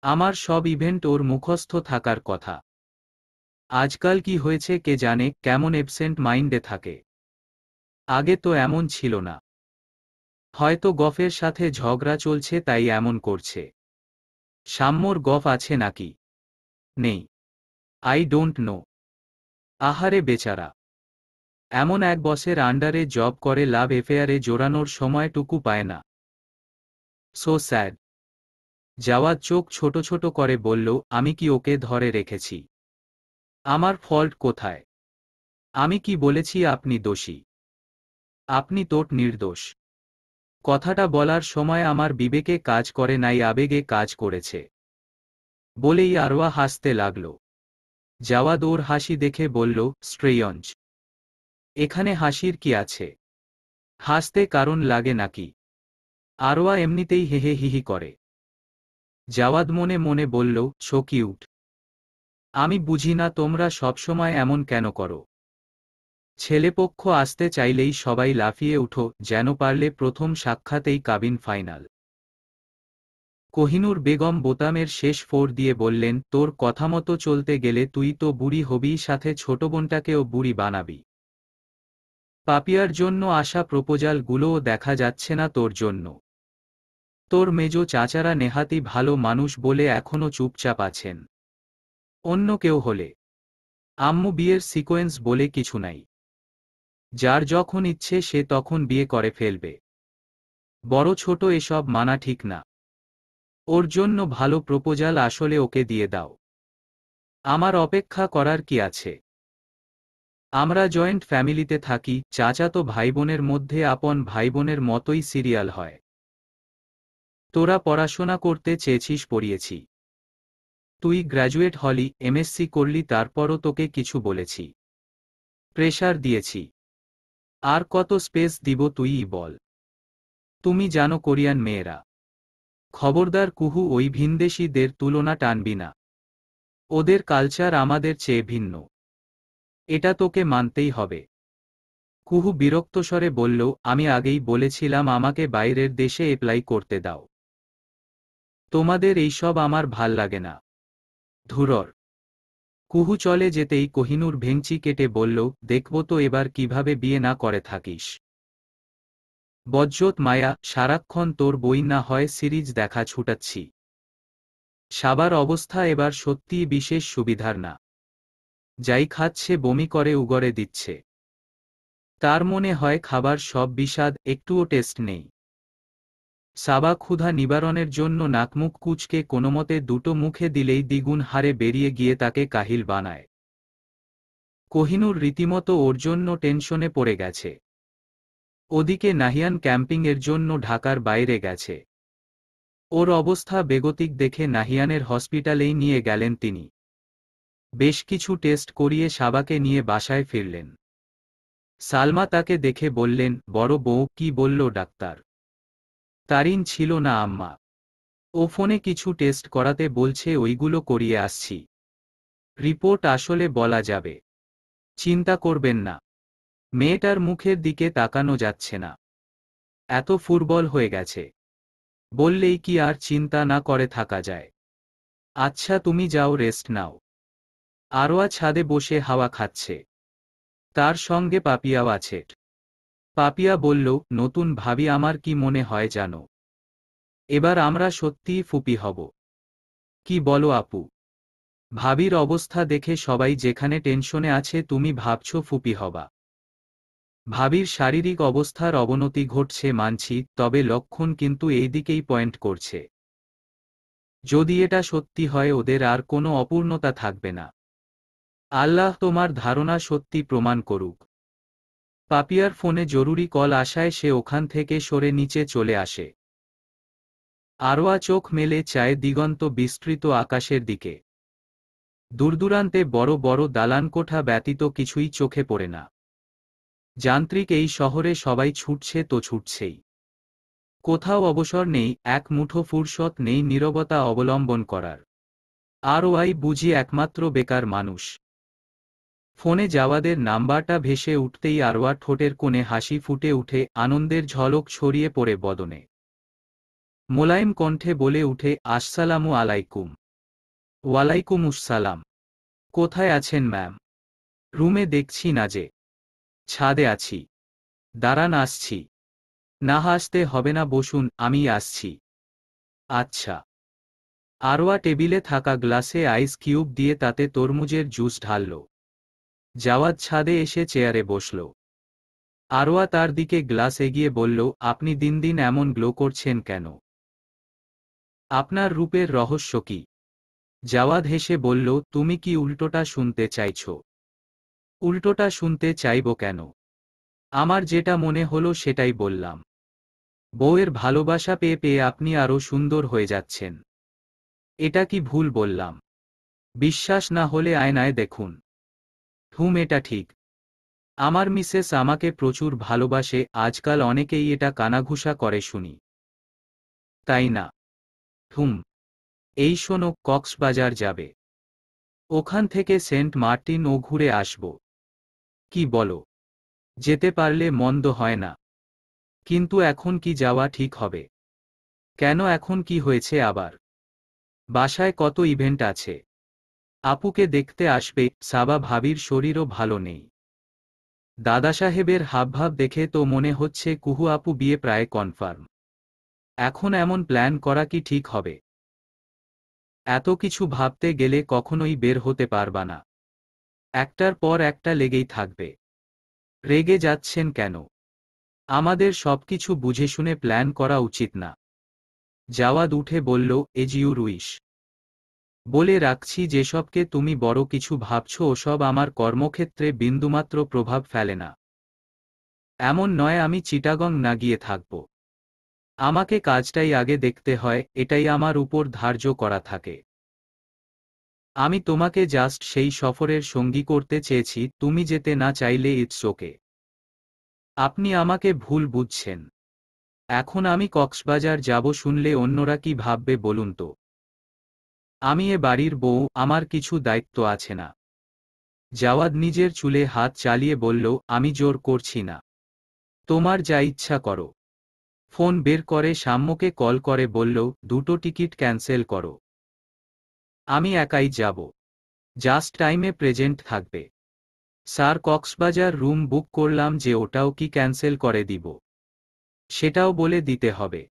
[SPEAKER 2] আমার সব ইভেন্ট ওর মুখস্থ থাকার কথা। আজকাল কি হয়েছে কে জানে, কেমন এবসেন্ট মাইন্ডে থাকে। আগে তো এমন ছিল না। হয়তো গফের সাথে ঝগড়া চলছে তাই এমন করছে। সাম্যর গফ আছে নাকি? নেই। I don't know. আহারে বেচারা। এমন এক বসের আন্ডারে জব করে, লাভ এফেয়ারে জোরানোর সময়টুকু পায় না। So sad. জাওয়াদ চোখ ছোট ছোট করে বলল, আমি কি ওকে ধরে রেখেছি? আমার ফল্ট কোথায়? আমি কি বলেছি আপনি দোষী? আপনি তো নির্দোষ। কথাটা বলার সময় আমার বিবেকে কাজ করে নাই, আবেগে কাজ করেছে। বলেই আরওয়া হাসতে লাগল। জাওয়াদ ওর হাসি দেখে বলল, স্ট্রেয়ঞ্জ। এখানে হাসির কি আছে? হাসতে কারণ লাগে নাকি? আরওয়া এমনিতেই হেহে হিহি করে। জাওয়াদ মনে মনে বলল, সো কিউট। আমি বুঝি না তোমরা সবসময় এমন কেন করো। ছেলেপক্ষ আসতে চাইলেই সবাই লাফিয়ে উঠো, যেন পারলে প্রথম সাক্ষাতেই কাবিন ফাইনাল। কোহিনূর বেগম বোতামের শেষ ফোর দিয়ে বললেন, তোর কথামতো চলতে গেলে তুই তো বুড়ি হবি, সাথে ছোট বোনটাকেও বুড়ি বানাবি। পাপিয়ার জন্য আসা প্রপোজালগুলোও দেখা যাচ্ছে না তোর জন্য। তোর মেজো চাচারা নেহাতি ভালো মানুষ বলে এখনো চুপচাপ আছেন। অন্য কেউ হলে। আম্মু বিয়ের সিকোয়েন্স বলে কিছু নাই। যার যখন ইচ্ছে সে তখন বিয়ে করে ফেলবে। বড় ছোট এসব মানা ঠিক না। ওর জন্য ভালো প্রপোজাল আসলে ওকে দিয়ে দাও। আমার অপেক্ষা করার কি আছে? আমরা জয়েন্ট ফ্যামিলিতে থাকি, চাচাতো ভাইবোনের মধ্যে আপন ভাইবোনের মতোই সিরিয়াল হয়। তোরা পড়াশোনা করতে চেয়েছিস, পড়িয়েছি। তুই গ্র্যাজুয়েট হলি, এমএসসি করলি, তারপরও তোকে কিছু বলেছি? প্রেশার দিয়েছি? আর কত স্পেস দিব তুইই বল। তুমি জানো কোরিয়ান মেয়েরা। খবরদার কুহু, ওই ভিনদেশীদের তুলনা টানবি না। ওদের কালচার আমাদের চেয়ে ভিন্ন। এটা তোকে মানতেই হবে। কুহু বিরক্তস্বরে বলল, আমি আগেই বলেছিলাম আমাকে বাইরের দেশে অ্যাপ্লাই করতে দাও। তোমাদের এইসব আমার ভাল লাগে না। ধুরর। কুহু চলে যেতেই কোহিনূর ভেংচি কেটে বলল, দেখব তো এবার কিভাবে বিয়ে না করে থাকিস। বজ্জত মায়া, সারাক্ষণ তোর বই না হয় সিরিজ দেখা ছুটাচ্ছি। সাবার অবস্থা এবার সত্যিই বিশেষ সুবিধার না। যাই খাচ্ছে বমি করে উগরে দিচ্ছে। তার মনে হয় খাবার সব বিষাদ, একটুও টেস্ট নেই। সাবা ক্ষুধা নিবারণের জন্য নাকমুখ কুচকে কোনোমতে দুটো মুখে দিলেই দ্বিগুণ হারে বেরিয়ে গিয়ে তাকে কাহিল বানায়। কোহিনূর রীতিমতো ওর জন্য টেনশনে পড়ে গেছে। ওদিকে নাহিয়ান ক্যাম্পিংয়ের জন্য ঢাকার বাইরে গেছে। ওর অবস্থা বেগতিক দেখে নাহিয়ানের হসপিটালেই নিয়ে গেলেন তিনি। বেশ কিছু টেস্ট করিয়ে সাবাকে নিয়ে বাসায় ফিরলেন। সালমা তাকে দেখে বললেন, বড় বউ, কি বলল ডাক্তার? তারিন ছিল না আম্মা। ও ফোনে কিছু টেস্ট করাতে বলছে, ওইগুলো করিয়ে আসছি। রিপোর্ট আসলে বলা যাবে। চিন্তা করবেন না। মেয়েটার মুখের দিকে তাকানো যাচ্ছে না। এত ফুরবল হয়ে গেছে। বললেই কি আর চিন্তা না করে থাকা যায়? আচ্ছা, তুমি যাও, রেস্ট নাও। আরোয়া ছাদে বসে হাওয়া খাচ্ছে। তার সঙ্গে পাপিয়াও আছে। পাপিয়া বলল, নতুন ভাবি, আমার কি মনে হয় জানো? এবার আমরা সত্যিই ফুপি হব। কি বলো আপু? ভাবির অবস্থা দেখে সবাই যেখানে টেনশনে আছে, তুমি ভাবছো ফুপি হবা? ভাবির শারীরিক অবস্থার অবনতি ঘটছে মানছি, তবে লক্ষণ কিন্তু এই দিকেই পয়েন্ট করছে। যদি এটা সত্যি হয়, ওদের আর কোনো অপূর্ণতা থাকবে না। আল্লাহ তোমার ধারণা সত্যি প্রমাণ করুক। পাপিয়ার ফোনে জরুরি কল আসায় সে ওখান থেকে সরে নিচে চলে আসে। আরোয়া চোখ মেলে চায় দিগন্ত বিস্তৃত আকাশের দিকে। দূরদূরান্তে বড় বড় দালানকোঠা ব্যতীত কিছুই চোখে পড়ে না। যান্ত্রিক এই শহরে সবাই ছুটছে তো ছুটছেই। কোথাও অবসর নেই, এক মুঠো ফুরসত নেই নীরবতা অবলম্বন করার। আরওয়াই বুঝি একমাত্র বেকার মানুষ। ফোনে জাওয়াদের নাম্বারটা ভেসে উঠতেই আরওয়া ঠোঁটের কোণে হাসি ফুটে উঠে, আনন্দের ঝলক ছড়িয়ে পড়ে বদনে। মোলায়েম কণ্ঠে বলে উঠে, আসসালামু আলাইকুম। ওয়ালাইকুম আসসালাম। কোথায় আছেন ম্যাম? রুমে দেখছি না যে। ছাদে আছি। দাঁড়ান, আসছি। না, হাসতে হবে না, বসুন, আমি আসছি। আচ্ছা। আরওয়া টেবিলে থাকা গ্লাসে আইস কিউব দিয়ে তাতে তরমুজের জুস ঢালল। জাওয়াদ ছাদে এসে চেয়ারে বসল। আরওয়া তার দিকে গ্লাস এগিয়ে বলল, আপনি দিন দিন এমন গ্লো করছেন কেন? আপনার রূপের রহস্য কি? জাওয়াদ হেসে বলল, তুমি কি উল্টোটা শুনতে চাইছ? উল্টোটা শুনতে চাইব কেন? আমার যেটা মনে হলো সেটাই বললাম। বউয়ের ভালোবাসা পেয়ে পেয়ে আপনি আরও সুন্দর হয়ে যাচ্ছেন। এটা কি ভুল বললাম? বিশ্বাস না হলে আয়নায় দেখুন। এটা ঠিক। আমার মিসেস আমাকে প্রচুর ভালোবাসে, আজকাল অনেকেই এটা কানাঘুষা করে শুনি। তাই না? এই শোনো, কক্সবাজার যাবে। ওখান থেকে সেন্ট মার্টিন ও ঘুরে আসব। কি বলো? যেতে পারলে মন্দ হয় না। কিন্তু এখন কি যাওয়া ঠিক হবে? কেন, এখন কি হয়েছে আবার? বাসায় কত ইভেন্ট আছে। আপুকে দেখতে আসবে, সাবা ভাবির শরীরও ভালো নেই। দাদা সাহেবের হাবভাব দেখে তো মনে হচ্ছে কুহু আপু বিয়ে প্রায় কনফার্ম। এখন এমন প্ল্যান করা কি ঠিক হবে? এত কিছু ভাবতে গেলে কখনোই বের হতে পারবা না। একটার পর একটা লেগেই থাকবে। রেগে যাচ্ছেন কেন? আমাদের সবকিছু বুঝে শুনে প্ল্যান করা উচিত না? জাওয়াদ উঠে বলল, এজ ইউর উইশ। বলে রাখছি, যেসবকে তুমি বড় কিছু ভাবছো ওসব আমার কর্মক্ষেত্রে বিন্দুমাত্র প্রভাব ফেলে না। এমন নয় আমি চিটাগং না গিয়ে থাকব। আমাকে কাজটাই আগে দেখতে হয়, এটাই আমার উপর ধার্য করা থাকে। আমি তোমাকে জাস্ট সেই সফরের সঙ্গী করতে চেয়েছি, তুমি যেতে না চাইলে ইটস ওকে। আপনি আমাকে ভুল বুঝছেন। এখন আমি কক্সবাজার যাব শুনলে অন্যরা কি ভাববে বলুন তো? আমি এ বাড়ির বউ, আমার কিছু দায়িত্ব আছে না? জাওয়াদ নিজের চুলে হাত চালিয়ে বলল, আমি জোর করছি না। তোমার যা ইচ্ছা করো। ফোন বের করে সাম্যকে কল করে বলল, দুটো টিকিট ক্যান্সেল করো। আমি একাই যাব। জাস্ট টাইমে প্রেজেন্ট থাকবে। স্যার, কক্সবাজার রুম বুক করলাম যে, ওটাও কি ক্যান্সেল করে দিব? সেটাও বলে দিতে হবে।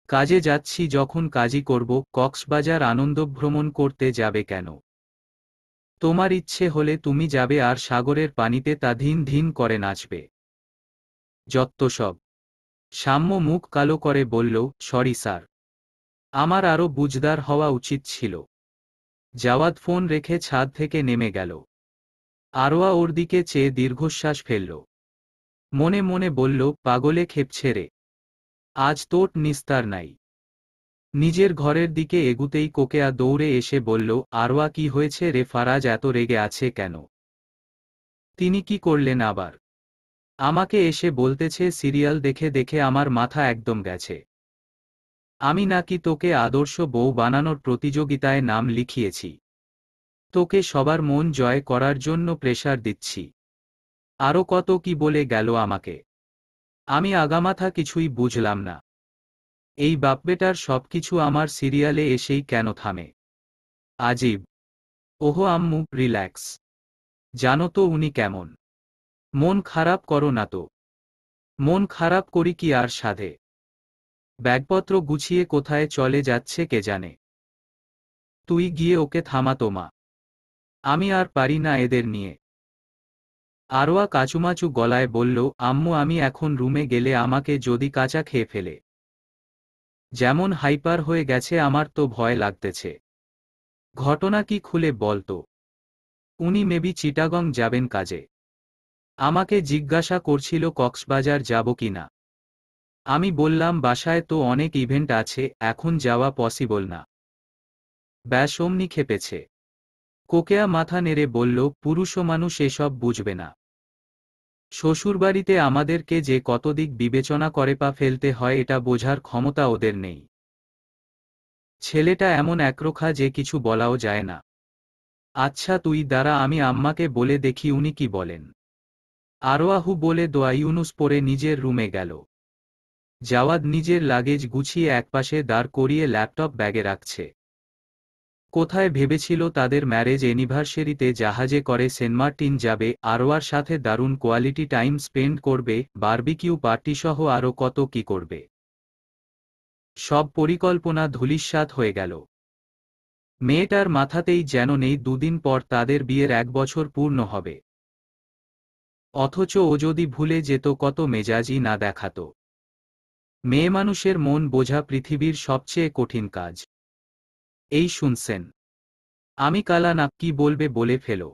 [SPEAKER 2] কাজে যাচ্ছি যখন কাজই করব, কক্সবাজার আনন্দভ্রমণ করতে যাবে কেন? তোমার ইচ্ছে হলে তুমি যাবে আর সাগরের পানিতে তা ধিন ধিন করে নাচবে। যত্তসব। সাম্য মুখ কালো করে বলল, সরি স্যার। আমার আরও বুঝদার হওয়া উচিত ছিল। জাওয়াদ ফোন রেখে ছাদ থেকে নেমে গেল। আরোয়া ওর দিকে চেয়ে দীর্ঘশ্বাস ফেলল। মনে মনে বলল, পাগলে খেপছে রে। আজ তোর নিস্তার নাই। নিজের ঘরের দিকে এগুতেই কোকেয়া দৌড়ে এসে বলল, আরওয়া কি হয়েছে রে ফারাজ এত রেগে আছে কেন? তিনি কি করলেন আবার? আমাকে এসে বলতেছে সিরিয়াল দেখে দেখে আমার মাথা একদম গেছে। আমি নাকি তোকে আদর্শ বউ বানানোর প্রতিযোগিতায় নাম লিখিয়েছি। তোকে সবার মন জয় করার জন্য প্রেসার দিচ্ছি। আরও কত কি বলে গেল আমাকে। আমি আগামাথা কিছুই বুঝলাম না। এই বাপবেটার সবকিছু আমার সিরিয়ালে এসেই কেন থামে? আজীব। ওহো আম্মু, রিল্যাক্স। জানো তো উনি কেমন। মন খারাপ করো না তো। মন খারাপ করি কি আর সাধে? ব্যাগপত্র গুছিয়ে কোথায় চলে যাচ্ছে কে জানে। তুই গিয়ে ওকে থামাতো মা। আমি আর পারি না এদের নিয়ে। আরওয়া কাচুমাচু গলায় বলল, আম্মু আমি এখন রুমে গেলে আমাকে যদি কাঁচা খেয়ে ফেলে। যেমন হাইপার হয়ে গেছে আমার তো ভয় লাগতেছে। ঘটনা কি খুলে বলতো? উনি মেবি চিটাগং যাবেন কাজে। আমাকে জিজ্ঞাসা করছিল কক্সবাজার যাব কিনা। আমি বললাম বাসায় তো অনেক ইভেন্ট আছে, এখন যাওয়া পসিবল না। ব্যাস অমনি খেপেছে। কোকেয়া মাথা নেড়ে বলল, পুরুষ মানুষ এসব বুঝবে না। শ্বশুরবাড়িতে আমাদেরকে যে কত দিক বিবেচনা করে পা ফেলতে হয় এটা বোঝার ক্ষমতা ওদের নেই। ছেলেটা এমন একরোখা যে কিছু বলাও যায় না। আচ্ছা তুই দাঁড়া, আমি আম্মাকে বলে দেখি উনি কি বলেন। আরওয়াহু বলে দোয়া ইউনুস পরে নিজের রুমে গেল। জাওয়াদ নিজের লাগেজ গুছিয়ে একপাশে দাঁড় করিয়ে ল্যাপটপ ব্যাগে রাখছে। কোথায় ভেবেছিল তাদের ম্যারেজ অ্যানিভার্সারিতে জাহাজে করে সেন্ট মার্টিন যাবে, আরওয়ার সাথে দারুণ কোয়ালিটি টাইম স্পেন্ড করবে, বারবিকিউ পার্টিসহ আরও কত কি করবে। সব পরিকল্পনা ধূলিসাৎ হয়ে গেল। মেয়েটার মাথাতেই যেন নেই দুদিন পর তাদের বিয়ের 1 বছর পূর্ণ হবে। অথচ ও যদি ভুলে যেত কত মেজাজই না দেখাত। মেয়ে মানুষের মন বোঝা পৃথিবীর সবচেয়ে কঠিন কাজ। এই শুনছেন? আমি কালা না, কি বলবে বলে ফেলো।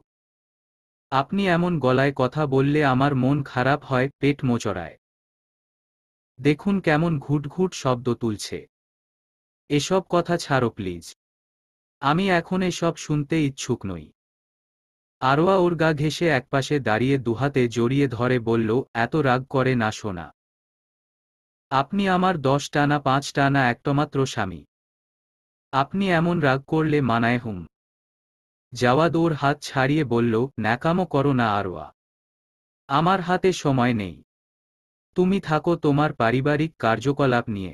[SPEAKER 2] আপনি এমন গলায় কথা বললে আমার মন খারাপ হয়, পেট মোচড়ায়। দেখুন কেমন ঘুটঘুট শব্দ তুলছে। এসব কথা ছাড়ো প্লিজ। আমি এখন এসব শুনতে ইচ্ছুক নই। আরওয়া ওর গা ঘেঁষে একপাশে দাঁড়িয়ে দুহাতে জড়িয়ে ধরে বলল, এত রাগ করে না সোনা। আপনি আমার 10 টানা 5 টানা একটামাত্র স্বামী। আপনি এমন রাগ করলে মানায় হুম। জাওয়াদ ওর হাত ছাড়িয়ে বলল, ন্যাকামো করো না আরওয়া। আমার হাতে সময় নেই। তুমি থাকো তোমার পারিবারিক কার্যকলাপ নিয়ে।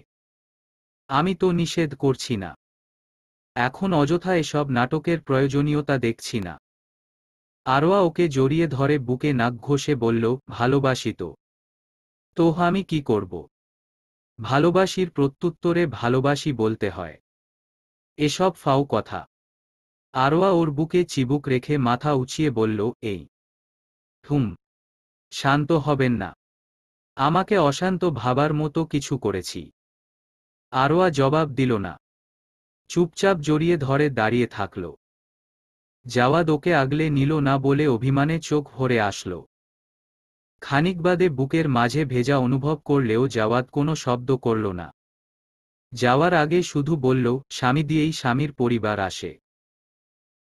[SPEAKER 2] আমি তো নিষেধ করছি না। এখন অযথা এসব নাটকের প্রয়োজনীয়তা দেখছি না। আরওয়া ওকে জড়িয়ে ধরে বুকে নাক ঘষে বলল, ভালোবাসি তো। তো আমি কি করব? ভালোবাসির প্রত্যুত্তরে ভালোবাসি বলতে হয়। এসব ফাও কথা। আরওয়া ওর বুকে চিবুক রেখে মাথা উঁচিয়ে বলল, এই হুম। শান্ত হবেন না। আমাকে অশান্ত ভাবার মতো কিছু করেছি? আরওয়া জবাব দিল না। চুপচাপ জড়িয়ে ধরে দাঁড়িয়ে থাকল। জাওয়াদ ওকে আগলে নিল না বলে অভিমানে চোখ ভরে আসল। খানিক বাদে বুকের মাঝে ভেজা অনুভব করলেও জাওয়াদ কোনো শব্দ করল না। যাওয়ার আগে শুধু বলল, স্বামী দিয়েই স্বামীর পরিবার আসে।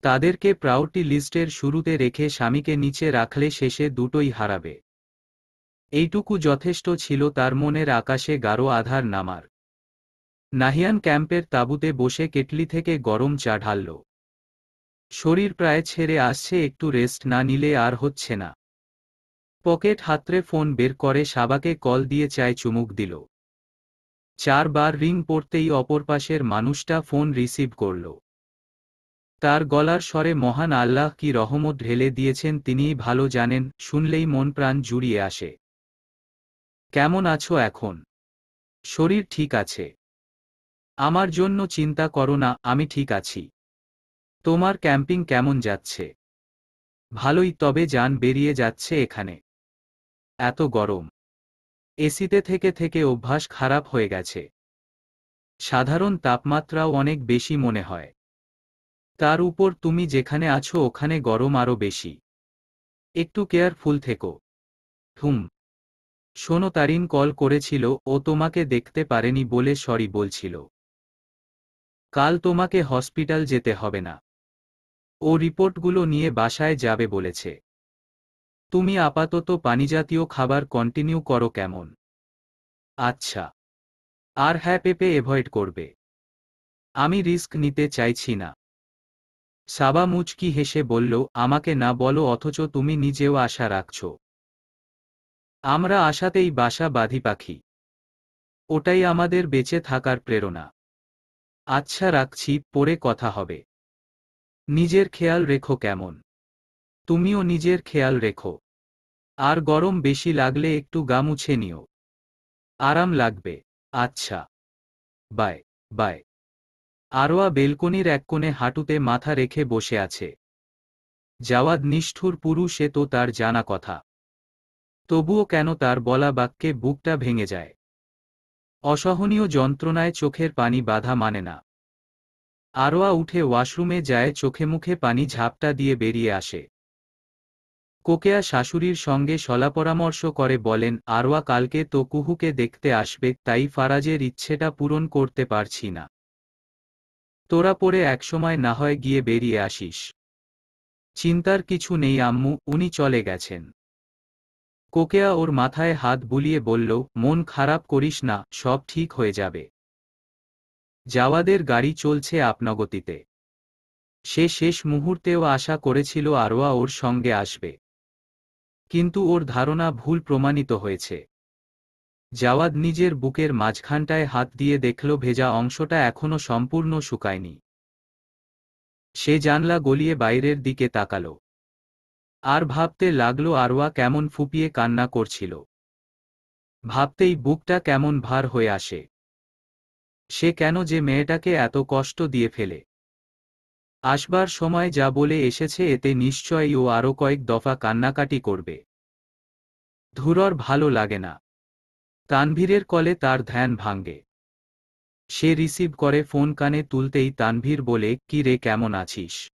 [SPEAKER 2] তাদেরকে প্রায়োরিটি লিস্টের শুরুতে রেখে স্বামীকে নিচে রাখলে শেষে দুটোই হারাবে। এইটুকু যথেষ্ট ছিল তার মনের আকাশে গাঢ় আধার নামার। নাহিয়ান ক্যাম্পের তাঁবুতে বসে কেটলি থেকে গরম চা ঢালল। শরীর প্রায় ছেড়ে আসছে, একটু রেস্ট না নিলে আর হচ্ছে না। পকেট হাতড়ে ফোন বের করে সাবাকে কল দিয়ে চায় চুমুক দিল। 4 বার রিং পড়তেই অপর পাশের মানুষটা ফোন রিসিভ করল। তার গলার স্বরে মহান আল্লাহ কি রহমত ঢেলে দিয়েছেন তিনিই ভালো জানেন, শুনলেই মন প্রাণ জুড়িয়ে আসে। কেমন আছো এখন? শরীর ঠিক আছে? আমার জন্য চিন্তা করো না, আমি ঠিক আছি। তোমার ক্যাম্পিং কেমন যাচ্ছে? ভালোই, তবে জান বেরিয়ে যাচ্ছে এখানে। এত গরম। এসিতে থেকে থেকে অভ্যাস খারাপ হয়ে গেছে। সাধারণ তাপমাত্রাও অনেক বেশি মনে হয়। তার উপর তুমি যেখানে আছো ওখানে গরম আরও বেশি। একটু কেয়ারফুল থেকো। হুম। শোনো, তারিন কল করেছিল, ও তোমাকে দেখতে পারেনি বলে সরি বলছিল। কাল তোমাকে হসপিটাল যেতে হবে না। ও রিপোর্টগুলো নিয়ে বাসায় যাবে বলেছে। তুমি আপাতত পানিজাতীয় খাবার কন্টিনিউ করো কেমন? আচ্ছা। আর হ্যাঁ, পেঁপে এভয়েড করবে। আমি রিস্ক নিতে চাইছি না। সাবা মুচকি হেসে বলল, আমাকে না বলো অথচ তুমি নিজেও আশা রাখছ। আমরা আশাতেই বাসা বাঁধি পাখি। ওটাই আমাদের বেঁচে থাকার প্রেরণা। আচ্ছা রাখছি, পরে কথা হবে। নিজের খেয়াল রেখো কেমন? তুমিও নিজের খেয়াল রেখো। আর গরম বেশি লাগলে একটু গা মুছে নিও। আরাম লাগবে। আচ্ছা। বাই। বাই। আরোয়া বেলকনির এক কোণে হাঁটুতে মাথা রেখে বসে আছে। জাওয়াদ নিষ্ঠুর পুরুষ, এ তো তার জানা কথা। তবুও কেন তার বলা বাক্যে বুকটা ভেঙে যায়। অসহনীয় যন্ত্রণায় চোখের পানি বাধা মানে না। আরোয়া উঠে ওয়াশরুমে যায়, চোখে মুখে পানি ঝাপটা দিয়ে বেরিয়ে আসে। কোকেয়া শাশুড়ির সঙ্গে সলাপরামর্শ করে বলেন, আরোয়া কালকে তো কুহুকে দেখতে আসবে, তাই ফারাজের ইচ্ছেটা পূরণ করতে পারছি না। তোরা পরে একসময় না হয় গিয়ে বেরিয়ে আসিস। চিন্তার কিছু নেই আম্মু, উনি চলে গেছেন। কোকেয়া ওর মাথায় হাত বুলিয়ে বলল, মন খারাপ করিস না, সব ঠিক হয়ে যাবে। জাওয়াদের গাড়ি চলছে আপনগতিতে। সে শেষ মুহূর্তেও আশা করেছিল আরোয়া ওর সঙ্গে আসবে। কিন্তু ওর ধারণা ভুল প্রমাণিত হয়েছে। জাওয়াদ নিজের বুকের মাঝখানটায় হাত দিয়ে দেখল ভেজা অংশটা এখনো সম্পূর্ণ শুকায়নি। সে জানলা গলিয়ে বাইরের দিকে তাকাল। আর ভাবতে লাগলো আরোয়া কেমন ফুপিয়ে কান্না করছিল। ভাবতেই বুকটা কেমন ভার হয়ে আসে। সে কেন যে মেয়েটাকে এত কষ্ট দিয়ে ফেলে। আসবার সময় যা বলে এসেছে এতে নিশ্চয়ই ও আরও কয়েক দফা কান্নাকাটি করবে। ধুরর ভালো লাগে না। তানভীরের কলে তার ধ্যান ভাঙে। সে রিসিভ করে, ফোন কানে তুলতেই তানভীর বলে, কি রে, কেমন আছিস?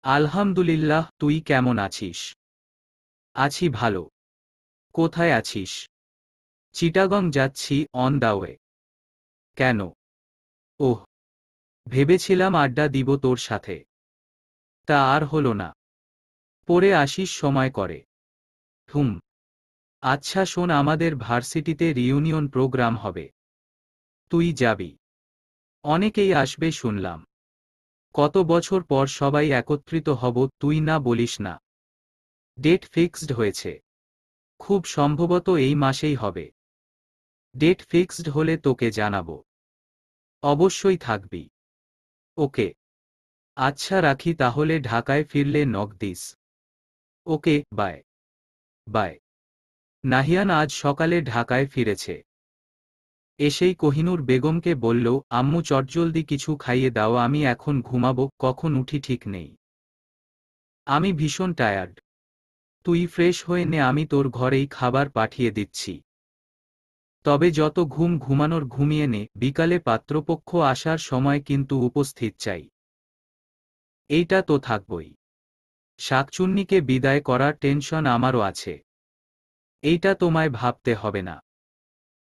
[SPEAKER 2] আলহামদুলিল্লাহ, তুই কেমন আছিস? আছি ভালো। কোথায় আছিস? চিটাগং যাচ্ছি, অন দ্য ওয়ে। কেন? ওহ, ভেবেছিলাম আড্ডা দিব তোর সাথে। তা আর হলো না। পরে আসিস সময় করে। হুম। আচ্ছা শোন, আমাদের ভার্সিটিতে রিইউনিয়ন প্রোগ্রাম হবে। তুই যাবি? অনেকেই আসবে শুনলাম। কত বছর পর সবাই একত্রিত হব, তুই না বলিস না। ডেট ফিক্সড হয়েছে। খুব সম্ভবত এই মাসেই হবে। ডেট ফিক্সড হলে তোকে জানাবো। অবশ্যই থাকবি। ওকে। আচ্ছা রাখি তাহলে, ঢাকায় ফিরলে knock this. Okay, bye. Bye. Nahiyan আজ সকালে ঢাকায় ফিরেছে। এসেই কোহিনূর বেগমকে বলল, আম্মু চটজলদি কিছু খাইয়ে দাও, আমি এখন ঘুমাবো, কখন উঠি ঠিক নেই। আমি ভীষণ টায়ার্ড। তুই ফ্রেশ হয়ে নে, আমি তোর ঘরেই খাবার পাঠিয়ে দিচ্ছি। তবে যত ঘুমানোর ঘুমিয়ে নে, বিকালে পাত্রপক্ষ আসার সময় কিন্তু উপস্থিত চাই। এইটা তো থাকবই। শাকচুন্নিকে বিদায় করার টেনশন আমারও আছে। এইটা তোমায় ভাবতে হবে না।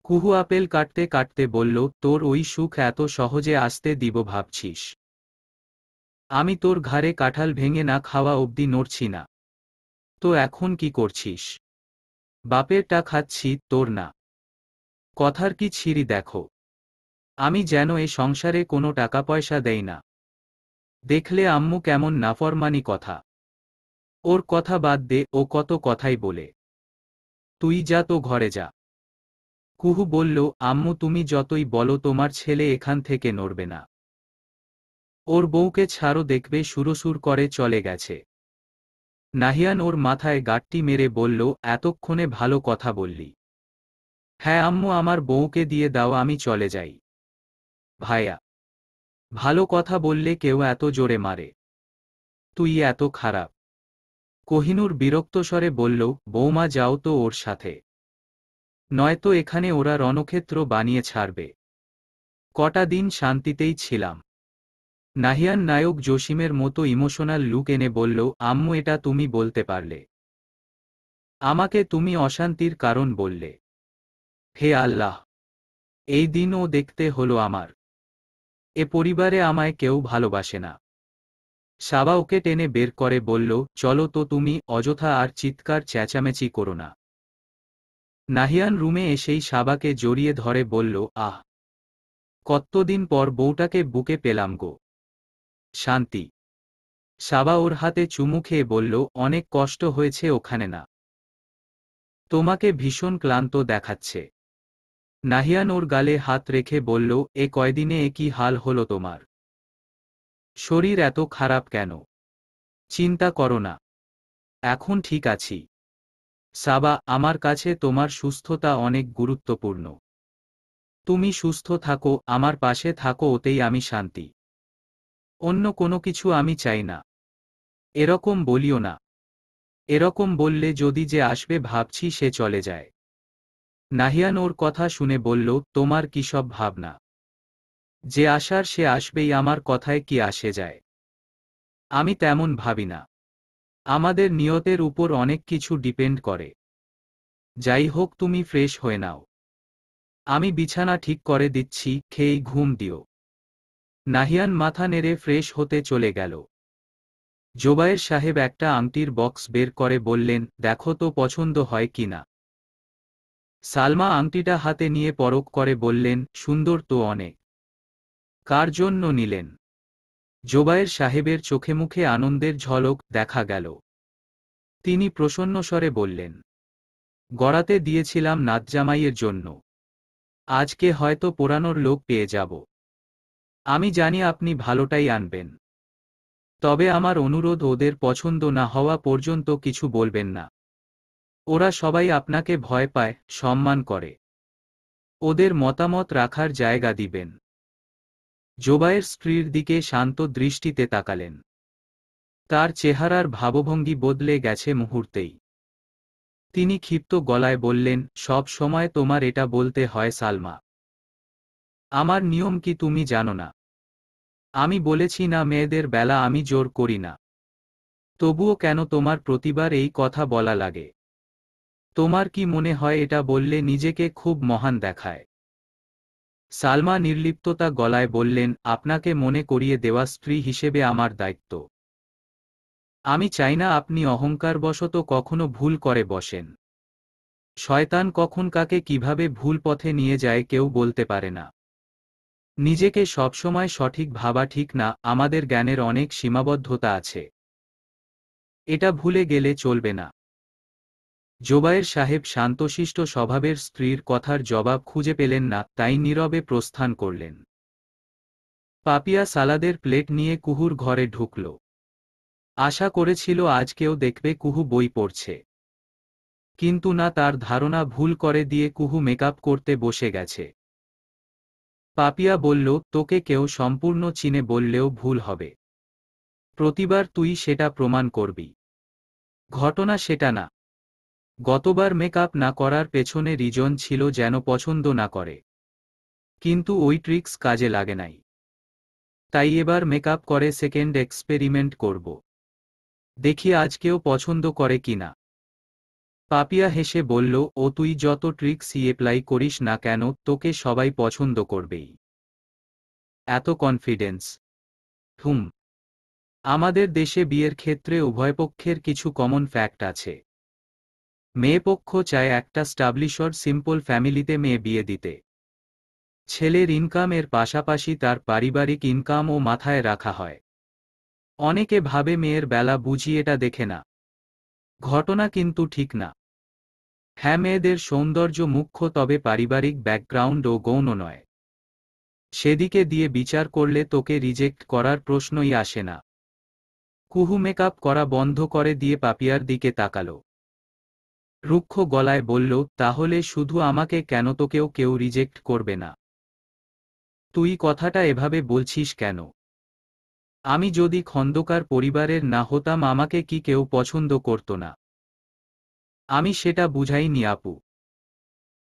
[SPEAKER 2] কুহু আপেল কাটতে কাটতে বলল, তোর ওই সুখ এত সহজে আসতে দিব ভাবছিস? আমি তোর ঘাড়ে কাঁঠাল ভেঙে না খাওয়া অবধি নড়ছি না। তো এখন কি করছিস? বাপেরটা খাচ্ছি, তোর না। কথার কি ছিরি দেখো। আমি যেন এ সংসারে কোনো টাকা পয়সা দেই না। দেখলে আম্মু কেমন নাফরমানি কথা। ওর কথা বাদ দে, ও কত কথাই বলে। তুই যা তো ঘরে যা। কুহু বলল, আম্মু তুমি যতই বলো তোমার ছেলে এখান থেকে নড়বে না। ওর বউকে ছাড়ো, দেখবে সুরসুর করে চলে গেছে। নাহিয়ান ওর মাথায় গাঁটটি মেরে বলল, এতক্ষণে ভালো কথা বললি। হ্যাঁ আম্মু, আমার বউকে দিয়ে দাও, আমি চলে যাই। ভাইয়া, ভালো কথা বললে কেউ এত জোরে মারে? তুই এত খারাপ। কোহিনূর বিরক্ত স্বরে বলল, বৌমা যাও তো ওর সাথে। নয়তো এখানে ওরা রণক্ষেত্র বানিয়ে ছাড়বে। কটা দিন শান্তিতেই ছিলাম। নাহিয়ান নায়ক জসিমের মতো ইমোশনাল লুক এনে বলল, আম্মু এটা তুমি বলতে পারলে? আমাকে তুমি অশান্তির কারণ বললে। হে আল্লাহ, এই দিনও দেখতে হলো আমার। এ পরিবারে আমায় কেউ ভালোবাসে না। সাবা ওকে টেনে বের করে বলল, চলো তো তুমি, অযথা আর চিৎকার চেঁচামেচি করো না। নাহিয়ান রুমে এসেই সাবাকে জড়িয়ে ধরে বলল, আহ, কতদিন পর বউটাকে বুকে পেলাম গো। শান্তি। সাবা ওর হাতে চুমু খেয়ে বলল, অনেক কষ্ট হয়েছে ওখানে না? তোমাকে ভীষণ ক্লান্ত দেখাচ্ছে। নাহিয়ান ওর গালে হাত রেখে বলল, এ কয়দিনে এ কি হাল হলো তোমার? শরীর এত খারাপ কেন? চিন্তা করো না, এখন ঠিক আছি। সাবা, আমার কাছে তোমার সুস্থতা অনেক গুরুত্বপূর্ণ। তুমি সুস্থ থাকো, আমার পাশে থাকো, ওতেই আমি শান্তি। অন্য কোনো কিছু আমি চাই না। এরকম বলিও না। এরকম বললে যদি যে আসবে ভাবছি সে চলে যায়। নাহিয়ান ওর কথা শুনে বলল, তোমার কি সব ভাবনা? যে আসার সে আসবেই, আমার কথায় কি আসে যায়? আমি তেমন ভাবি না। আমাদের নিয়তের উপর অনেক কিছু ডিপেন্ড করে। যাই হোক, তুমি ফ্রেশ হয়ে নাও। আমি বিছানা ঠিক করে দিচ্ছি, খেয়েই ঘুম দিও। নাহিয়ান মাথা নেড়ে ফ্রেশ হতে চলে গেল। জোবায়ের সাহেব একটা আংটির বক্স বের করে বললেন, দেখো তো পছন্দ হয় কি না। সালমা আংটিটা হাতে নিয়ে পরখ করে বললেন, সুন্দর তো অনেক। কার জন্য নিলেন? জোবায়ের সাহেবের চোখে মুখে আনন্দের ঝলক দেখা গেল। তিনি প্রসন্ন স্বরে বললেন, গড়াতে দিয়েছিলাম নাতজামাইয়ের জন্য। আজকে হয়তো পোড়ানোর লোক পেয়ে যাব। আমি জানি আপনি ভালোটাই আনবেন। তবে আমার অনুরোধ, ওদের পছন্দ না হওয়া পর্যন্ত কিছু বলবেন না। ওরা সবাই আপনাকে ভয় পায়, সম্মান করে। ওদের মতামত রাখার জায়গা দিবেন। জোবায়ের স্ত্রীর দিকে শান্ত দৃষ্টিতে তাকালেন। তার চেহারার ভাবভঙ্গি বদলে গেছে মুহূর্তেই। তিনি ক্ষিপ্ত গলায় বললেন, সব সময় তোমার এটা বলতে হয় সালমা? আমার নিয়ম কি তুমি জানো না? আমি বলেছি না, মেয়েদের বেলা আমি জোর করি না। তবুও কেন তোমার প্রতিবার এই কথা বলা লাগে? তোমার কি মনে হয় এটা বললে নিজেকে খুব মহান দেখায়? সালমা নির্লিপ্ততা গলায় বললেন, আপনাকে মনে করিয়ে দেওয়া স্ত্রী হিসেবে আমার দায়িত্ব। আমি চাই না আপনি অহংকারবশত কখনো ভুল করে বসেন। শয়তান কখন কাকে কিভাবে ভুল পথে নিয়ে যায় কেউ বলতে পারে না। নিজেকে সবসময় সঠিক ভাবা ঠিক না, আমাদের জ্ঞানের অনেক সীমাবদ্ধতা আছে। এটা ভুলে গেলে চলবে না। জোবায়ের সাহেব শান্তশিষ্ট স্বভাবের স্ত্রীর কথার জবাব খুঁজে পেলেন না, তাই নীরবে প্রস্থান করলেন। পাপিয়া সালাদের প্লেট নিয়ে কুহুর ঘরে ঢুকল। আশা করেছিল আজকেও দেখবে কুহু বই পড়ছে। কিন্তু না, তার ধারণা ভুল করে দিয়ে কুহু মেকআপ করতে বসে গেছে। পাপিয়া বলল, তোকে কেউ সম্পূর্ণ চিনে বললেও ভুল হবে। প্রতিবার তুই সেটা প্রমাণ করবি। ঘটনা সেটা না। গতবার মেকআপ না করার পেছনে রিজন ছিল যেন পছন্দ না করে। কিন্তু ওই ট্রিক্স কাজে লাগে নাই। তাই এবার মেকআপ করে সেকেন্ড এক্সপেরিমেন্ট করব। দেখি আজকেও পছন্দ করে কিনা। পাপিয়া হেসে বলল, ও তুই যত ট্রিক্সই অ্যাপ্লাই করিস না কেন, তোকে সবাই পছন্দ করবেই। এত কনফিডেন্স? হুম। আমাদের দেশে বিয়ের ক্ষেত্রে উভয়পক্ষের কিছু কমন ফ্যাক্ট আছে। মেয়েপক্ষ চায় একটা স্টাবলিশড সিম্পল ফ্যামিলিতে মেয়ে বিয়ে দিতে। ছেলের ইনকাম এর পাশাপাশি তার পারিবারিক ইনকামও মাথায় রাখা হয়। অনেকে ভাবে মেয়ের বেলা বুঝি এটা দেখে না। ঘটনা কিন্তু ঠিক না। হ্যাঁ, মেয়েদের সৌন্দর্য মুখ্য, তবে পারিবারিক ব্যাকগ্রাউন্ডও গৌণ নয়। সেদিকে দিয়ে বিচার করলে তোকে রিজেক্ট করার প্রশ্নই আসে না। কুহু মেকআপ করা বন্ধ করে দিয়ে পাপিয়ার দিকে তাকালো। রুক্ষ গলায় বলল, তাহলে শুধু আমাকে কেন, তোকেও কেউ রিজেক্ট করবে না? তুই কথাটা এভাবে বলছিস কেন? আমি যদি খন্দকার পরিবারের না হতাম আমাকে কি কেউ পছন্দ করত না? আমি সেটা বুঝাইনি আপু।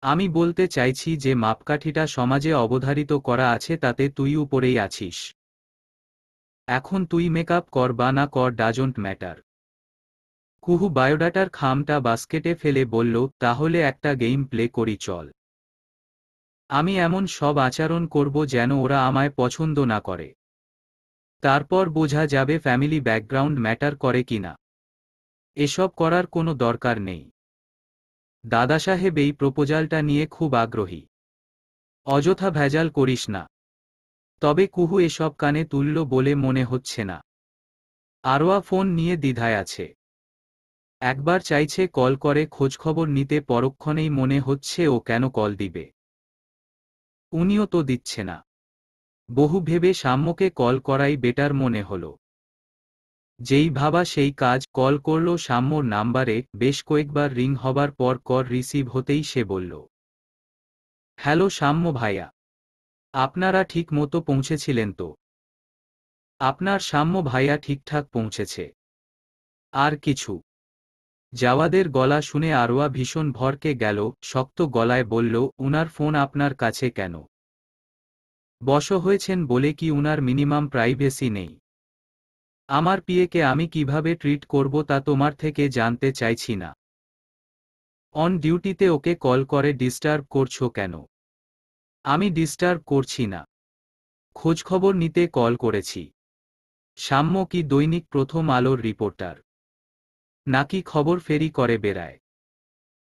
[SPEAKER 2] আমি বলতে চাইছি যে মাপকাঠিটা সমাজে অবধারিত করা আছে, তাতে তুই উপরেই আছিস। এখন তুই মেকআপ কর বা না কর ডাজন্ট ম্যাটার। কুহু বায়োডাটার খামটা বাস্কেটে ফেলে বলল, তাহলে একটা গেম প্লে করি চল। আমি এমন সব আচরণ করব যেন ওরা আমায় পছন্দ না করে। তারপর বোঝা যাবে ফ্যামিলি ব্যাকগ্রাউন্ড ম্যাটার করে কিনা। এসব করার কোনো দরকার নেই। দাদা সাহেব এই প্রপোজালটা নিয়ে খুব আগ্রহী। অযথা ভেজাল করিস না। তবে কুহু এসব কানে তুলল বলে মনে হচ্ছে না। আরোয়া ফোন নিয়ে দ্বিধায় আছে। একবার চাইছে কল করে খোঁজখবর নিতে, পরক্ষণেই মনে হচ্ছে ও কেন কল দিবে। উনিও তো দিচ্ছে না। বহু ভেবে সাম্যকে কল করাই বেটার মনে হলো। যেই ভাবা সেই কাজ, কল করল সাম্যর নাম্বারে। বেশ কয়েকবার রিং হবার পর কল রিসিভ হতেই সে বলল, হ্যালো সাম্য ভাইয়া, আপনারা ঠিক মতো পৌঁছেছিলেন তো? আপনার সাম্য ভাইয়া ঠিকঠাক পৌঁছেছে। আর কিছু? জাওয়াদের গলা শুনে আরোয়া ভীষণ ভড়কে গেল। শক্ত গলায় বলল, উনার ফোন আপনার কাছে কেন? বশ হয়েছেন বলে কি উনার মিনিমাম প্রাইভেসি নেই? আমার পিএকে আমি কিভাবে ট্রিট করব তা তোমার থেকে জানতে চাইছি না। অন ডিউটিতে ওকে কল করে ডিস্টার্ব করছো কেন? আমি ডিস্টার্ব করছি না। খোঁজখবর নিতে কল করেছি। সাম্য কি দৈনিক প্রথম আলোর রিপোর্টার? নাকি খবর ফেরি করে বেড়ায়?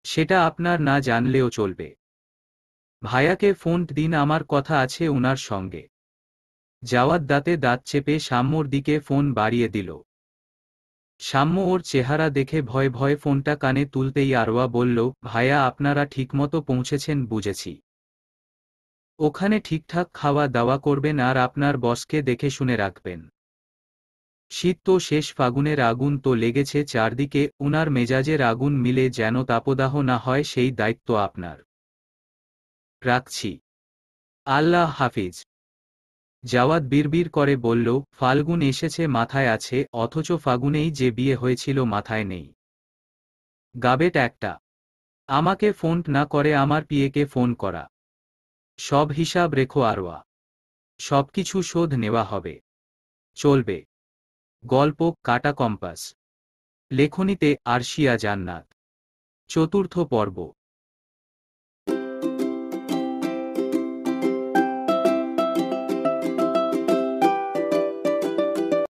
[SPEAKER 2] সেটা আপনার না জানলেও চলবে। ভাইয়াকে ফোন দিন, আমার কথা আছে উনার সঙ্গে। জাওয়াদ দাঁতে দাঁত চেপে সাম্যর দিকে ফোন বাড়িয়ে দিল। সাম্য ওর চেহারা দেখে ভয়ে ভয়ে ফোনটা কানে তুলতেই আরোয়া বলল, ভাইয়া আপনারা ঠিকমতো পৌঁছেছেন বুঝেছি। ওখানে ঠিকঠাক খাওয়া দাওয়া করবেন আর আপনার বসকে দেখে শুনে রাখবেন। শীত তো শেষ, ফাগুনের আগুন তো লেগেছে চারদিকে, উনার মেজাজের আগুন মিলে যেন তাপদাহ না হয় সেই দায়িত্ব আপনার। রাখছি। আল্লাহ হাফিজ। জাওয়াদ বিড়বিড় করে বলল, ফাল্গুন এসেছে মাথায় আছে, অথচ ফাগুনেই যে বিয়ে হয়েছিল মাথায় নেই। গাবেট একটা। আমাকে ফোন না করে আমার পিএকে ফোন করা। সব হিসাব রেখো আরোয়া। সবকিছু শোধ নেওয়া হবে। চলবে। গল্প কাটা কম্পাস। লেখনীতে আরশিয়া জান্নাত। চতুর্থ পর্ব।